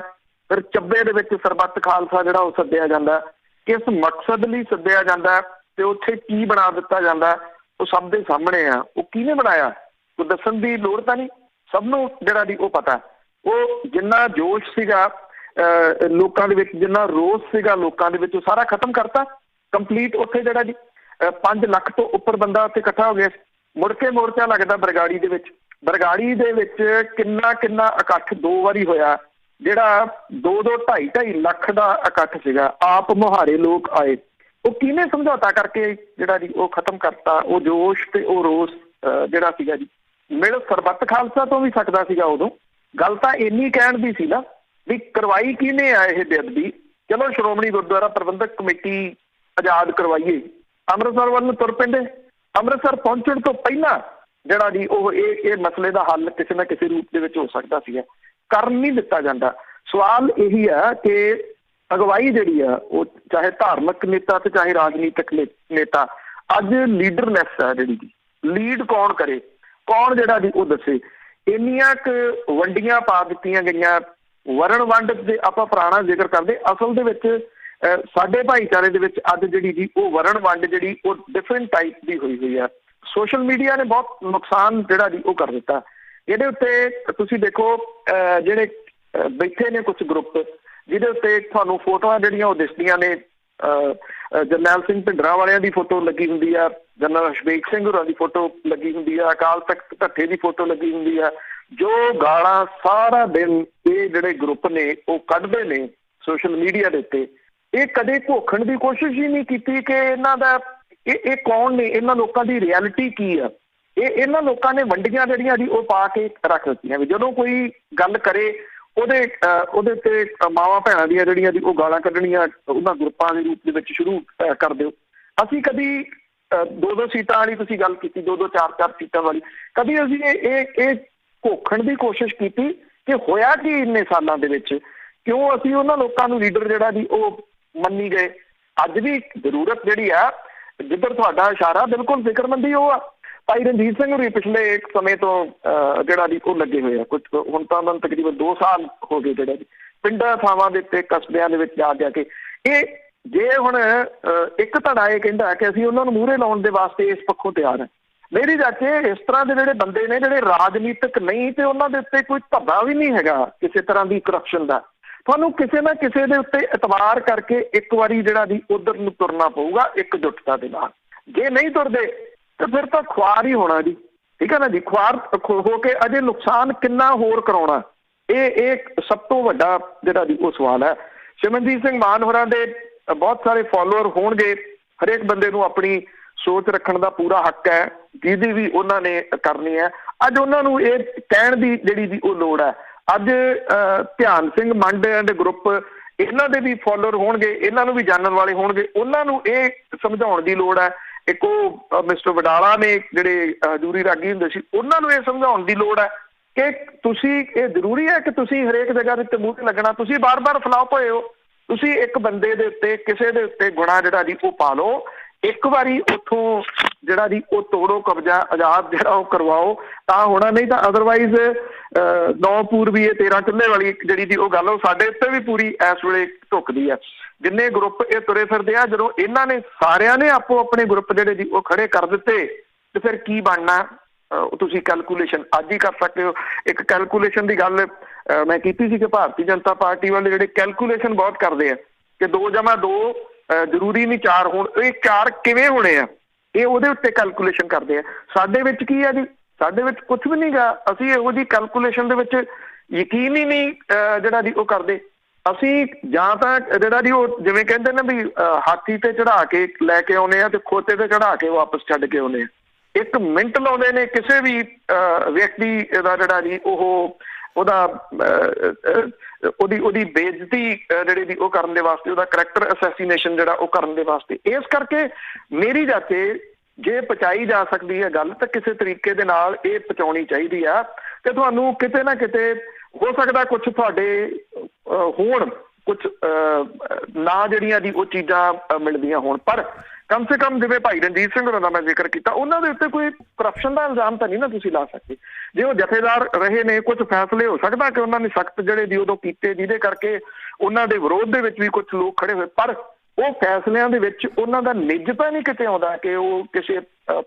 S2: ਫਿਰ ਚੱਬੇ ਦੇ ਵਿੱਚ ਸਰਬੱਤ ਖਾਲਸਾ ਜਿਹੜਾ ਉਹ ਸੱਦਿਆ ਜਾਂਦਾ, ਕਿਸ ਮਕਸਦ ਲਈ ਸੱਦਿਆ ਜਾਂਦਾ ਤੇ ਉੱਥੇ ਕੀ ਬਣਾ ਦਿੱਤਾ ਜਾਂਦਾ, ਉਹ ਸਭ ਦੇ ਸਾਹਮਣੇ ਆ। ਉਹ ਕਿਹਨੇ ਬਣਾਇਆ ਉਹ ਦੱਸਣ ਦੀ ਲੋੜ ਤਾਂ ਨਹੀਂ, ਸਭ ਨੂੰ ਜਿਹੜਾ ਦੀ ਉਹ ਪਤਾ। ਉਹ ਜਿੰਨਾ ਜੋਸ਼ ਸੀਗਾ ਲੋਕਾਂ ਦੇ ਵਿੱਚ, ਜਿੰਨਾ ਰੋਸ ਸੀਗਾ ਲੋਕਾਂ ਦੇ ਵਿੱਚ, ਉਹ ਸਾਰਾ ਖਤਮ ਕਰਤਾ ਕੰਪਲੀਟ। ਉੱਥੇ ਜਿਹੜਾ ਜੀ 5 ਲੱਖ ਤੋਂ ਉੱਪਰ ਬੰਦਾ ਉੱਥੇ ਇਕੱਠਾ ਹੋ ਗਿਆ। ਮੁੜ ਕੇ ਮੋਰਚਾ ਲੱਗਦਾ ਬਰਗਾੜੀ ਦੇ ਵਿੱਚ। ਬਰਗਾੜੀ ਦੇ ਵਿੱਚ ਕਿੰਨਾ ਇਕੱਠ 2 ਵਾਰੀ ਹੋਇਆ, ਜਿਹੜਾ 2-2 ਲੱਖ ਦਾ ਇਕੱਠ ਸੀਗਾ। ਆਪ ਮੁਹਾਰੇ ਲੋਕ ਆਏ। ਉਹ ਕਿਹਨੇ ਸਮਝੌਤਾ ਕਰਕੇ ਜਿਹੜਾ ਜੀ ਉਹ ਖਤਮ ਕਰਤਾ ਉਹ ਜੋਸ਼ ਤੇ ਉਹ ਰੋਸ ਜਿਹੜਾ ਸੀਗਾ ਜੀ। ਮਿਲ ਸਰਬੱਤ ਖਾਲਸਾ ਤੋਂ ਵੀ ਸਕਦਾ ਸੀਗਾ ਉਦੋਂ। ਗੱਲ ਤਾਂ ਇੰਨੀ ਕਹਿਣ ਦੀ ਸੀ ਨਾ ਵੀ ਕਰਵਾਈ ਕਿਹਨੇ ਆ ਇਹ ਬੇਅਦਬੀ? ਚਲੋ ਸ਼੍ਰੋਮਣੀ ਗੁਰਦੁਆਰਾ ਪ੍ਰਬੰਧਕ ਕਮੇਟੀ ਆਜ਼ਾਦ ਕਰਵਾਈਏ, ਅੰਮ੍ਰਿਤਸਰ ਵੱਲ ਨੂੰ ਤੁਰ ਪੈਂਦੇ। ਅੰਮ੍ਰਿਤਸਰ ਪਹੁੰਚਣ ਤੋਂ ਪਹਿਲਾਂ ਜਿਹੜਾ ਜੀ ਉਹ ਇਹ ਮਸਲੇ ਦਾ ਹੱਲ ਕਿਸੇ ਨਾ ਕਿਸੇ ਰੂਪ ਦੇ ਵਿੱਚ ਹੋ ਸਕਦਾ ਸੀਗਾ, ਕਰਨ ਨਹੀਂ ਦਿੱਤਾ ਜਾਂਦਾ। ਸਵਾਲ ਇਹੀ ਆ ਕਿ ਅਗਵਾਈ ਜਿਹੜੀ ਆ ਉਹ ਚਾਹੇ ਧਾਰਮਿਕ ਨੇਤਾ ਤੇ ਚਾਹੇ ਰਾਜਨੀਤਿਕ ਨੇਤਾ ਅੱਜ ਲੀਡਰਲੈਸ ਆ। ਜਿਹੜੀ ਜੀ ਲੀਡ ਕੌਣ ਕਰੇ, ਕੌਣ ਜਿਹੜਾ ਜੀ ਉਹ ਦੱਸੇ? ਇੰਨੀਆਂ ਕੁ ਵੰਡੀਆਂ ਪਾ ਦਿੱਤੀਆਂ ਗਈਆਂ। ਵਰਣ ਵੰਡ ਦੇ ਆਪਾਂ ਪੁਰਾਣਾ ਜ਼ਿਕਰ ਕਰਦੇ, ਅਸਲ ਦੇ ਵਿੱਚ ਸਾਡੇ ਭਾਈਚਾਰੇ ਦੇ ਵਿੱਚ ਅੱਜ ਜਿਹੜੀ ਜੀ ਉਹ ਵਰਣ ਵੰਡ ਜਿਹੜੀ ਉਹ ਡਿਫਰੈਂਟ ਟਾਈਪ ਦੀ ਹੋਈ ਆ। ਸੋਸ਼ਲ ਮੀਡੀਆ ਨੇ ਬਹੁਤ ਨੁਕਸਾਨ ਜਿਹੜਾ ਜੀ ਉਹ ਕਰ ਦਿੱਤਾ। ਇਹਦੇ ਉੱਤੇ ਤੁਸੀਂ ਦੇਖੋ ਜਿਹੜੇ ਬੈਠੇ ਨੇ ਕੁਛ ਗਰੁੱਪ, ਜਿਹਦੇ ਉੱਤੇ ਤੁਹਾਨੂੰ ਫੋਟੋਆਂ ਜਿਹੜੀਆਂ ਉਹ ਦਿਸਦੀਆਂ ਨੇ, ਜਰਨੈਲ ਸਿੰਘ ਭਿੰਡਰਾਂ ਵਾਲਿਆਂ ਦੀ ਫੋਟੋ ਲੱਗੀ ਹੁੰਦੀ ਆ, ਜਨਰਲ ਹਰਸ਼ਵੇਕ ਸਿੰਘ ਹੋਰਾਂ ਦੀ ਫੋਟੋ ਲੱਗੀ ਹੁੰਦੀ ਆ, ਅਕਾਲ ਤਖਤ ਢੱਠੇ ਦੀ ਫੋਟੋ ਲੱਗੀ ਹੁੰਦੀ ਆ। ਜੋ ਗਾਲਾਂ ਸਾਰਾ ਦਿਨ ਇਹ ਜਿਹੜੇ ਗਰੁੱਪ ਨੇ ਉਹ ਕੱਢਦੇ ਨੇ ਸੋਸ਼ਲ ਮੀਡੀਆ ਦੇ ਉੱਤੇ, ਇਹ ਕਦੇ ਘੋਖਣ ਦੀ ਕੋਸ਼ਿਸ਼ ਹੀ ਨਹੀਂ ਕੀਤੀ ਕਿ ਇਹਨਾਂ ਦਾ ਇਹ ਕੌਣ ਨੇ, ਇਹਨਾਂ ਲੋਕਾਂ ਦੀ ਰਿਐਲਿਟੀ ਕੀ ਆ। ਇਹਨਾਂ ਲੋਕਾਂ ਨੇ ਵੰਡੀਆਂ ਜਿਹੜੀਆਂ ਜੀ ਉਹ ਪਾ ਕੇ ਰੱਖ ਦਿੱਤੀਆਂ ਵੀ ਜਦੋਂ ਕੋਈ ਗੱਲ ਕਰੇ ਉਹਦੇ ਉੱਤੇ ਮਾਵਾਂ ਭੈਣਾਂ ਦੀਆਂ ਜਿਹੜੀਆਂ ਜੀ ਉਹ ਗਾਲਾਂ ਕੱਢਣੀਆਂ ਉਹਨਾਂ ਗਰੁੱਪਾਂ ਦੇ ਰੂਪ ਦੇ ਵਿੱਚ ਸ਼ੁਰੂ ਕਰ ਦਿਓ। ਅਸੀਂ ਕਦੀ 2-2 ਸੀਟਾਂ ਵਾਲੀ ਤੁਸੀਂ ਗੱਲ ਕੀਤੀ, 2-2 4-4 ਸੀਟਾਂ ਵਾਲੀ, ਕਦੀ ਅਸੀਂ ਇਹ ਘੋਖਣ ਦੀ ਕੋਸ਼ਿਸ਼ ਕੀਤੀ ਕਿ ਹੋਇਆ ਕੀ ਇੰਨੇ ਸਾਲਾਂ ਦੇ ਵਿੱਚ? ਕਿਉਂ ਅਸੀਂ ਉਹਨਾਂ ਲੋਕਾਂ ਨੂੰ ਲੀਡਰ ਜਿਹੜਾ ਜੀ ਉਹ ਮੰਨੀ ਗਏ? ਅੱਜ ਵੀ ਜ਼ਰੂਰਤ ਜਿਹੜੀ ਆ, ਜਿੱਧਰ ਤੁਹਾਡਾ ਇਸ਼ਾਰਾ ਬਿਲਕੁਲ ਫਿਕਰਮੰਦੀ ਉਹ ਆ। ਭਾਈ ਰਣਜੀਤ ਸਿੰਘ ਹੋਰੀ ਪਿਛਲੇ ਇੱਕ ਸਮੇਂ ਤੋਂ ਜਿਹੜਾ ਜੀ ਉਹ ਲੱਗੇ ਹੋਏ ਆ, ਕੁਝ ਹੁਣ ਤਾਂ ਉਹਨਾਂ ਨੂੰ ਤਕਰੀਬਨ 2 ਸਾਲ ਹੋ ਗਏ ਜਿਹੜਾ ਜੀ ਪਿੰਡਾਂ ਥਾਵਾਂ ਦੇ ਉੱਤੇ ਕਸਬਿਆਂ ਦੇ ਵਿੱਚ ਜਾ ਕੇ। ਇਹ ਜੇ ਹੁਣ ਇੱਕ ਧੜਾ ਇਹ ਕਹਿੰਦਾ ਕਿ ਅਸੀਂ ਉਹਨਾਂ ਨੂੰ ਮੂਹਰੇ ਲਾਉਣ ਦੇ ਵਾਸਤੇ ਇਸ ਪੱਖੋਂ ਤਿਆਰ ਹੈ, ਮੇਰੀ ਜਾਕੇ ਇਸ ਤਰ੍ਹਾਂ ਦੇ ਜਿਹੜੇ ਬੰਦੇ ਨੇ ਜਿਹੜੇ ਰਾਜਨੀਤਿਕ ਨਹੀਂ ਤੇ ਉਹਨਾਂ ਦੇ ਉੱਤੇ ਕੋਈ ਧੱਬਾ ਵੀ ਨਹੀਂ ਹੈਗਾ ਕਿਸੇ ਤਰ੍ਹਾਂ ਦੀ ਕਰਪਸ਼ਨ ਦਾ, ਤੁਹਾਨੂੰ ਕਿਸੇ ਨਾ ਕਿਸੇ ਦੇ ਉੱਤੇ ਇਤਬਾਰ ਕਰਕੇ ਇੱਕ ਵਾਰੀ ਜਿਹੜਾ ਜੀ ਉਧਰ ਨੂੰ ਤੁਰਨਾ ਪਊਗਾ ਇਕਜੁੱਟਤਾ ਦੇ ਨਾਲ। ਜੇ ਨਹੀਂ ਤੁਰਦੇ ਤੇ ਫਿਰ ਤਾਂ ਖੁਆਰ ਹੀ ਹੋਣਾ ਜੀ, ਠੀਕ ਹੈ ਨਾ ਜੀ। ਖੁਆਰ ਹੋ ਕੇ ਅਜੇ ਨੁਕਸਾਨ ਕਿੰਨਾ ਹੋਰ ਕਰਾਉਣਾ, ਇਹ ਸਭ ਤੋਂ ਵੱਡਾ ਜਿਹੜਾ ਜੀ ਉਹ ਸਵਾਲ ਹੈ। ਸਿਮਰਨਜੀਤ ਸਿੰਘ ਮਾਨ ਹੋਰਾਂ ਦੇ ਬਹੁਤ ਸਾਰੇ ਫਾਲੋਅਰ ਹੋਣਗੇ, ਹਰੇਕ ਬੰਦੇ ਨੂੰ ਆਪਣੀ ਸੋਚ ਰੱਖਣ ਦਾ ਪੂਰਾ ਹੱਕ ਹੈ, ਜਿਹਦੀ ਵੀ ਉਹਨਾਂ ਨੇ ਕਰਨੀ ਹੈ। ਅੱਜ ਉਹਨਾਂ ਨੂੰ ਇਹ ਕਹਿਣ ਦੀ ਜਿਹੜੀ ਜੀ ਉਹ ਲੋੜ ਹੈ। ਅੱਜ ਧਿਆਨ ਸਿੰਘ ਮੰਡ ਐਂਡ ਗਰੁੱਪ, ਇਹਨਾਂ ਦੇ ਵੀ ਫਾਲੋਅਰ ਹੋਣਗੇ, ਇਹਨਾਂ ਨੂੰ ਵੀ ਜਾਣਨ ਵਾਲੇ ਹੋਣਗੇ, ਉਹਨਾਂ ਨੂੰ ਇਹ ਸਮਝਾਉਣ ਦੀ ਲੋੜ ਹੈ। ਇੱਕ ਉਹ ਮਿਸਟਰ ਵਡਾਲਾ ਨੇ ਜਿਹੜੇ ਹਜ਼ੂਰੀ ਰਾਗੀ ਹੁੰਦੇ ਸੀ, ਉਹਨਾਂ ਨੂੰ ਇਹ ਸਮਝਾਉਣ ਦੀ ਲੋੜ ਹੈ ਕਿ ਤੁਸੀਂ, ਇਹ ਜ਼ਰੂਰੀ ਹੈ ਕਿ ਤੁਸੀਂ ਹਰੇਕ ਜਗ੍ਹਾ ਦੇ ਉੱਤੇ ਮੂੰਹ ਤੇ ਲੱਗਣਾ। ਤੁਸੀਂ ਬਾਰ-ਬਾਰ ਫਲਾਪ ਹੋਏ ਹੋ, ਤੁਸੀਂ ਇੱਕ ਬੰਦੇ ਦੇ ਉੱਤੇ, ਕਿਸੇ ਦੇ ਉੱਤੇ ਗੁਣਾ ਜਿਹੜਾ ਜੀ ਉਹ ਪਾ ਲਓ, ਇੱਕ ਵਾਰੀ ਉੱਥੋਂ ਜਿਹੜਾ ਜੀ ਉਹ ਤੋੜੋ ਕਬਜ਼ਾ, ਆਜ਼ਾਦ ਜਿਹੜਾ ਉਹ ਕਰਵਾਓ ਤਾਂ ਹੋਣਾ, ਨਹੀਂ ਤਾਂ ਅਦਰਵਾਈਜ਼ 9 ਪੂਰਬੀ 13 ਚੁੱਲ੍ਹੇ ਵਾਲੀ ਜਿਹੜੀ ਜੀ ਉਹ ਗੱਲ ਉਹ ਸਾਡੇ ਉੱਤੇ ਵੀ ਪੂਰੀ ਇਸ ਵੇਲੇ ਢੁੱਕਦੀ ਹੈ। ਜਿੰਨੇ ਗਰੁੱਪ ਇਹ ਤੁਰੇ ਫਿਰਦੇ ਆ, ਜਦੋਂ ਇਹਨਾਂ ਨੇ ਸਾਰਿਆਂ ਨੇ ਆਪੋ ਆਪਣੇ ਗਰੁੱਪ ਜਿਹੜੇ ਜੀ ਉਹ ਖੜੇ ਕਰ ਦਿੱਤੇ ਤੇ ਫਿਰ ਕੀ ਬਣਨਾ, ਤੁਸੀਂ ਕੈਲਕੂਲੇਸ਼ਨ ਅੱਜ ਹੀ ਕਰ ਸਕਦੇ ਹੋ। ਇੱਕ ਕੈਲਕੂਲੇਸ਼ਨ ਦੀ ਗੱਲ ਮੈਂ ਕੀਤੀ ਸੀ ਕਿ ਭਾਰਤੀ ਜਨਤਾ ਪਾਰਟੀ ਵਾਲੇ ਜਿਹੜੇ ਕੈਲਕੂਲੇਸ਼ਨ ਬਹੁਤ ਕਰਦੇ ਆ ਕਿ 2+2 ਜ਼ਰੂਰੀ ਨਹੀਂ 4 ਹੋਣ, ਇਹ 4 ਕਿਵੇਂ ਹੋਣੇ ਆ, ਇਹ ਉਹਦੇ ਉੱਤੇ ਕੈਲਕੂਲੇਸ਼ਨ ਕਰਦੇ ਆ। ਸਾਡੇ ਵਿੱਚ ਕੀ ਹੈ ਜੀ, ਸਾਡੇ ਵਿੱਚ ਕੁਝ ਵੀ ਨਹੀਂ ਗਾ। ਅਸੀਂ ਇਹੋ ਜਿਹੀ ਕੈਲਕੂਲੇਸ਼ਨ ਦੇ ਵਿੱਚ ਯਕੀਨ ਹੀ ਨਹੀਂ ਜਿਹੜਾ ਜੀ ਉਹ ਕਰਦੇ। ਅਸੀਂ ਜਾਂ ਤਾਂ ਜਿਹੜਾ ਜੀ ਉਹ ਜਿਵੇਂ ਕਹਿੰਦੇ ਨੇ ਵੀ ਹਾਥੀ ਤੇ ਚੜਾ ਕੇ ਲੈ ਕੇ ਆਉਂਦੇ ਆ ਤੇ ਖੋਤੇ ਤੇ ਚੜਾ ਕੇ ਵਾਪਸ ਛੱਡ ਕੇ ਆਉਂਦੇ ਆ। 1 ਮਿੰਟ ਲਾਉਂਦੇ ਨੇ ਕਿਸੇ ਵੀ ਵਿਅਕਤੀ ਦਾ ਜਿਹੜਾ ਜੀ ਉਹਦੀ ਬੇਇੱਜ਼ਤੀ ਜਿਹੜੀ ਦੀ ਉਹ ਕਰਨ ਦੇ ਵਾਸਤੇ, ਉਹਦਾ ਕਰੈਕਟਰ ਅਸੈਸੀਨੇਸ਼ਨ ਜਿਹੜਾ ਉਹ ਕਰਨ ਦੇ ਵਾਸਤੇ। ਇਸ ਕਰਕੇ ਮੇਰੀ ਜਾਤੇ ਜੇ ਪਹੁੰਚਾਈ ਜਾ ਸਕਦੀ ਹੈ ਗੱਲ ਤਾਂ ਕਿਸੇ ਤਰੀਕੇ ਦੇ ਨਾਲ ਇਹ ਪਹੁੰਚਾਉਣੀ ਚਾਹੀਦੀ ਆ ਕਿ ਤੁਹਾਨੂੰ ਕਿਤੇ ਨਾ ਕਿਤੇ ਹੋ ਸਕਦਾ ਕੁਝ ਤੁਹਾਡੇ ਹੋਣ, ਕੁਝ ਨਾ ਜਿਹੜੀਆਂ ਦੀ ਉਹ ਚੀਜ਼ਾਂ ਮਿਲਦੀਆਂ ਹੋਣ, ਪਰ ਕਮ ਸੇ ਕਮ ਜਿਵੇਂ ਭਾਈ ਰਣਜੀਤ ਸਿੰਘ ਹੋਰਾਂ ਦਾ ਮੈਂ ਜ਼ਿਕਰ ਕੀਤਾ, ਉਹਨਾਂ ਦੇ ਉੱਤੇ ਕੋਈ ਕਰਪਸ਼ਨ ਦਾ ਇਲਜ਼ਾਮ ਤਾਂ ਨਹੀਂ ਨਾ ਤੁਸੀਂ ਲਾ ਸਕਦੇ। ਜੇ ਉਹ ਜਥੇਦਾਰ ਰਹੇ ਨੇ, ਕੁਝ ਫੈਸਲੇ ਹੋ ਸਕਦਾ ਕਿ ਉਹਨਾਂ ਨੇ ਸਖਤ ਜਿਹੜੇ ਦੀ ਉਦੋਂ ਕੀਤੇ ਜਿਹਦੇ ਕਰਕੇ ਉਹਨਾਂ ਦੇ ਵਿਰੋਧ ਦੇ ਵਿੱਚ ਵੀ ਕੁਝ ਲੋਕ ਖੜੇ ਹੋਏ, ਪਰ ਉਹ ਫੈਸਲਿਆਂ ਦੇ ਵਿੱਚ ਉਹਨਾਂ ਦਾ ਨਿੱਜ ਤਾਂ ਨਹੀਂ ਕਿਤੇ ਆਉਂਦਾ ਕਿ ਉਹ ਕਿਸੇ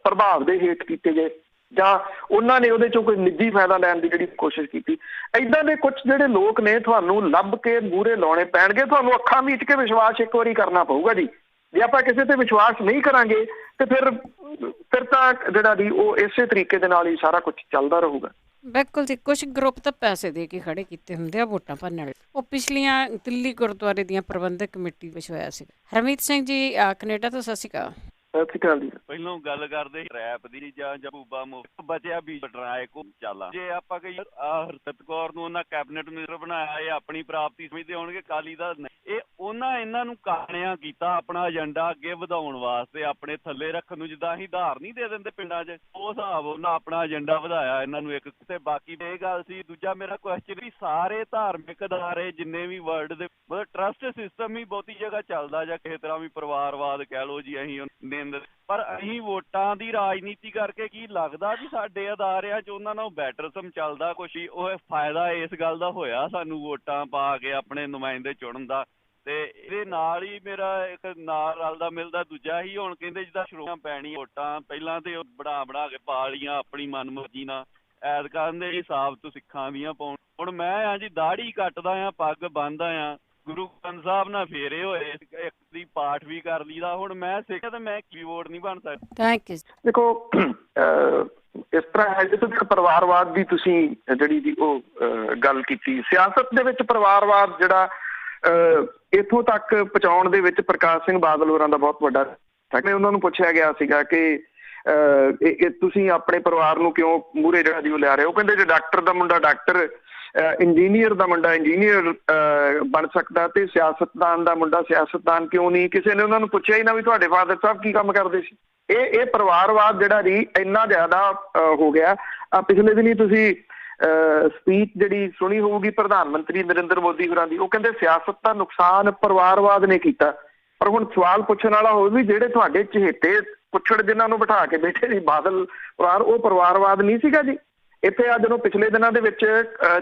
S2: ਪ੍ਰਭਾਵ ਦੇ ਹੇਠ ਕੀਤੇ ਗਏ ਜਾਂ ਉਹਨਾਂ ਨੇ ਉਹਦੇ ਚੋਂ ਕੋਈ ਨਿੱਜੀ ਫਾਇਦਾ ਲੈਣ ਦੀ ਜਿਹੜੀ ਕੋਸ਼ਿਸ਼ ਕੀਤੀ। ਏਦਾਂ ਦੇ ਕੁਝ ਜਿਹੜੇ ਲੋਕ ਨੇ ਤੁਹਾਨੂੰ ਲੱਭ ਕੇ ਮੂਹਰੇ ਲਾਉਣੇ ਪੈਣਗੇ, ਤੁਹਾਨੂੰ ਅੱਖਾਂ ਮੀਚ ਕੇ ਵਿਸ਼ਵਾਸ ਇੱਕ ਵਾਰੀ ਕਰਨਾ ਪਊਗਾ ਜੀ। ਜੇ ਆਪਾਂ ਕਿਸੇ ਤੇ ਵਿਸ਼ਵਾਸ ਨਹੀਂ ਕਰਾਂਗੇ ਤੇ ਫਿਰ ਤਾਂ ਜਿਹੜਾ ਜੀ ਉਹ ਇਸੇ ਤਰੀਕੇ ਦੇ ਨਾਲ ਹੀ ਸਾਰਾ ਕੁਝ ਚੱਲਦਾ ਰਹੂਗਾ।
S1: ਬਿਲਕੁਲ ਜੀ। ਕੁਝ ਗਰੁੱਪ ਤਾਂ ਪੈਸੇ ਦੇ ਕੇ ਖੜੇ ਕੀਤੇ ਹੁੰਦੇ ਆ ਵੋਟਾਂ ਭਰਨ ਵਾਲੇ। ਉਹ ਪਿਛਲੀਆਂ ਦਿੱਲੀ ਗੁਰਦੁਆਰੇ ਦੀਆਂ ਪ੍ਰਬੰਧਕ ਕਮੇਟੀ ਵਿੱਚ ਹੋਇਆ ਸੀ। ਹਰਮੀਤ ਸਿੰਘ ਜੀ ਕੈਨੇਡਾ ਤੋਂ, ਸਤਿ ਸ਼੍ਰੀ ਅਕਾਲ।
S2: ਸਤਿ ਸ਼੍ਰੀ ਅਕਾਲ ਜੀ।
S4: ਪਹਿਲੋਂ ਗੱਲ ਕਰਦੇ ਰੈਪ ਦੀ ਜਾਂ ਬੂਬਾ ਮੁਫਤ ਬਚਿਆ ਵੀ ਡਰਾਏ ਕੋ ਚਾਲਾ। ਜੇ ਆਪਾਂ ਕਹੀਏ ਹਰਸਿਮਰਤ ਕੌਰ ਨੂੰ ਉਹਨਾਂ ਕੈਬਨਿਟ ਮਿਨਿਸਟਰ ਬਣਾਇਆ, ਇਹ ਆਪਣੀ ਪ੍ਰਾਪਤੀ ਸਮਝਦੇ ਹੋਣਗੇ, ਅਕਾਲੀ ਦਲ ਇਹ ਇਹਨਾਂ ਨੂੰ ਕਾਣਿਆਂ ਕੀਤਾ ਆਪਣਾ ਏਜੰਡਾ ਅੱਗੇ ਵਧਾਉਣ ਵਾਸਤੇ, ਆਪਣੇ ਥੱਲੇ ਰੱਖਣ ਨੂੰ। ਜਿੱਦਾਂ ਅਸੀਂ ਧਾਰ ਨਹੀਂ ਦੇ ਦਿੰਦੇ ਪਿੰਡਾਂ 'ਚ, ਉਹ ਹਿਸਾਬ ਉਹਨਾਂ ਆਪਣਾ ਏਜੰਡਾ ਵਧਾਇਆ ਇਹਨਾਂ ਨੂੰ ਇੱਕ। ਤੇ ਬਾਕੀ ਇਹ ਗੱਲ ਸੀ। ਦੂਜਾ ਮੇਰਾ ਕੁਐਸਚਨ ਵੀ, ਸਾਰੇ ਧਾਰਮਿਕ ਅਦਾਰੇ ਜਿੰਨੇ ਵੀ ਵਰਲਡ ਦੇ ਮਤਲਬ ਟਰਸਟ ਸਿਸਟਮ ਹੀ ਬਹੁਤੀ ਜਗ੍ਹਾ ਚੱਲਦਾ, ਜਾਂ ਕਿਸੇ ਤਰ੍ਹਾਂ ਵੀ ਪਰਿਵਾਰਵਾਦ ਕਹਿ ਲਓ ਜੀ, ਅਸੀਂ ਪਰ ਅਸੀਂ ਵੋਟਾਂ ਦੀ ਰਾਜਨੀਤੀ ਕਰਕੇ ਕੀ ਲੱਗਦਾ ਵੀ ਸਾਡੇ ਅਦਾਰਿਆਂ 'ਚ ਉਹਨਾਂ ਨਾਲੋਂ ਬੈਟਰ ਸਿਸਟਮ ਚੱਲਦਾ ਕੁਛ ਹੀ। ਉਹ ਫਾਇਦਾ ਇਸ ਗੱਲ ਦਾ ਹੋਇਆ ਸਾਨੂੰ ਵੋਟਾਂ ਪਾ ਕੇ ਆਪਣੇ ਨੁਮਾਇੰਦੇ ਚੁਣਨ ਦਾ। ਤੇ ਇਹਦੇ ਨਾਲ ਹੀ ਮੇਰਾ ਇੱਕ ਨਾਲ ਰਲਦਾ ਮਿਲਦਾ ਦੂਜਾ ਹੀ, ਹੁਣ ਕਹਿੰਦੇ ਜਿੱਦਾਂ ਸ਼ੁਰੂ ਪੈਣੀਆਂ ਵੋਟਾਂ, ਪਹਿਲਾਂ ਤੇ ਬਣਾ ਕੇ ਪਾ ਲਈਆਂ ਆਪਣੀ ਮਨਮਰਜ਼ੀ ਨਾਲ, ਐਤਕਾਂ ਦੇ ਹਿਸਾਬ ਤੋਂ ਸਿੱਖਾਂ ਦੀਆਂ ਪਾਉਣ। ਹੁਣ ਮੈਂ ਆ ਜੀ ਦਾੜੀ ਕੱਟਦਾ ਆ, ਪੱਗ ਬੰਨਦਾ ਆ, ਗੁਰੂ ਗ੍ਰੰਥ ਸਾਹਿਬ ਨਾਲ ਫੇਰੇ ਹੋਏ, ਇੱਕ ਦੀ ਪਾਠ ਵੀ ਕਰ ਲਈਦਾ। ਹੁਣ ਮੈਂ ਸਿੱਖਿਆ ਤੇ ਮੈਂ ਕੀ ਵੋਟ ਨਹੀਂ ਬਣ ਸਕਦਾ।
S1: Thank you.
S2: ਦੇਖੋ ਇਸ ਤਰ੍ਹਾਂ ਹੈ, ਜਦੋਂ ਤੱਕ ਪਰਿਵਾਰਵਾਦ ਦੀ ਤੁਸੀਂ ਜਿਹੜੀ ਦੀ ਉਹ ਗੱਲ ਕੀਤੀ, ਸਿਆਸਤ ਦੇ ਵਿੱਚ ਪਰਿਵਾਰਵਾਦ ਜਿਹੜਾ ਇੱਥੋਂ ਤੱਕ ਪਹੁੰਚਾਉਣ ਦੇ ਵਿੱਚ ਪ੍ਰਕਾਸ਼ ਸਿੰਘ ਬਾਦਲ ਹੋਰਾਂ ਦਾ ਬਹੁਤ ਵੱਡਾ। ਉਹਨਾਂ ਨੂੰ ਪੁੱਛਿਆ ਗਿਆ ਸੀਗਾ ਕਿ ਤੁਸੀਂ ਆਪਣੇ ਪਰਿਵਾਰ ਨੂੰ ਕਿਉਂ ਮੂਹਰੇ ਜਿਹੜਾ ਦੀ ਉਹ ਲਿਆ ਰਹੇ ਹੋ। ਕਹਿੰਦੇ ਜੇ ਡਾਕਟਰ ਦਾ ਮੁੰਡਾ ਡਾਕਟਰ, ਇੰਜੀਨੀਅਰ ਦਾ ਮੁੰਡਾ ਇੰਜੀਨੀਅਰ ਬਣ ਸਕਦਾ ਤੇ ਸਿਆਸਤਦਾਨ ਦਾ ਮੁੰਡਾ ਸਿਆਸਤਦਾਨ ਕਿਉਂ ਨਹੀਂ। ਕਿਸੇ ਨੇ ਉਹਨਾਂ ਨੂੰ ਪੁੱਛਿਆ ਹੀ ਨਾ ਵੀ ਤੁਹਾਡੇ ਫਾਦਰ ਸਾਹਿਬ ਕੀ ਕੰਮ ਕਰਦੇ ਸੀ। ਇਹ ਪਰਿਵਾਰਵਾਦ ਜਿਹੜਾ ਜੀ ਇੰਨਾ ਜ਼ਿਆਦਾ ਹੋ ਗਿਆ। ਪਿਛਲੇ ਦਿਨੀ ਤੁਸੀਂ ਸਪੀਚ ਜਿਹੜੀ ਸੁਣੀ ਹੋਊਗੀ ਪ੍ਰਧਾਨ ਮੰਤਰੀ ਨਰਿੰਦਰ ਮੋਦੀ ਹੋਰਾਂ ਦੀ, ਉਹ ਕਹਿੰਦੇ ਸਿਆਸਤ ਦਾ ਨੁਕਸਾਨ ਪਰਿਵਾਰਵਾਦ ਨੇ ਕੀਤਾ। ਪਰ ਹੁਣ ਸਵਾਲ ਪੁੱਛਣ ਵਾਲਾ ਹੋਵੇ ਵੀ ਜਿਹੜੇ ਤੁਹਾਡੇ ਚਹੇਤੇ ਪੁੱਛੜ ਜਿਨ੍ਹਾਂ ਨੂੰ ਬਿਠਾ ਕੇ ਬੈਠੇ ਸੀ ਬਾਦਲ ਪਰਿਵਾਰ, ਉਹ ਪਰਿਵਾਰਵਾਦ ਨਹੀਂ ਸੀਗਾ ਜੀ। ਇੱਥੇ ਅੱਜ ਜਦੋਂ ਪਿਛਲੇ ਦਿਨਾਂ ਦੇ ਵਿੱਚ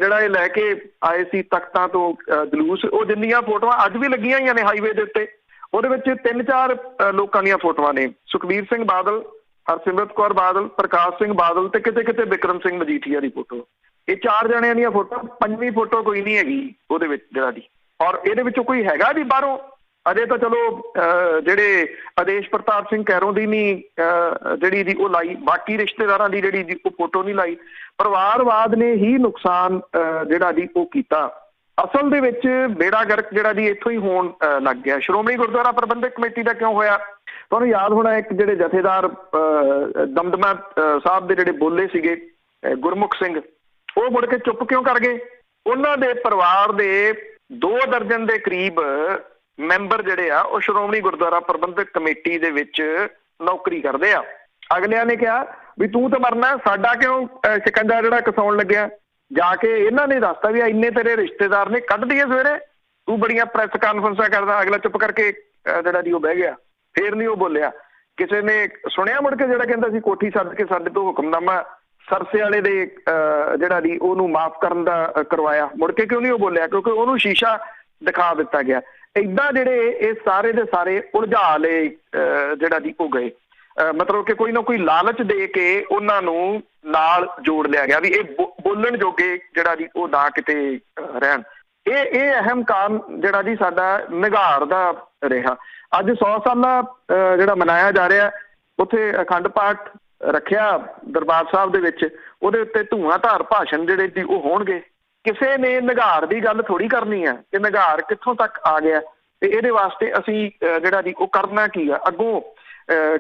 S2: ਜਿਹੜਾ ਇਹ ਲੈ ਕੇ ਆਏ ਸੀ ਤਖਤਾਂ ਤੋਂ ਜਲੂਸ, ਉਹ ਜਿੰਨੀਆਂ ਫੋਟੋਆਂ ਅੱਜ ਵੀ ਲੱਗੀਆਂ ਹੋਈਆਂ ਨੇ ਹਾਈਵੇ ਦੇ ਉੱਤੇ, ਉਹਦੇ ਵਿੱਚ 3-4 ਲੋਕਾਂ ਦੀਆਂ ਫੋਟੋਆਂ ਨੇ। ਸੁਖਬੀਰ ਸਿੰਘ ਬਾਦਲ, ਹਰਸਿਮਰਤ ਕੌਰ ਬਾਦਲ, ਪ੍ਰਕਾਸ਼ ਸਿੰਘ ਬਾਦਲ ਤੇ ਕਿਤੇ ਬਿਕਰਮ ਸਿੰਘ ਮਜੀਠੀਆ ਦੀ ਫੋਟੋ। ਇਹ 4 ਜਣਿਆਂ ਦੀਆਂ ਫੋਟੋ, 5ਵੀਂ ਫੋਟੋ ਕੋਈ ਨਹੀਂ ਹੈਗੀ ਉਹਦੇ ਵਿੱਚ ਜਿਹੜਾ ਦੀ। ਔਰ ਇਹਦੇ ਵਿੱਚੋਂ ਕੋਈ ਹੈਗਾ ਜੀ ਬਾਹਰੋਂ? ਅਜੇ ਤਾਂ ਚਲੋ ਜਿਹੜੇ ਆਦੇਸ਼ ਪ੍ਰਤਾਪ ਸਿੰਘ ਕੈਰੋਂ ਦੀ ਨਹੀਂ ਜਿਹੜੀ ਦੀ ਉਹ ਲਾਈ, ਬਾਕੀ ਰਿਸ਼ਤੇਦਾਰਾਂ ਦੀ ਜਿਹੜੀ ਦੀ ਉਹ ਫੋਟੋ ਨਹੀਂ ਲਾਈ। ਪਰਿਵਾਰਵਾਦ ਨੇ ਹੀ ਨੁਕਸਾਨ ਜਿਹੜਾ ਦੀ ਉਹ ਕੀਤਾ। ਅਸਲ ਦੇ ਵਿੱਚ ਬੇੜਾ ਗਰਕ ਜਿਹੜਾ ਦੀ ਇੱਥੋਂ ਹੀ ਹੋਣ ਲੱਗ ਗਿਆ। ਸ਼੍ਰੋਮਣੀ ਗੁਰਦੁਆਰਾ ਪ੍ਰਬੰਧਕ ਕਮੇਟੀ ਦਾ ਕਿਉਂ ਹੋਇਆ? ਤੁਹਾਨੂੰ ਯਾਦ ਹੋਣਾ ਇੱਕ ਜਿਹੜੇ ਜਥੇਦਾਰ ਦਮਦਮਾ ਸਾਹਿਬ ਦੇ ਜਿਹੜੇ ਬੋਲੇ ਸੀਗੇ ਗੁਰਮੁਖ ਸਿੰਘ, ਉਹ ਮੁੜ ਕੇ ਚੁੱਪ ਕਿਉਂ ਕਰ ਗਏ? ਉਹਨਾਂ ਦੇ ਪਰਿਵਾਰ ਦੇ 2 ਦਰਜਨ ਦੇ ਕਰੀਬ ਮੈਂਬਰ ਜਿਹੜੇ ਆ ਉਹ ਸ਼੍ਰੋਮਣੀ ਗੁਰਦੁਆਰਾ ਪ੍ਰਬੰਧਕ ਕਮੇਟੀ ਦੇ ਵਿੱਚ ਨੌਕਰੀ ਕਰਦੇ ਆ। ਅਗਲਿਆਂ ਨੇ ਕਿਹਾ ਵੀ ਤੂੰ ਤਾਂ ਮਰਨਾ, ਸਾਡਾ ਕਿਉਂ ਸ਼ਿਕੰਜਾ ਜਿਹੜਾ ਕਸਾਉਣ ਲੱਗਿਆ? ਜਾ ਕੇ ਇਹਨਾਂ ਨੇ ਦੱਸਤਾ ਵੀ ਇੰਨੇ ਤੇਰੇ ਰਿਸ਼ਤੇਦਾਰ ਨੇ, ਕੱਢ ਦਈਏ ਸਵੇਰੇ, ਤੂੰ ਬੜੀਆਂ ਪ੍ਰੈਸ ਕਾਨਫਰੰਸਾਂ ਕਰਦਾ। ਅਗਲਾ ਚੁੱਪ ਕਰਕੇ ਜਿਹੜਾ ਦੀ ਉਹ ਬਹਿ ਗਿਆ, ਫੇਰ ਨਹੀਂ ਉਹ ਬੋਲਿਆ। ਕਿਸੇ ਨੇ ਸੁਣਿਆ ਮੁੜ ਕੇ ਜਿਹੜਾ ਕਹਿੰਦਾ ਸੀ ਕੋਠੀ ਸੱਦ ਕੇ ਸਾਡੇ ਤੋਂ ਹੁਕਮਨਾਮਾ ਸਰਸੇ ਵਾਲੇ ਦੇ ਜਿਹੜਾ ਦੀ ਉਹਨੂੰ ਮਾਫ ਕਰਨ ਦਾ ਕਰਵਾਇਆ? ਮੁੜ ਕੇ ਕਿਉਂ ਨਹੀਂ ਉਹ ਬੋਲਿਆ? ਕਿਉਂਕਿ ਉਹਨੂੰ ਸ਼ੀਸ਼ਾ ਦਿਖਾ ਦਿੱਤਾ ਗਿਆ। ਏਦਾਂ ਜਿਹੜੇ ਇਹ ਸਾਰੇ ਦੇ ਸਾਰੇ ਉਲਝਾ ਲਏ ਜਿਹੜਾ ਦੀ ਉਹ ਗਏ, ਮਤਲਬ ਕਿ ਕੋਈ ਨਾ ਕੋਈ ਲਾਲਚ ਦੇ ਕੇ ਉਹਨਾਂ ਨੂੰ ਨਾਲ ਜੋੜ ਲਿਆ ਗਿਆ ਵੀ ਇਹ ਬੋਲਣ ਜੋਗੇ ਜਿਹੜਾ ਦੀ ਉਹ ਨਾ ਕਿਤੇ ਰਹਿਣ। ਇਹ ਅਹਿਮ ਕਾਰਨ ਜਿਹੜਾ ਜੀ ਸਾਡਾ ਨਿਘਾਰ ਦਾ ਰਿਹਾ। ਅੱਜ 100 ਸਾਲਾ ਜਿਹੜਾ ਮਨਾਇਆ ਜਾ ਰਿਹਾ, ਉੱਥੇ ਅਖੰਡ ਪਾਠ ਰੱਖਿਆ ਦਰਬਾਰ ਸਾਹਿਬ ਦੇ ਵਿੱਚ, ਉਹਦੇ ਉੱਤੇ ਧੂਆਂਧਾਰ ਭਾਸ਼ਣ ਜਿਹੜੇ ਦੀ ਉਹ ਹੋਣਗੇ। ਕਿਸੇ ਨੇ ਨਿਘਾਰ ਦੀ ਗੱਲ ਥੋੜੀ ਕਰਨੀ ਆ ਕਿ ਨਿਘਾਰ ਕਿੱਥੋਂ ਤੱਕ ਆ ਗਿਆ ਤੇ ਇਹਦੇ ਵਾਸਤੇ ਅਸੀਂ ਜਿਹੜਾ ਦੀ ਉਹ ਕਰਨਾ ਕੀ ਆ, ਅੱਗੋਂ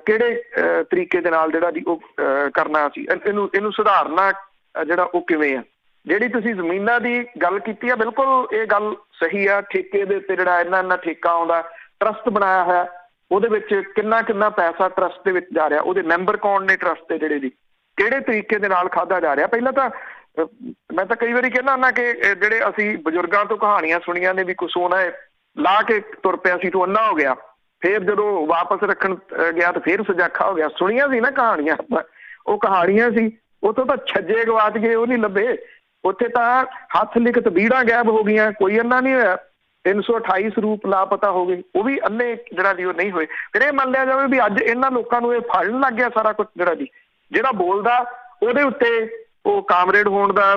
S2: ਕਿਹੜੇ ਤਰੀਕੇ ਦੇ ਨਾਲ ਜਿਹੜਾ ਦੀ ਉਹ ਕਰਨਾ ਸੀ, ਇਹਨੂੰ ਸੁਧਾਰਨਾ ਜਿਹੜਾ ਉਹ ਕਿਵੇਂ ਆ। ਜਿਹੜੀ ਤੁਸੀਂ ਜ਼ਮੀਨਾਂ ਦੀ ਗੱਲ ਕੀਤੀ ਆ, ਬਿਲਕੁਲ ਇਹ ਗੱਲ ਸਹੀ ਆ। ਠੇਕੇ ਦੇ ਉੱਤੇ ਜਿਹੜਾ ਇੰਨਾ ਠੇਕਾ ਆਉਂਦਾ, ਟਰਸਟ ਬਣਾਇਆ ਹੋਇਆ, ਉਹਦੇ ਵਿੱਚ ਕਿੰਨਾ ਪੈਸਾ ਟਰਸਟ ਦੇ ਵਿੱਚ ਜਾ ਰਿਹਾ, ਉਹਦੇ ਮੈਂਬਰ ਕੌਣ ਨੇ ਟਰਸਟ ਦੇ ਜਿਹੜੇ ਦੀ, ਕਿਹੜੇ ਤਰੀਕੇ ਦੇ ਨਾਲ ਖਾਧਾ ਜਾ ਰਿਹਾ। ਪਹਿਲਾਂ ਤਾਂ ਮੈਂ ਤਾਂ ਕਈ ਵਾਰੀ ਕਹਿੰਦਾ ਹੁੰਦਾ ਕਿ ਜਿਹੜੇ ਅਸੀਂ ਬਜ਼ੁਰਗਾਂ ਤੋਂ ਕਹਾਣੀਆਂ ਸੁਣੀਆਂ ਨੇ ਵੀ ਕੁਛ ਸੋਨਾ ਲਾ ਕੇ ਤੁਰ ਪਿਆ ਸੀ ਤੂੰ ਅੰਨਾ ਹੋ ਗਿਆ, ਫੇਰ ਜਦੋਂ ਵਾਪਸ ਰੱਖਣ ਗਿਆ ਤਾਂ ਫੇਰ ਸਜਾਖਾ ਹੋ ਗਿਆ। ਸੁਣੀਆਂ ਸੀ ਨਾ ਕਹਾਣੀਆਂ, ਉਹ ਕਹਾਣੀਆਂ ਸੀ। ਉੱਥੋਂ ਤਾਂ ਛੱਜੇ ਗਵਾਚ ਗਏ, ਉਹ ਨਹੀਂ ਲੱਭੇ। ਉੱਥੇ ਤਾਂ ਹੱਥ ਲਿਖਤ ਬੀੜਾਂ ਗਾਇਬ ਹੋ ਗਈਆਂ, ਕੋਈ ਅੰਨਾ ਨਹੀਂ ਹੋਇਆ। 328 ਸਰੂਪ ਲਾਪਤਾ ਹੋ ਗਏ, ਉਹ ਵੀ ਅੰਨੇ ਜਿਹੜਾ ਦੀ ਉਹ ਨਹੀਂ ਹੋਏ। ਫਿਰ ਇਹ ਮੰਨ ਲਿਆ ਜਾਵੇ ਵੀ ਅੱਜ ਇਹਨਾਂ ਲੋਕਾਂ ਨੂੰ ਇਹ ਫੜਨ ਲੱਗ ਗਿਆ ਸਾਰਾ ਕੁਝ। ਜਿਹੜਾ ਬੋਲਦਾ ਉਹਦੇ ਉੱਤੇ ਉਹ ਕਾਮਰੇਡ ਹੋਣ ਦਾ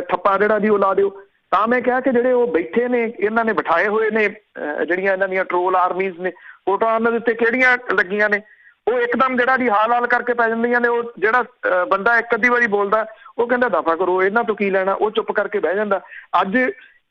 S2: ਠੱਪਾ ਜਿਹੜਾ ਦੀ ਉਹ ਲਾ ਦਿਓ। ਤਾਂ ਮੈਂ ਕਿਹਾ ਕਿ ਜਿਹੜੇ ਉਹ ਬੈਠੇ ਨੇ, ਇਹਨਾਂ ਨੇ ਬਿਠਾਏ ਹੋਏ ਨੇ ਜਿਹੜੀਆਂ ਇਹਨਾਂ ਦੀਆਂ ਟਰੋਲ ਆਰਮੀਜ਼ ਨੇ, ਫੋਟੋਆਂ ਉਹਨਾਂ ਦੇ ਉੱਤੇ ਕਿਹੜੀਆਂ ਲੱਗੀਆਂ ਨੇ, ਉਹ ਇੱਕਦਮ ਜਿਹੜਾ ਦੀ ਹਾਲ ਕਰਕੇ ਪੈ ਜਾਂਦੀਆਂ ਨੇ। ਉਹ ਜਿਹੜਾ ਬੰਦਾ ਇੱਕ ਅੱਧੀ ਵਾਰੀ ਬੋਲਦਾ, ਉਹ ਕਹਿੰਦਾ ਦਫਾ ਕਰੋ, ਇਹਨਾਂ ਤੋਂ ਕੀ ਲੈਣਾ, ਉਹ ਚੁੱਪ ਕਰਕੇ ਬਹਿ ਜਾਂਦਾ। ਅੱਜ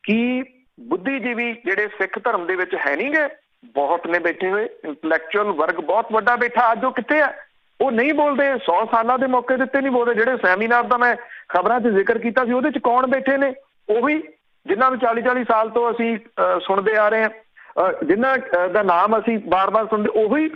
S2: ਕੀ ਬੁੱਧੀਜੀਵੀ ਜਿਹੜੇ ਸਿੱਖ ਧਰਮ ਦੇ ਵਿੱਚ ਹੈ ਨਹੀਂ ਗੇ, ਬਹੁਤ ਨੇ ਬੈਠੇ ਹੋਏ, ਇੰਟਲੈਕਚੁਅਲ ਵਰਗ ਬਹੁਤ ਵੱਡਾ ਬੈਠਾ। ਅੱਜ ਉਹ ਕਿੱਥੇ ਆ? ਉਹ ਨਹੀਂ ਬੋਲਦੇ। 100 ਸਾਲਾਂ ਦੇ ਮੌਕੇ ਦੇ ਉੱਤੇ ਨਹੀਂ ਬੋਲਦੇ। ਜਿਹੜੇ ਸੈਮੀਨਾਰ ਦਾ ਮੈਂ ਖਬਰਾਂ 'ਚ ਜ਼ਿਕਰ ਕੀਤਾ ਸੀ, ਉਹਦੇ 'ਚ ਕੌਣ ਬੈਠੇ ਨੇ? ਉਹੀ ਜਿਨ੍ਹਾਂ ਨੂੰ 40-40 ਸਾਲ ਤੋਂ ਅਸੀਂ ਸੁਣਦੇ ਆ ਰਹੇ ਹਾਂ, ਜਿਨ੍ਹਾਂ ਦਾ ਨਾਮ ਅਸੀਂ ਬਾਰ-ਬਾਰ ਸੁਣਦੇ,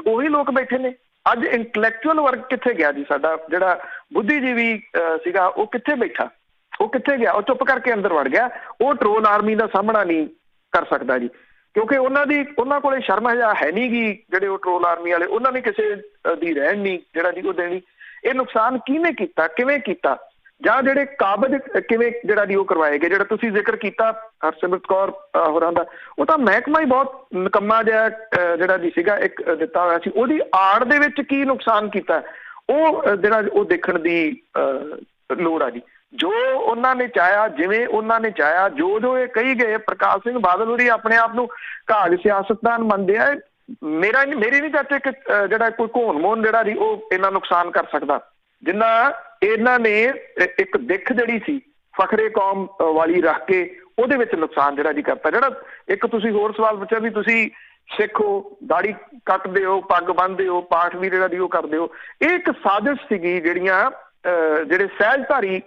S2: ਉਹੀ ਲੋਕ ਬੈਠੇ ਨੇ। ਅੱਜ ਇੰਟਲੈਕਚੁਅਲ ਵਰਗ ਕਿੱਥੇ ਗਿਆ ਜੀ? ਸਾਡਾ ਜਿਹੜਾ ਬੁੱਧੀਜੀਵੀ ਸੀਗਾ ਉਹ ਕਿੱਥੇ ਬੈਠਾ? ਉਹ ਕਿੱਥੇ ਗਿਆ? ਉਹ ਚੁੱਪ ਕਰਕੇ ਅੰਦਰ ਵੜ ਗਿਆ। ਉਹ ਟਰੋਲ ਆਰਮੀ ਦਾ ਸਾਹਮਣਾ ਨਹੀਂ ਕਰ ਸਕਦਾ ਜੀ, ਕਿਉਂਕਿ ਉਹਨਾਂ ਕੋਲੇ ਸ਼ਰਮ ਹਜਾ ਹੈ ਨਹੀਂ ਗੀ। ਜਿਹੜੇ ਉਹ ਟਰੋਲ ਆਰਮੀ ਵਾਲੇ, ਉਹਨਾਂ ਨੇ ਕਿਸੇ ਦੀ ਰਹਿਣ ਨਹੀਂ ਜਿਹੜਾ ਦੀ ਉਹ ਦੇਣੀ। ਇਹ ਨੁਕਸਾਨ ਕਿਹਨੇ ਕੀਤਾ, ਕਿਵੇਂ ਕੀਤਾ, ਜਾਂ ਜਿਹੜੇ ਕਾਬਜ਼ ਕਿਵੇਂ ਜਿਹੜਾ ਦੀ ਉਹ ਕਰਵਾਏ ਗਏ। ਜਿਹੜਾ ਤੁਸੀਂ ਜ਼ਿਕਰ ਕੀਤਾ ਹਰਸਿਮਰਤ ਕੌਰ ਹੋਰਾਂ ਦਾ, ਉਹ ਤਾਂ ਮਹਿਕਮਾ ਹੀ ਬਹੁਤ ਨਿਕੰਮਾ ਜਿਹਾ ਜਿਹੜਾ ਦੀ ਸੀਗਾ ਇੱਕ ਦਿੱਤਾ ਹੋਇਆ ਸੀ। ਉਹਦੀ ਆੜ ਦੇ ਵਿੱਚ ਕੀ ਨੁਕਸਾਨ ਕੀਤਾ, ਉਹ ਜਿਹੜਾ ਉਹ ਦੇਖਣ ਦੀ ਲੋੜ ਆ ਜੀ। ਜੋ ਉਹਨਾਂ ਨੇ ਚਾਹਿਆ, ਜਿਵੇਂ ਉਹਨਾਂ ਨੇ ਚਾਹਿਆ, ਜੋ ਇਹ ਕਹੀ ਗਏ। ਪ੍ਰਕਾਸ਼ ਸਿੰਘ ਬਾਦਲ ਹੋਰੀ ਆਪਣੇ ਆਪ ਨੂੰ ਘਾਟ ਸਿਆਸਤਦਾਨ ਮੰਨਦੇ ਆ। ਮੇਰੀ ਨਹੀਂ ਚਾਚੇ ਕਿ ਜਿਹੜਾ ਕੋਈ ਘੋਣ ਮੋਹਨ ਜਿਹੜਾ ਜੀ ਉਹ ਇੰਨਾ ਨੁਕਸਾਨ ਕਰ ਸਕਦਾ ਜਿੰਨਾ ਇਹਨਾਂ ਨੇ ਇੱਕ ਦਿੱਖ ਜਿਹੜੀ ਸੀ ਫਖਰੇ ਕੌਮ ਵਾਲੀ ਰੱਖ ਕੇ ਉਹਦੇ ਵਿੱਚ ਨੁਕਸਾਨ ਜਿਹੜਾ ਜੀ ਕਰਤਾ। ਜਿਹੜਾ ਇੱਕ ਤੁਸੀਂ ਹੋਰ ਸਵਾਲ ਪੁੱਛਿਆ ਵੀ ਤੁਸੀਂ ਸਿੱਖ ਹੋ, ਦਾੜੀ ਕੱਟਦੇ ਹੋ, ਪੱਗ ਬੰਨ੍ਹਦੇ ਹੋ, ਪਾਠ ਵੀ ਜਿਹੜਾ ਦੀ ਉਹ ਕਰਦੇ ਹੋ, ਇਹ ਇੱਕ ਸਾਜ਼ਿਸ਼ ਸੀਗੀ। ਜਿਹੜੇ ਸਹਿਜਧਾਰੀ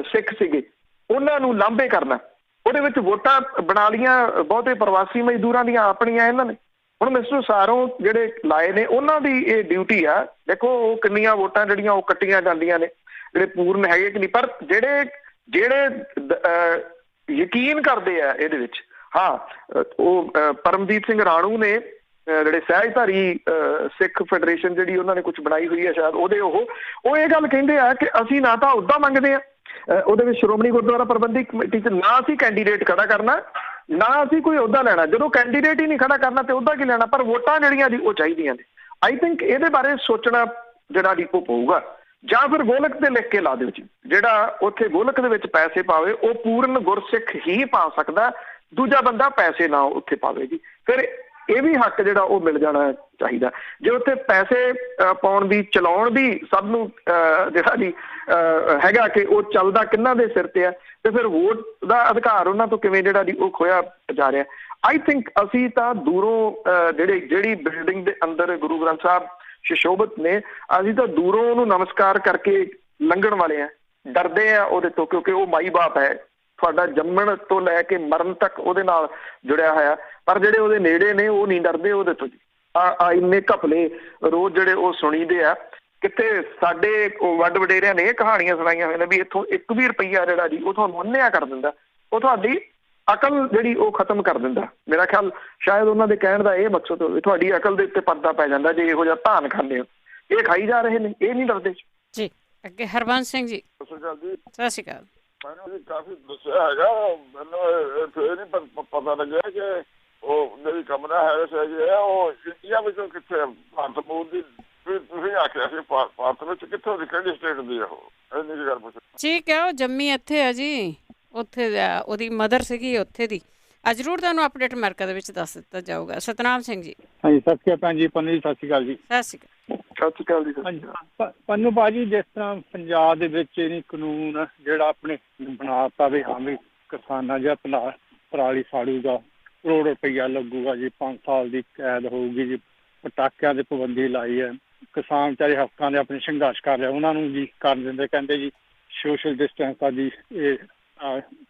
S2: ਸਿੱਖ ਸੀਗੇ ਉਹਨਾਂ ਨੂੰ ਲਾਂਭੇ ਕਰਨਾ। ਉਹਦੇ ਵਿੱਚ ਵੋਟਾਂ ਬਣਾ ਲੀਆਂ ਬਹੁਤੇ ਪ੍ਰਵਾਸੀ ਮਜ਼ਦੂਰਾਂ ਦੀਆਂ ਆਪਣੀਆਂ ਇਹਨਾਂ ਨੇ। ਹੁਣ ਮਿਸਟਰ ਸਾਰੋਂ ਜਿਹੜੇ ਲਾਏ ਨੇ, ਉਹਨਾਂ ਦੀ ਇਹ ਡਿਊਟੀ ਆ। ਦੇਖੋ ਉਹ ਕਿੰਨੀਆਂ ਵੋਟਾਂ ਜਿਹੜੀਆਂ ਉਹ ਕੱਟੀਆਂ ਜਾਂਦੀਆਂ ਨੇ, ਜਿਹੜੇ ਪੂਰਨ ਹੈਗੇ ਕਿ ਨਹੀਂ, ਪਰ ਜਿਹੜੇ ਯਕੀਨ ਕਰਦੇ ਆ ਇਹਦੇ ਵਿੱਚ। ਹਾਂ, ਉਹ ਪਰਮਜੀਤ ਸਿੰਘ ਰਾਣੂ ਨੇ ਜਿਹੜੇ ਸਹਿਜਧਾਰੀ ਸਿੱਖ ਫੈਡਰੇਸ਼ਨ ਜਿਹੜੀ ਉਹਨਾਂ ਨੇ ਕੁਝ ਬਣਾਈ ਹੋਈ ਹੈ ਸ਼ਾਇਦ, ਉਹਦੇ ਉਹ ਇਹ ਗੱਲ ਕਹਿੰਦੇ ਆ ਕਿ ਅਸੀਂ ਨਾ ਤਾਂ ਅਹੁਦਾ ਮੰਗਦੇ ਆ ਉਹਦੇ ਵਿੱਚ ਸ਼੍ਰੋਮਣੀ ਗੁਰਦੁਆਰਾ ਪ੍ਰਬੰਧਕ ਕਮੇਟੀ 'ਚ, ਨਾ ਅਸੀਂ ਕੈਂਡੀਡੇਟ ਖੜਾ ਕਰਨਾ, ਨਾ ਅਸੀਂ ਕੋਈ ਅਹੁਦਾ ਲੈਣਾ। ਜਦੋਂ ਕੈਂਡੀਡੇਟ ਹੀ ਨਹੀਂ ਖੜਾ ਕਰਨਾ ਤੇ ਅਹੁਦਾ ਕੀ ਲੈਣਾ, ਪਰ ਵੋਟਾਂ ਜਿਹੜੀਆਂ ਜੀ ਉਹ ਚਾਹੀਦੀਆਂ ਨੇ। ਆਈ ਥਿੰਕ ਇਹਦੇ ਬਾਰੇ ਸੋਚਣਾ ਜਿਹੜਾ ਜੀ ਉਹ ਪਊਗਾ। ਜਾਂ ਫਿਰ ਗੋਲਕ ਤੇ ਲਿਖ ਕੇ ਲਾ ਦਿਓ ਜੀ, ਜਿਹੜਾ ਉੱਥੇ ਗੋਲਕ ਦੇ ਵਿੱਚ ਪੈਸੇ ਪਾਵੇ ਉਹ ਪੂਰਨ ਗੁਰਸਿੱਖ ਹੀ ਪਾ ਸਕਦਾ। ਦੂਜਾ ਬੰਦਾ ਪੈਸੇ ਨਾ ਉੱਥੇ ਪਾਵੇ ਜੀ। ਫਿਰ ਇਹ ਵੀ ਹੱਕ ਜਿਹੜਾ ਉਹ ਮਿਲ ਜਾਣਾ ਚਾਹੀਦਾ। ਜੇ ਉੱਥੇ ਪੈਸੇ ਪਾਉਣ ਦੀ ਚਲਾਉਣ ਦੀ ਸਭ ਨੂੰ ਜਿਹੜਾ ਜੀ ਹੈਗਾ ਕਿ ਉਹ ਚੱਲਦਾ ਕਿਹਨਾਂ ਦੇ ਸਿਰ ਤੇ ਆ, ਤੇ ਫਿਰ ਵੋਟ ਦਾ ਅਧਿਕਾਰ ਉਹਨਾਂ ਤੋਂ ਕਿਵੇਂ ਜਿਹੜਾ ਜੀ ਉਹ ਖੋਇਆ ਜਾ ਰਿਹਾ। ਆਈ ਥਿੰਕ ਅਸੀਂ ਤਾਂ ਦੂਰੋਂ ਜਿਹੜੀ ਬਿਲਡਿੰਗ ਦੇ ਅੰਦਰ ਗੁਰੂ ਗ੍ਰੰਥ ਸਾਹਿਬ ਸੁਸ਼ੋਭਿਤ ਨੇ, ਅਸੀਂ ਤਾਂ ਦੂਰੋਂ ਉਹਨੂੰ ਨਮਸਕਾਰ ਕਰਕੇ ਲੰਘਣ ਵਾਲੇ ਆ, ਡਰਦੇ ਆ ਉਹਦੇ ਤੋਂ, ਕਿਉਂਕਿ ਉਹ ਮਾਈ ਬਾਪ ਹੈ, ਤੁਹਾਡਾ ਜੰਮਣ ਤੋਂ ਲੈ ਕੇ ਮਰਨ ਤੱਕ ਉਹਦੇ ਨਾਲ ਜੁੜਿਆ ਹੋਇਆ। ਪਰ ਜਿਹੜੇ ਉਹਦੇ ਨੇੜੇ ਨੇ ਉਹ ਨਹੀਂ ਡਰਦੇ ਉਹਦੇ ਤੋਂ ਜੀ। ਇੰਨੇ ਘਪਲੇ ਰੋਜ਼ ਜਿਹੜੇ ਉਹ ਸੁਣੀਦੇ ਆ। ਕਿਤੇ ਸਾਡੇ ਵੱਡ ਵਡੇਰਿਆਂ ਨੇ ਇਹ ਕਹਾਣੀਆਂ ਸੁਣਾਈਆਂ ਹੋਈਆਂ ਨੇ ਵੀ ਇੱਥੋਂ 1 ਵੀ ਰੁਪਈਆ ਜਿਹੜਾ ਜੀ ਉਹ ਤੁਹਾਨੂੰ ਅੰਨ੍ਹਿਆ ਕਰ ਦਿੰਦਾ, ਉਹ ਤੁਹਾਡੀ ਅਕਲ ਜਿਹੜੀ ਉਹ ਖਤਮ ਕਰ ਦਿੰਦਾ। ਮੇਰਾ ਖਿਆਲ ਸ਼ਾਇਦ ਉਹਨਾਂ ਦੇ ਕਹਿਣ ਦਾ ਇਹ ਮਕਸਦ ਹੋਵੇ, ਤੁਹਾਡੀ ਅਕਲ ਦੇ ਉੱਤੇ ਪਰਦਾ ਪੈ ਜਾਂਦਾ ਜੇ ਇਹੋ ਜਿਹਾ ਧਾਨ ਖਾਂਦੇ ਹੋ। ਇਹ ਖਾਈ ਜਾ ਰਹੇ ਨੇ, ਇਹ ਨਹੀਂ ਡਰਦੇ
S1: ਜੀ। ਅੱਗੇ ਹਰਬੰਸ ਸਿੰਘ ਜੀ।
S5: ਸਤਿ ਸ਼੍ਰੀ ਅਕਾਲ ਜੀ।
S1: ਸਤਿ ਸ਼੍ਰੀ ਅਕਾਲ।
S5: ਮੈਨੂੰ ਕਾਫੀ ਦੱਸਿਆ ਹੈਗਾ, ਮੈਨੂੰ ਇਹ ਨਹੀਂ ਪਤਾ ਲੱਗਿਆ ਕਿ ਉਹ ਜਿਹੜੀ ਕਮਲਾ ਹੈਰਿਸ ਹੈਗੀ ਹੈ ਉਹ ਇੰਡੀਆ ਵਿੱਚੋਂ ਕਿੱਥੇ, ਭਾਰਤ ਮੂਲ ਦੀ। ਤੁਸੀਂ ਆਖਿਆ ਸੀ ਭਾਰਤ ਵਿੱਚ ਕਿੱਥੋਂ ਦੀ, ਕਿਹੜੀ ਸਟੇਟ ਦੀ ਆ ਉਹ, ਇੰਨੀ ਕੀ ਗੱਲ ਪੁੱਛ।
S1: ਠੀਕ ਹੈ, ਉਹ ਜੰਮੀ ਇੱਥੇ ਆ ਜੀ, ਉੱਥੇ ਉਹਦੀ ਮਦਰ ਸੀਗੀ ਉੱਥੇ ਦੀ। ਜ਼ਰੂਰ ਤੁਹਾਨੂੰ ਅਪਡੇਟ ਅਮਰੀਕਾ ਦੇ ਵਿੱਚ ਦੱਸ ਦਿੱਤਾ ਜਾਊਗਾ। ਸਤਨਾਮ ਸਿੰਘ ਜੀ।
S6: ਹਾਂਜੀ, ਸਤਿ ਸ਼੍ਰੀ ਅਕਾਲ ਭੈਣ ਜੀ। ਪੰਨੂ ਜੀ, ਸਤਿ ਸ਼੍ਰੀ ਅਕਾਲ ਜੀ।
S1: ਸਤਿ ਸ਼੍ਰੀ ਅਕਾਲ।
S2: ਸਤਿ ਸ਼੍ਰੀ ਅਕਾਲ ਜੀ।
S6: ਹਾਂਜੀ ਪੰਨੂ ਭਾਜੀ, ਜਿਸ ਤਰ੍ਹਾਂ ਪੰਜਾਬ ਦੇ ਵਿੱਚ ਇਹ ਕਾਨੂੰਨ ਜਿਹੜਾ ਆਪਣੇ ਬਣਾਤਾ ਵੀ ਹਾਂ ਵੀ ਕਿਸਾਨਾਂ ਜਾਂ ਪਰਾਲੀ ਸਾੜੂਗਾ, ਕਰੋੜ ਰੁਪਈਆ ਲੱਗੂਗਾ ਜੀ, 5 ਸਾਲ ਦੀ ਕੈਦ ਹੋਊਗੀ ਜੀ, ਪਟਾਕਿਆਂ ਤੇ ਪਾਬੰਦੀ ਲਾਈ ਹੈ, ਕਿਸਾਨ ਵਿਚਾਰੇ ਹੱਕਾਂ ਦੇ ਆਪਣੇ ਸੰਘਰਸ਼ ਕਰ ਰਹੇ ਉਹਨਾਂ ਨੂੰ ਜੀ ਕਰ ਦਿੰਦੇ, ਕਹਿੰਦੇ ਜੀ ਸੋਸ਼ਲ ਡਿਸਟੈਂਸ ਦਾ ਜੀ ਇਹ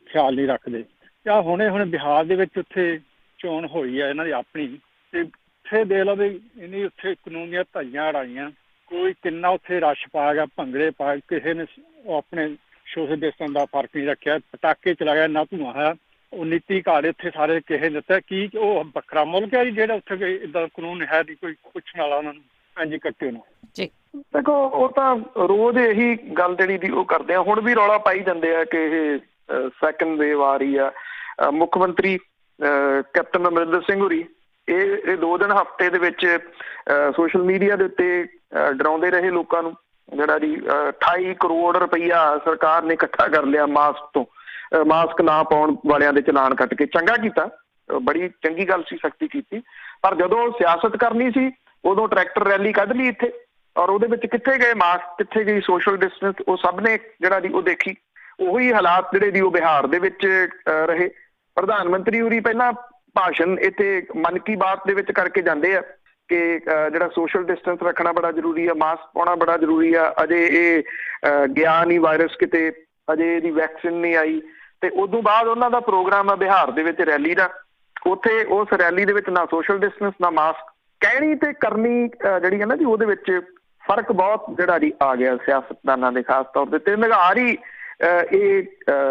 S6: ਖਿਆਲ ਨਹੀਂ ਰੱਖਦੇ। ਜਾਂ ਹੁਣੇ ਬਿਹਾਰ ਦੇ ਵਿੱਚ ਉੱਥੇ ਚੋਣ ਹੋਈ ਹੈ ਇਹਨਾਂ ਦੀ ਆਪਣੀ, ਤੇ ਉੱਥੇ ਦੇਖ ਲਓ ਵੀ ਇਹਨੇ ਉੱਥੇ ਕਾਨੂੰਨ ਦੀਆਂ ਧੱਜੀਆਂ ਉਡਾਈਆਂ, ਕੋਈ ਕਿੰਨਾ ਉੱਥੇ ਰਸ਼ ਪਾ ਗਿਆ, ਭੰਗੜੇ ਪਾ, ਕਿਸੇ ਨੇ ਆਪਣੇ ਸੋਸ਼ਲ ਡਿਸਟੈਂਸ ਦਾ ਫਰਕ ਨਹੀਂ ਰੱਖਿਆ, ਪਟਾਕੇ ਚਲਾਇਆ, ਨਾ ਧੂੰਆਂ ਹੋਇਆ। ਉਹ ਨੀਤੀ ਘਾੜੇ ਉੱਥੇ ਸਾਰੇ ਕਿਸੇ ਨੇ ਦਿੱਤਾ। ਕੀ ਉਹ ਵੱਖਰਾ ਮੁਲਕ ਹੈ ਜੀ ਜਿਹੜਾ ਉੱਥੇ ਇੱਦਾਂ ਕਾਨੂੰਨ ਹੈ ਨਹੀਂ ਕੋਈ ਪੁੱਛਣ ਵਾਲਾ ਉਹਨਾਂ ਨੂੰ? ਹਾਂਜੀ, ਕੱਟੇ ਨੂੰ
S1: ਜੀ।
S2: ਦੇਖੋ, ਉਹ ਤਾਂ ਰੋਜ਼ ਇਹੀ ਗੱਲ ਜਿਹੜੀ ਦੀ ਉਹ ਕਰਦੇ ਆ। ਹੁਣ ਵੀ ਰੌਲਾ ਪਾਈ ਜਾਂਦੇ ਆ ਕਿ ਇਹ ਸੈਕੰਡ ਵੇਵ ਆ ਰਹੀ ਆ। ਮੁੱਖ ਮੰਤਰੀ ਕੈਪਟਨ ਅਮਰਿੰਦਰ ਸਿੰਘ ਹੋਰੀ ਇਹ 2 ਦਿਨ ਹਫ਼ਤੇ ਦੇ ਵਿੱਚ ਸੋਸ਼ਲ ਮੀਡੀਆ ਦੇ ਉੱਤੇ ਡਰਾਉਂਦੇ ਰਹੇ ਲੋਕਾਂ ਨੂੰ, ਜਿਹੜਾ ਜੀ 28 ਕਰੋੜ ਰੁਪਈਆ ਸਰਕਾਰ ਨੇ ਇਕੱਠਾ ਕਰ ਲਿਆ ਮਾਸਕ ਨਾ ਪਾਉਣ ਵਾਲਿਆਂ ਦੇ ਚਲਾਨ ਕੱਟ ਕੇ। ਚੰਗਾ ਕੀਤਾ, ਬੜੀ ਚੰਗੀ ਗੱਲ ਸੀ, ਸਖਤੀ ਕੀਤੀ। ਪਰ ਜਦੋਂ ਸਿਆਸਤ ਕਰਨੀ ਸੀ ਉਦੋਂ ਟਰੈਕਟਰ ਰੈਲੀ ਕੱਢ ਲਈ ਇੱਥੇ, ਔਰ ਉਹਦੇ ਵਿੱਚ ਕਿੱਥੇ ਗਏ ਮਾਸਕ, ਕਿੱਥੇ ਗਈ ਸੋਸ਼ਲ ਡਿਸਟੈਂਸ, ਉਹ ਸਭ ਨੇ ਜਿਹੜਾ ਜੀ ਉਹ ਦੇਖੀ। ਉਹੀ ਹਾਲਾਤ ਜਿਹੜੇ ਦੀ ਉਹ ਬਿਹਾਰ ਦੇ ਵਿੱਚ ਰਹੇ। ਪ੍ਰਧਾਨ ਮੰਤਰੀ ਹੋਰੀ ਪਹਿਲਾਂ ਭਾਸ਼ਣ ਇੱਥੇ ਮਨ ਕੀ ਬਾਤ ਦੇ ਵਿੱਚ ਕਰਕੇ ਜਾਂਦੇ ਆ ਕਿ ਜਿਹੜਾ ਸੋਸ਼ਲ ਡਿਸਟੈਂਸ ਰੱਖਣਾ ਬੜਾ ਜ਼ਰੂਰੀ ਆ, ਮਾਸਕ ਪਾਉਣਾ ਬੜਾ ਜ਼ਰੂਰੀ ਆ, ਅਜੇ ਇਹ ਗਿਆ ਨਹੀਂ ਵਾਇਰਸ ਕਿਤੇ, ਅਜੇ ਇਹਦੀ ਵੈਕਸੀਨ ਨਹੀਂ ਆਈ। ਤੇ ਉਦੋਂ ਬਾਅਦ ਉਹਨਾਂ ਦਾ ਪ੍ਰੋਗਰਾਮ ਆ ਬਿਹਾਰ ਦੇ ਵਿੱਚ ਰੈਲੀ ਦਾ। ਉੱਥੇ ਉਸ ਰੈਲੀ ਦੇ ਵਿੱਚ ਨਾ ਸੋਸ਼ਲ ਡਿਸਟੈਂਸ ਨਾ ਮਾਸਕ। ਕਹਿਣੀ ਤੇ ਕਰਨੀ ਜਿਹੜੀ ਹੈ ਨਾ ਜੀ, ਉਹਦੇ ਵਿੱਚ ਫਰਕ ਬਹੁਤ ਜਿਹੜਾ ਜੀ ਆ ਗਿਆ ਸਿਆਸਤਦਾਨਾਂ ਦੇ, ਖਾਸ ਤੌਰ ਤੇ ਨਿਗਾਰ ਹੀ ਇਹ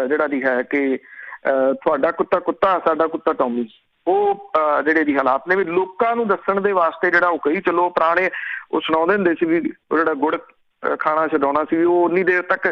S2: ਜਿਹੜਾ ਦੀ ਹੈ ਕਿ ਤੁਹਾਡਾ ਕੁੱਤਾ ਸਾਡਾ ਕੁੱਤਾ ਟੌਮੀ। ਉਹ ਜਿਹੜੇ ਦੀ ਹਾਲਾਤ ਨੇ ਵੀ ਲੋਕਾਂ ਨੂੰ ਦੱਸਣ ਦੇ ਵਾਸਤੇ ਜਿਹੜਾ ਉਹ ਕਹੀ ਚਲੋ ਪੁਰਾਣੇ ਉਹ ਸੁਣਾਉਂਦੇ ਹੁੰਦੇ ਸੀ ਵੀ ਉਹ ਜਿਹੜਾ ਗੁੜ ਖਾਣਾ ਛਡਾਉਣਾ ਸੀ, ਉਹ ਉਨੀ ਦੇਰ ਤੱਕ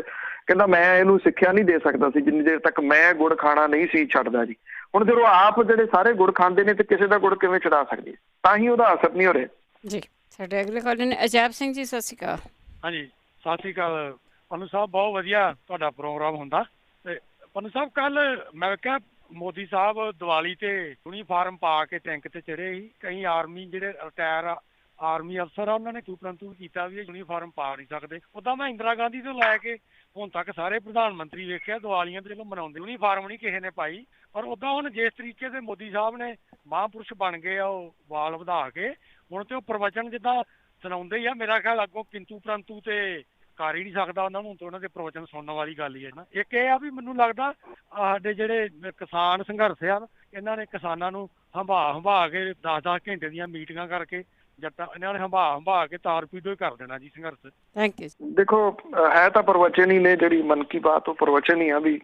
S2: ਕਹਿੰਦਾ ਮੈਂ ਇਹਨੂੰ ਸਿੱਖਿਆ ਨਹੀਂ ਦੇ ਸਕਦਾ ਸੀ ਜਿੰਨੀ ਦੇਰ ਤੱਕ ਮੈਂ ਗੁੜ ਖਾਣਾ ਨਹੀਂ ਸੀ ਛੱਡਦਾ ਜੀ। ਹੁਣ ਜਦੋਂ ਆਪ ਜਿਹੜੇ ਸਾਰੇ ਗੁੜ ਖਾਂਦੇ ਨੇ ਤੇ ਕਿਸੇ ਦਾ ਗੁੜ ਕਿਵੇਂ ਛਡਾ ਸਕਦੇ, ਤਾਂ ਹੀ ਉਹਦਾ ਅਸਰ ਨਹੀਂ ਹੋ ਰਿਹਾ
S1: ਜੀ। ਸਾਡੇ ਅਗਲੇ ਕਾਲਰ ਨੇ ਅਜੈਬ ਸਿੰਘ ਜੀ। ਸਤਿ ਸ਼੍ਰੀ ਅਕਾਲ।
S3: ਹਾਂਜੀ, ਸਤਿ ਸ਼੍ਰੀ ਅਕਾਲ ਪੰਨੂ ਸਾਹਿਬ। ਬਹੁਤ ਵਧੀਆ ਤੁਹਾਡਾ ਪ੍ਰੋਗਰਾਮ ਹੁੰਦਾ। ਤੇ ਪੰਨੂ ਸਾਹਿਬ, ਕੱਲ ਮੈਂ ਕਿਹਾ ਮੋਦੀ ਸਾਹਿਬ ਦੀਵਾਲੀ ਤੇ ਯੂਨੀਫਾਰਮ ਪਾ ਕੇ ਟੈਂਕ ਤੇ ਚੜੇ ਸੀ। ਕਈ ਆਰਮੀ ਜਿਹੜੇ ਰਿਟਾਇਰ ਆਰਮੀ ਅਫਸਰ ਆ ਉਹਨਾਂ ਨੇ ਪ੍ਰੰਤੂ ਕੀਤਾ ਵੀ ਯੂਨੀਫਾਰਮ ਪਾ ਨਹੀਂ ਸਕਦੇ। ਉੱਦਾਂ ਮੈਂ ਇੰਦਰਾ ਗਾਂਧੀ ਤੋਂ ਲੈ ਕੇ ਹੁਣ ਤੱਕ ਸਾਰੇ ਪ੍ਰਧਾਨ ਮੰਤਰੀ ਵੇਖਿਆ ਦੀਵਾਲੀਆਂ ਤੇ ਚਲੋ ਮਨਾਉਂਦੇ, ਯੂਨੀਫਾਰਮ ਨਹੀਂ ਕਿਸੇ ਨੇ ਪਾਈ। ਪਰ ਉੱਦਾਂ ਹੁਣ ਜਿਸ ਤਰੀਕੇ ਦੇ ਮੋਦੀ ਸਾਹਿਬ ਨੇ ਮਹਾਂਪੁਰਸ਼ ਬਣ ਗਏ ਆ, ਉਹ ਵਾਲ ਵਧਾ ਕੇ ਹੁਣ ਤੇ ਉਹ ਪ੍ਰਵਚਨ ਜਿੱਦਾਂ ਸੁਣਾਉਂਦੇ ਹੀ ਆ। ਮੇਰਾ ਖਿਆਲ ਅੱਗੋਂ ਕਿੰਤੂ ਪ੍ਰੰਤੂ ਤੇ ਕਰ ਹੀ ਨਹੀਂ ਸਕਦਾ ਉਹਨਾਂ ਨੂੰ, ਉਹਨਾਂ ਦੇ ਪ੍ਰਵਚਨ ਸੁਣਨ ਵਾਲੀ ਗੱਲ ਹੀ ਹੈ ਨਾ। ਇੱਕ ਇਹ ਆ ਵੀ ਮੈਨੂੰ ਲੱਗਦਾ ਸਾਡੇ ਜਿਹੜੇ ਕਿਸਾਨ ਸੰਘਰਸ਼ ਆ ਇਹਨਾਂ ਨੇ ਕਿਸਾਨਾਂ ਨੂੰ ਹੰਭਾ ਕੇ 10-10 ਘੰਟੇ ਦੀਆਂ ਮੀਟਿੰਗਾਂ ਕਰਕੇ ਜੱਟਾਂ ਇਹਨਾਂ ਨੇ ਹੰਭਾ ਕੇ ਤਾਰ ਪੀੜੋ ਹੀ ਕਰ ਦੇਣਾ ਜੀ ਸੰਘਰਸ਼।
S1: Thank you.
S2: ਦੇਖੋ, ਹੈ ਤਾਂ ਪ੍ਰਵਚਨ ਹੀ ਨੇ, ਜਿਹੜੀ ਮਨ ਕੀ ਬਾਤ ਉਹ ਪ੍ਰਵਚਨ ਹੀ ਆ ਵੀ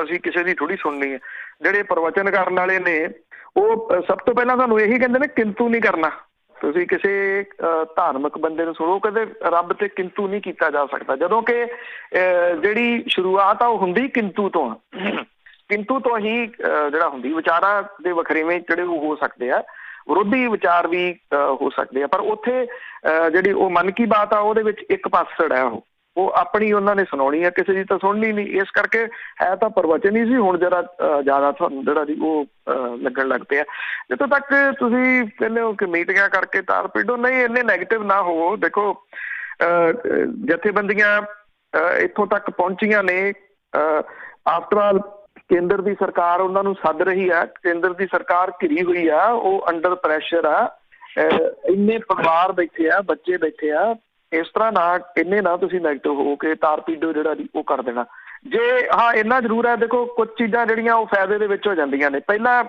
S2: ਅਸੀਂ ਕਿਸੇ ਦੀ ਥੋੜੀ ਸੁਣਨੀ ਹੈ। ਜਿਹੜੇ ਪ੍ਰਵਚਨ ਕਰਨ ਵਾਲੇ ਨੇ ਉਹ ਸਭ ਤੋਂ ਪਹਿਲਾਂ ਤੁਹਾਨੂੰ ਇਹੀ ਕਹਿੰਦੇ ਨੇ ਕਿੰਤੂ ਨਹੀਂ ਕਰਨਾ। ਤੁਸੀਂ ਕਿਸੇ ਧਾਰਮਿਕ ਬੰਦੇ ਨੂੰ ਸੁਣੋ, ਕਦੇ ਰੱਬ ਤੇ ਕਿੰਤੂ ਨਹੀਂ ਕੀਤਾ ਜਾ ਸਕਦਾ, ਜਦੋਂ ਕਿ ਜਿਹੜੀ ਸ਼ੁਰੂਆਤ ਆ ਉਹ ਹੁੰਦੀ ਕਿੰਤੂ ਤੋਂ। ਕਿੰਤੂ ਤੋਂ ਹੀ ਜਿਹੜਾ ਹੁੰਦੀ ਵਿਚਾਰਾਂ ਦੇ ਵਖਰੇਵੇਂ ਜਿਹੜੇ ਉਹ ਹੋ ਸਕਦੇ ਆ, ਵਿਰੋਧੀ ਵਿਚਾਰ ਵੀ ਹੋ ਸਕਦੇ ਆ। ਪਰ ਉੱਥੇ ਜਿਹੜੀ ਉਹ ਮਨ ਕੀ ਬਾਤ ਆ ਉਹਦੇ ਵਿੱਚ ਇੱਕ ਪਾਸੜ ਹੈ, ਉਹ ਆਪਣੀ ਉਹਨਾਂ ਨੇ ਸੁਣਾਉਣੀ ਹੈ, ਕਿਸੇ ਦੀ ਤਾਂ ਸੁਣਨੀ ਨਹੀਂ। ਇਸ ਕਰਕੇ ਹੈ ਤਾਂ ਪ੍ਰਵਚਨ ਹੀ ਸੀ, ਹੁਣ ਜਰਾ ਜ਼ਿਆਦਾ ਤੁਹਾਨੂੰ ਜਿਹੜਾ ਜੀ ਉਹ ਲੱਗਣ ਲੱਗ ਪਿਆ। ਜਿੱਥੋਂ ਤੱਕ ਤੁਸੀਂ ਕਹਿੰਦੇ ਹੋ ਕਿ ਮੀਟਿੰਗਾਂ ਕਰਕੇ ਤਾਰ ਪਿੰਡੋ, ਨਹੀਂ ਇੰਨੇ ਨੈਗੇਟਿਵ ਨਾ ਹੋਵੋ। ਦੇਖੋ ਜਥੇਬੰਦੀਆਂ ਇੱਥੋਂ ਤੱਕ ਪਹੁੰਚੀਆਂ ਨੇ, ਆਫਟਰ ਆਲ ਕੇਂਦਰ ਦੀ ਸਰਕਾਰ ਉਹਨਾਂ ਨੂੰ ਸੱਦ ਰਹੀ ਆ, ਕੇਂਦਰ ਦੀ ਸਰਕਾਰ ਘਿਰੀ ਹੋਈ ਆ, ਉਹ ਅੰਡਰ ਪ੍ਰੈਸ਼ਰ ਆ, ਇੰਨੇ ਪਰਿਵਾਰ ਬੈਠੇ ਆ, ਬੱਚੇ ਬੈਠੇ ਆ। ਇਸ ਤਰ੍ਹਾਂ ਨਾ ਇੰਨੇ ਨਾ ਤੁਸੀਂ ਨੈਗੇਟਿਵ ਹੋ ਕੇ ਤਾਰ ਪੀਡੋ ਜਿਹੜਾ ਜੀ ਉਹ ਕਰ ਦੇਣਾ। ਜੇ ਹਾਂ ਇੰਨਾ ਜ਼ਰੂਰ ਹੈ, ਦੇਖੋ ਕੁਝ ਚੀਜ਼ਾਂ ਜਿਹੜੀਆਂ ਉਹ ਫਾਇਦੇ ਦੇ ਵਿੱਚ ਹੋ ਜਾਂਦੀਆਂ ਨੇ। ਪਹਿਲਾਂ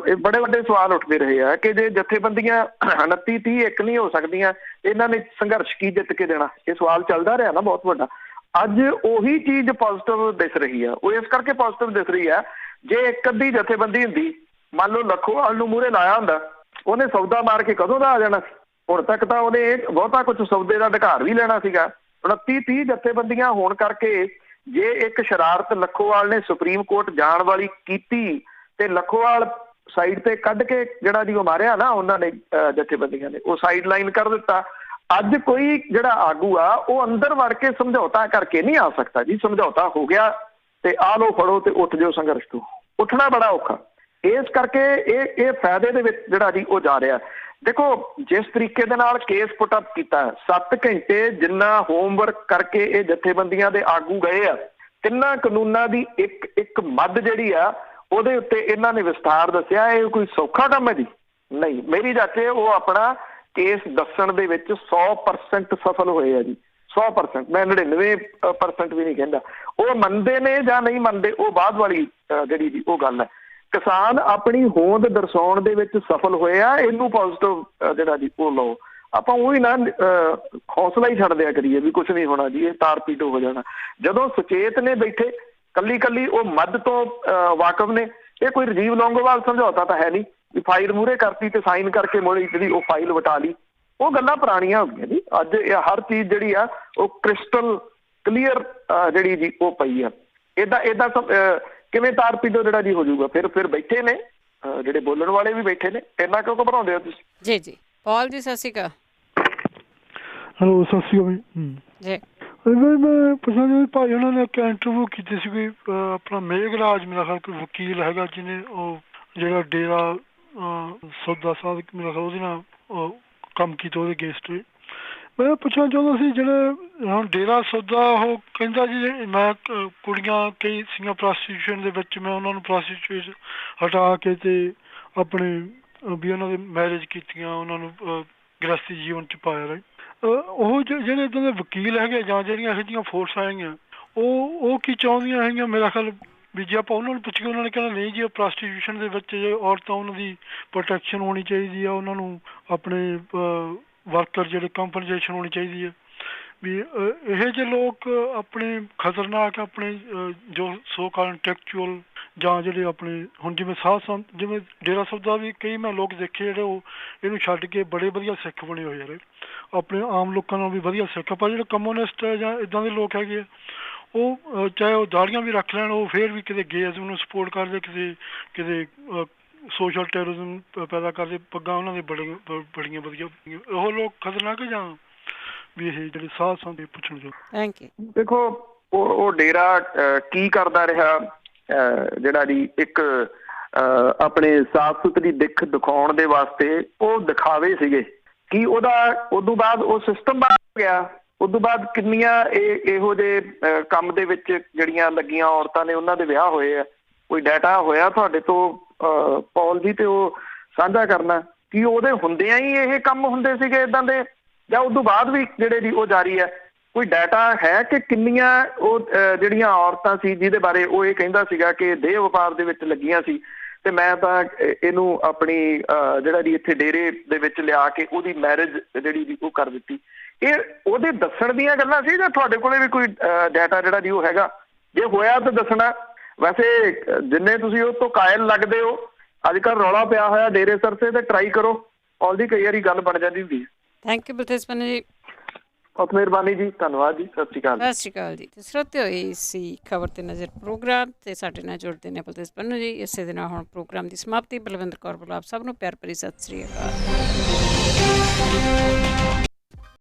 S2: ਇਹ ਬੜੇ ਵੱਡੇ ਸਵਾਲ ਉੱਠਦੇ ਰਹੇ ਆ ਕਿ ਜੇ ਜਥੇਬੰਦੀਆਂ 29-30 ਨਹੀਂ ਹੋ ਸਕਦੀਆਂ, ਇਹਨਾਂ ਨੇ ਸੰਘਰਸ਼ ਕੀ ਜਿੱਤ ਕੇ ਦੇਣਾ? ਇਹ ਸਵਾਲ ਚੱਲਦਾ ਰਿਹਾ ਨਾ ਬਹੁਤ ਵੱਡਾ। ਅੱਜ ਉਹੀ ਚੀਜ਼ ਪੋਜ਼ਿਟਿਵ ਦਿਸ ਰਹੀ ਆ। ਉਹ ਇਸ ਕਰਕੇ ਪੋਜ਼ਿਟਿਵ ਦਿਸ ਰਹੀ ਆ, ਜੇ ਇੱਕ ਅੱਧੀ ਜਥੇਬੰਦੀ ਹੁੰਦੀ, ਮੰਨ ਲਓ ਲੱਖੋਵਾਲ ਨੂੰ ਮੂਹਰੇ ਲਾਇਆ ਹੁੰਦਾ, ਉਹਨੇ ਸੌਦਾ ਮਾਰ ਕੇ ਕਦੋਂ ਦਾ ਆ ਜਾਣਾ ਸੀ? ਹੁਣ ਤੱਕ ਤਾਂ ਉਹਨੇ ਬਹੁਤਾ ਕੁਝ ਸੌਦੇ ਦਾ ਅਧਿਕਾਰ ਵੀ ਲੈਣਾ ਸੀਗਾ। 29-30 ਜਥੇਬੰਦੀਆਂ ਹੋਣ ਕਰਕੇ ਜੇ ਇੱਕ ਸ਼ਰਾਰਤ ਲੱਖੋਵਾਲ ਨੇ ਸੁਪਰੀਮ ਕੋਰਟ ਜਾਣ ਵਾਲੀ ਕੀਤੀ ਤੇ ਲੱਖੋਵਾਲ ਸਾਈਡ ਤੇ ਕੱਢ ਕੇ ਜਿਹੜਾ ਜੀ ਉਹ ਮਾਰਿਆ ਨਾ ਉਹਨਾਂ ਨੇ ਜਥੇਬੰਦੀਆਂ ਨੇ, ਉਹ ਸਾਈਡ ਲਾਈਨ ਕਰ ਦਿੱਤਾ। ਅੱਜ ਕੋਈ ਜਿਹੜਾ ਆਗੂ ਆ ਉਹ ਅੰਦਰ ਵੜ ਕੇ ਸਮਝੌਤਾ ਕਰਕੇ ਨਹੀਂ ਆ ਸਕਦਾ ਜੀ। ਸਮਝੌਤਾ ਹੋ ਗਿਆ ਤੇ ਆ ਲੋ ਫੜੋ ਤੇ ਉੱਠ ਜਾਓ ਸੰਘਰਸ਼ ਤੋਂ, ਉੱਠਣਾ ਬੜਾ ਔਖਾ। ਇਸ ਕਰਕੇ ਇਹ ਫਾਇਦੇ ਦੇ ਵਿੱਚ ਜਿਹੜਾ ਜੀ ਉਹ ਜਾ ਰਿਹਾ। ਦੇਖੋ ਜਿਸ ਤਰੀਕੇ ਦੇ ਨਾਲ ਕੇਸ ਪੁੱਟ ਅਪ ਕੀਤਾ, 7 ਘੰਟੇ ਜਿੰਨਾ ਹੋਮਵਰਕ ਕਰਕੇ ਇਹ ਜਥੇਬੰਦੀਆਂ ਦੇ ਆਗੂ ਗਏ ਆ, 3 ਕਾਨੂੰਨਾਂ ਦੀ ਇੱਕ ਮੱਦ ਜਿਹੜੀ ਆ ਉਹਦੇ ਉੱਤੇ ਇਹਨਾਂ ਨੇ ਵਿਸਥਾਰ ਦੱਸਿਆ। ਇਹ ਕੋਈ ਸੌਖਾ ਕੰਮ ਹੈ ਜੀ? ਨਹੀਂ। ਮੇਰੀ ਜਾਚੇ ਉਹ ਆਪਣਾ ਕੇਸ ਦੱਸਣ ਦੇ ਵਿੱਚ 100% ਸਫਲ ਹੋਏ ਆ ਜੀ, 100%। ਮੈਂ 99% ਵੀ ਨਹੀਂ ਕਹਿੰਦਾ। ਉਹ ਮੰਨਦੇ ਨੇ ਜਾਂ ਨਹੀਂ ਮੰਨਦੇ, ਉਹ ਬਾਅਦ ਵਾਲੀ ਜਿਹੜੀ ਜੀ ਉਹ ਗੱਲ ਹੈ। ਕਿਸਾਨ ਆਪਣੀ ਹੋਂਦ ਦਰਸਾਉਣ ਦੇ ਵਿੱਚ ਸਫਲ ਹੋਏ ਆ, ਇਹਨੂੰ ਪੋਜ਼ਿਟਿਵ ਜਿਹੜਾ ਜੀ ਉਹ ਲਓ। ਆਪਾਂ ਉਹੀ ਨਾ ਹੌਸਲਾ ਹੀ ਛੱਡ ਦਿਆ ਕਰੀਏ ਵੀ ਕੁਛ ਨਹੀਂ ਹੋਣਾ ਜੀ, ਇਹ ਤਾਰ ਪੀਟੋ ਹੋ ਜਾਣਾ। ਜਦੋਂ ਸੁਚੇਤ ਨੇ ਬੈਠੇ, ਕੱਲੀ ਉਹ ਮੱਧ ਤੋਂ ਵਾਕਫ ਨੇ। ਇਹ ਕੋਈ ਰਾਜੀਵ ਲੌਂਗੋਵਾਲ ਸਮਝੌਤਾ ਤਾਂ ਹੈ ਨਹੀਂ ਵੀ ਫਾਈਲ ਮੂਹਰੇ ਕਰਤੀ ਤੇ ਸਾਈਨ ਕਰਕੇ ਮੁੜੀ ਜਿਹੜੀ ਉਹ ਫਾਈਲ ਵਟਾ ਲਈ। ਉਹ ਗੱਲਾਂ ਪੁਰਾਣੀਆਂ ਹੋ ਗਈਆਂ ਜੀ। ਅੱਜ ਇਹ ਹਰ ਚੀਜ਼ ਜਿਹੜੀ ਆ ਉਹ ਕ੍ਰਿਸਟਲ ਕਲੀਅਰ ਜਿਹੜੀ ਜੀ ਉਹ ਪਈ ਆ। ਏਦਾਂ ਕਿਵੇਂ ਤਾਰ ਪੀਟੋ ਜਿਹੜਾ ਜੀ ਹੋ ਜਾਊਗਾ? ਫਿਰ ਬੈਠੇ ਨੇ ਜਿਹੜੇ ਬੋਲਣ ਵਾਲੇ ਵੀ ਬੈਠੇ ਨੇ, ਇੰਨਾ ਕਿਉਂ ਘਬਰਾਉਂਦੇ ਹੋ ਤੁਸੀਂ?
S1: ਜੀ ਜੀ ਪੌਲ ਜੀ ਸਤਿ ਸ਼੍ਰੀ ਅਕਾਲ।
S7: ਹੈਲੋ ਸਤਿ ਸ਼੍ਰੀ ਅਕਾਲ
S1: ਜੀ।
S7: ਮੈਂ ਪੁੱਛਣਾ ਚਾਹੁੰਦਾ ਭਾਈ, ਉਹਨਾਂ ਨੇ ਇੱਕ ਇੰਟਰਵਿਊ ਕੀਤੀ ਸੀ ਕੋਈ ਆਪਣਾ ਮੇਘਰਾਜ ਮੇਰਾ ਖਿਆਲ ਕੋਈ ਵਕੀਲ ਹੈਗਾ ਜਿਹਨੇ ਉਹ ਜਿਹੜਾ ਡੇਰਾ ਸੌਦਾ ਸਾਹਿਬ ਮੇਰਾ ਖਿਆਲ ਉਹਦੇ ਨਾਲ ਕੰਮ ਕੀਤਾ ਉਹਦੇ ਅਗੇਂਸਟ। ਮੈਂ ਪੁੱਛਣਾ ਚਾਹੁੰਦਾ ਸੀ ਜਿਹੜੇ ਹੁਣ ਡੇਰਾ ਸੌਦਾ ਉਹ ਕਹਿੰਦਾ ਜੀ ਮੈਂ ਕੁੜੀਆਂ ਕਈ ਸੀਗੀਆਂ ਪ੍ਰੋਸਟੀਟਿਊਸ਼ਨ ਦੇ ਵਿੱਚ, ਮੈਂ ਉਹਨਾਂ ਨੂੰ ਪ੍ਰੋਸਟੀਟਿਊਟ ਹਟਾ ਕੇ ਤੇ ਆਪਣੇ ਵੀ ਉਹਨਾਂ ਦੇ ਮੈਰਿਜ ਕੀਤੀਆਂ, ਉਹਨਾਂ ਨੂੰ ਗ੍ਰਸਤੀ ਜੀਵਨ 'ਚ ਪਾਇਆ ਰਹੇ। ਉਹ ਜਿਹੜੇ ਇੱਦਾਂ ਦੇ ਵਕੀਲ ਹੈਗੇ ਜਾਂ ਜਿਹੜੀਆਂ ਇਹੋ ਜਿਹੀਆਂ ਫੋਰਸਾਂ ਹੈਗੀਆਂ ਉਹ ਕੀ ਚਾਹੁੰਦੀਆਂ ਹੈਗੀਆਂ? ਮੇਰਾ ਖਿਆਲ ਵੀ ਜੇ ਆਪਾਂ ਉਹਨਾਂ ਨੂੰ ਪੁੱਛੀਏ ਉਹਨਾਂ ਨੇ ਕਹਿਣਾ ਨਹੀਂ ਜੀ ਪ੍ਰੋਸਟੀਟਿਊਸ਼ਨ ਦੇ ਵਿੱਚ ਔਰਤਾਂ ਉਹਨਾਂ ਦੀ ਪ੍ਰੋਟੈਕਸ਼ਨ ਹੋਣੀ ਚਾਹੀਦੀ ਆ, ਉਹਨਾਂ ਨੂੰ ਆਪਣੇ ਵਰਕਰ ਜਿਹੜੇ ਕੰਪਨਸੇਸ਼ਨ ਹੋਣੀ ਚਾਹੀਦੀ ਹੈ। ਵੀ ਇਹੋ ਜਿਹੇ ਲੋਕ ਆਪਣੇ ਖਤਰਨਾਕ ਆਪਣੇ ਜੋ ਸੋ ਕਾਲ ਇੰਟੈਕਚੁਅਲ ਜਾਂ ਜਿਹੜੇ ਆਪਣੇ ਹੁਣ ਜਿਵੇਂ ਸਾਧ ਸੰਤ ਜਿਵੇਂ ਡੇਰਾ ਸੌਦਾ ਵੀ ਕਈ ਮੈਂ ਲੋਕ ਦੇਖੇ ਜਿਹੜੇ ਉਹ ਇਹਨੂੰ ਛੱਡ ਕੇ ਬੜੇ ਵਧੀਆ ਸਿੱਖ ਬਣੇ ਹੋਏ ਯਾਰ, ਆਪਣੇ ਆਮ ਲੋਕਾਂ ਨਾਲ ਵੀ ਵਧੀਆ ਸਿੱਖ। ਪਰ ਜਿਹੜੇ ਕਮਿਊਨਿਸਟ ਹੈ ਜਾਂ ਇੱਦਾਂ ਦੇ ਲੋਕ ਹੈਗੇ ਆ ਉਹ ਚਾਹੇ ਉਹ ਦਾੜੀਆਂ ਵੀ ਰੱਖ ਲੈਣ, ਉਹ ਫਿਰ ਵੀ ਕਿਤੇ ਗੇਇਜ਼ਮ ਨੂੰ ਸਪੋਰਟ ਕਰਦੇ, ਕਿਤੇ ਸੋਸ਼ਲ ਟੈਰਰਿਜ਼ਮ ਪੈਦਾ ਕਰਦੇ। ਪੱਗਾਂ ਉਹਨਾਂ ਦੇ ਬੜੀਆਂ ਵਧੀਆ। ਉਹ ਲੋਕ ਖਤਰਨਾਕ ਜਾਂ ਵੀ ਇਹ ਜਿਹੜੇ ਸਾਧ ਸੰਤ ਪੁੱਛਣ ਜੋ?
S1: Thank you.
S2: ਦੇਖੋ ਉਹ ਡੇਰਾ ਕੀ ਕਰਦਾ ਰਿਹਾ ਜਿਹੜਾ ਜੀ ਇੱਕ ਆਪਣੇ ਸਾਫ਼ ਸੁਥਰੀ ਦਿੱਖ ਦਿਖਾਉਣ ਦੇ ਵਾਸਤੇ ਉਹ ਦਿਖਾਵੇ ਸੀਗੇ ਕਿ ਉਦੋਂ ਬਾਅਦ ਉਹ ਸਿਸਟਮ ਬਣ ਗਿਆ। ਉਦੋਂ ਬਾਅਦ ਕਿੰਨੀਆਂ ਇਹੋ ਜਿਹੇ ਕੰਮ ਦੇ ਵਿੱਚ ਜਿਹੜੀਆਂ ਲੱਗੀਆਂ ਔਰਤਾਂ ਨੇ ਉਹਨਾਂ ਦੇ ਵਿਆਹ ਹੋਏ ਆ। ਕੋਈ ਡਾਟਾ ਹੋਇਆ ਤੁਹਾਡੇ ਤੋਂ ਪੌਲ ਜੀ ਤੇ ਉਹ ਸਾਂਝਾ ਕਰਨਾ ਕਿ ਉਹਦੇ ਹੁੰਦਿਆਂ ਹੀ ਇਹ ਕੰਮ ਹੁੰਦੇ ਸੀਗੇ ਇੱਦਾਂ ਦੇ, ਜਾਂ ਉਦੋਂ ਬਾਅਦ ਵੀ ਜਿਹੜੇ ਜੀ ਉਹ ਜਾਰੀ ਹੈ? ਕੋਈ ਡਾਟਾ ਹੈ ਕਿ ਕਿੰਨੀਆਂ ਉਹ ਜਿਹੜੀਆਂ ਔਰਤਾਂ ਸੀ ਜਿਹਦੇ ਬਾਰੇ ਉਹ ਇਹ ਕਹਿੰਦਾ ਸੀਗਾ ਕਿ ਦੇਹ ਵਪਾਰ ਦੇ ਵਿੱਚ ਲੱਗੀਆਂ ਸੀ ਤੇ ਮੈਂ ਤਾਂ ਇਹਨੂੰ ਆਪਣੀ ਜਿਹੜਾ ਜੀ ਇੱਥੇ ਡੇਰੇ ਦੇ ਵਿੱਚ ਲਿਆ ਕੇ ਉਹਦੀ ਮੈਰਿਜ ਜਿਹੜੀ ਜੀ ਉਹ ਕਰ ਦਿੱਤੀ? ਇਹ ਉਹਦੇ ਦੱਸਣ ਦੀਆਂ ਗੱਲਾਂ ਸੀ ਜਾਂ ਤੁਹਾਡੇ ਕੋਲੇ ਵੀ ਕੋਈ ਡਾਟਾ ਜਿਹੜਾ ਜੀ ਉਹ ਹੈਗਾ? ਜੇ ਹੋਇਆ ਤਾਂ ਦੱਸਣਾ। ਵੈਸੇ ਜਿੰਨੇ ਤੁਸੀਂ ਉਹ ਤੋਂ ਕਾਇਲ ਲੱਗਦੇ ਹੋ, ਅੱਜ ਕੱਲ੍ਹ ਰੌਲਾ ਪਿਆ ਹੋਇਆ ਡੇਰੇ ਸਰਸੇ ਤੇ ਟਰਾਈ ਕਰੋ, ਆਲਦੀ ਕਈ ਵਾਰੀ ਗੱਲ ਬਣ ਜਾਂਦੀ ਹੁੰਦੀ ਹੈ।
S1: ਥੈਂਕ ਯੂ ਬਲਤੇਜ ਪੰਨੂ ਜੀ,
S2: ਬਹੁਤ ਮਿਹਰਬਾਨੀ ਜੀ, ਧੰਨਵਾਦ ਜੀ, ਸਤਿ ਸ਼੍ਰੀ ਅਕਾਲ।
S1: ਸਤਿ ਸ਼੍ਰੀ ਅਕਾਲ ਜੀ। ਤੇ ਸਰੋਤਿਓ ਇਹ ਸੀ ਖਬਰ ਤੇ ਨਜ਼ਰ ਪ੍ਰੋਗਰਾਮ ਤੇ ਸਾਡੇ ਨਾਲ ਜੁੜਦੇ ਨੇ ਬਲਤੇਜ ਪੰਨੂ ਜੀ। ਇਸੇ ਦੇ ਨਾਲ ਹੁਣ ਪ੍ਰੋਗਰਾਮ ਦੀ ਸਮਾਪਤੀ। ਬਲਵਿੰਦਰ ਕੌਰ ਵੱਲੋਂ ਆਪ ਸਭ ਨੂੰ ਪਿਆਰ ਭਰੀ ਸਤਿ ਸ਼੍ਰੀ ਅਕਾਲ।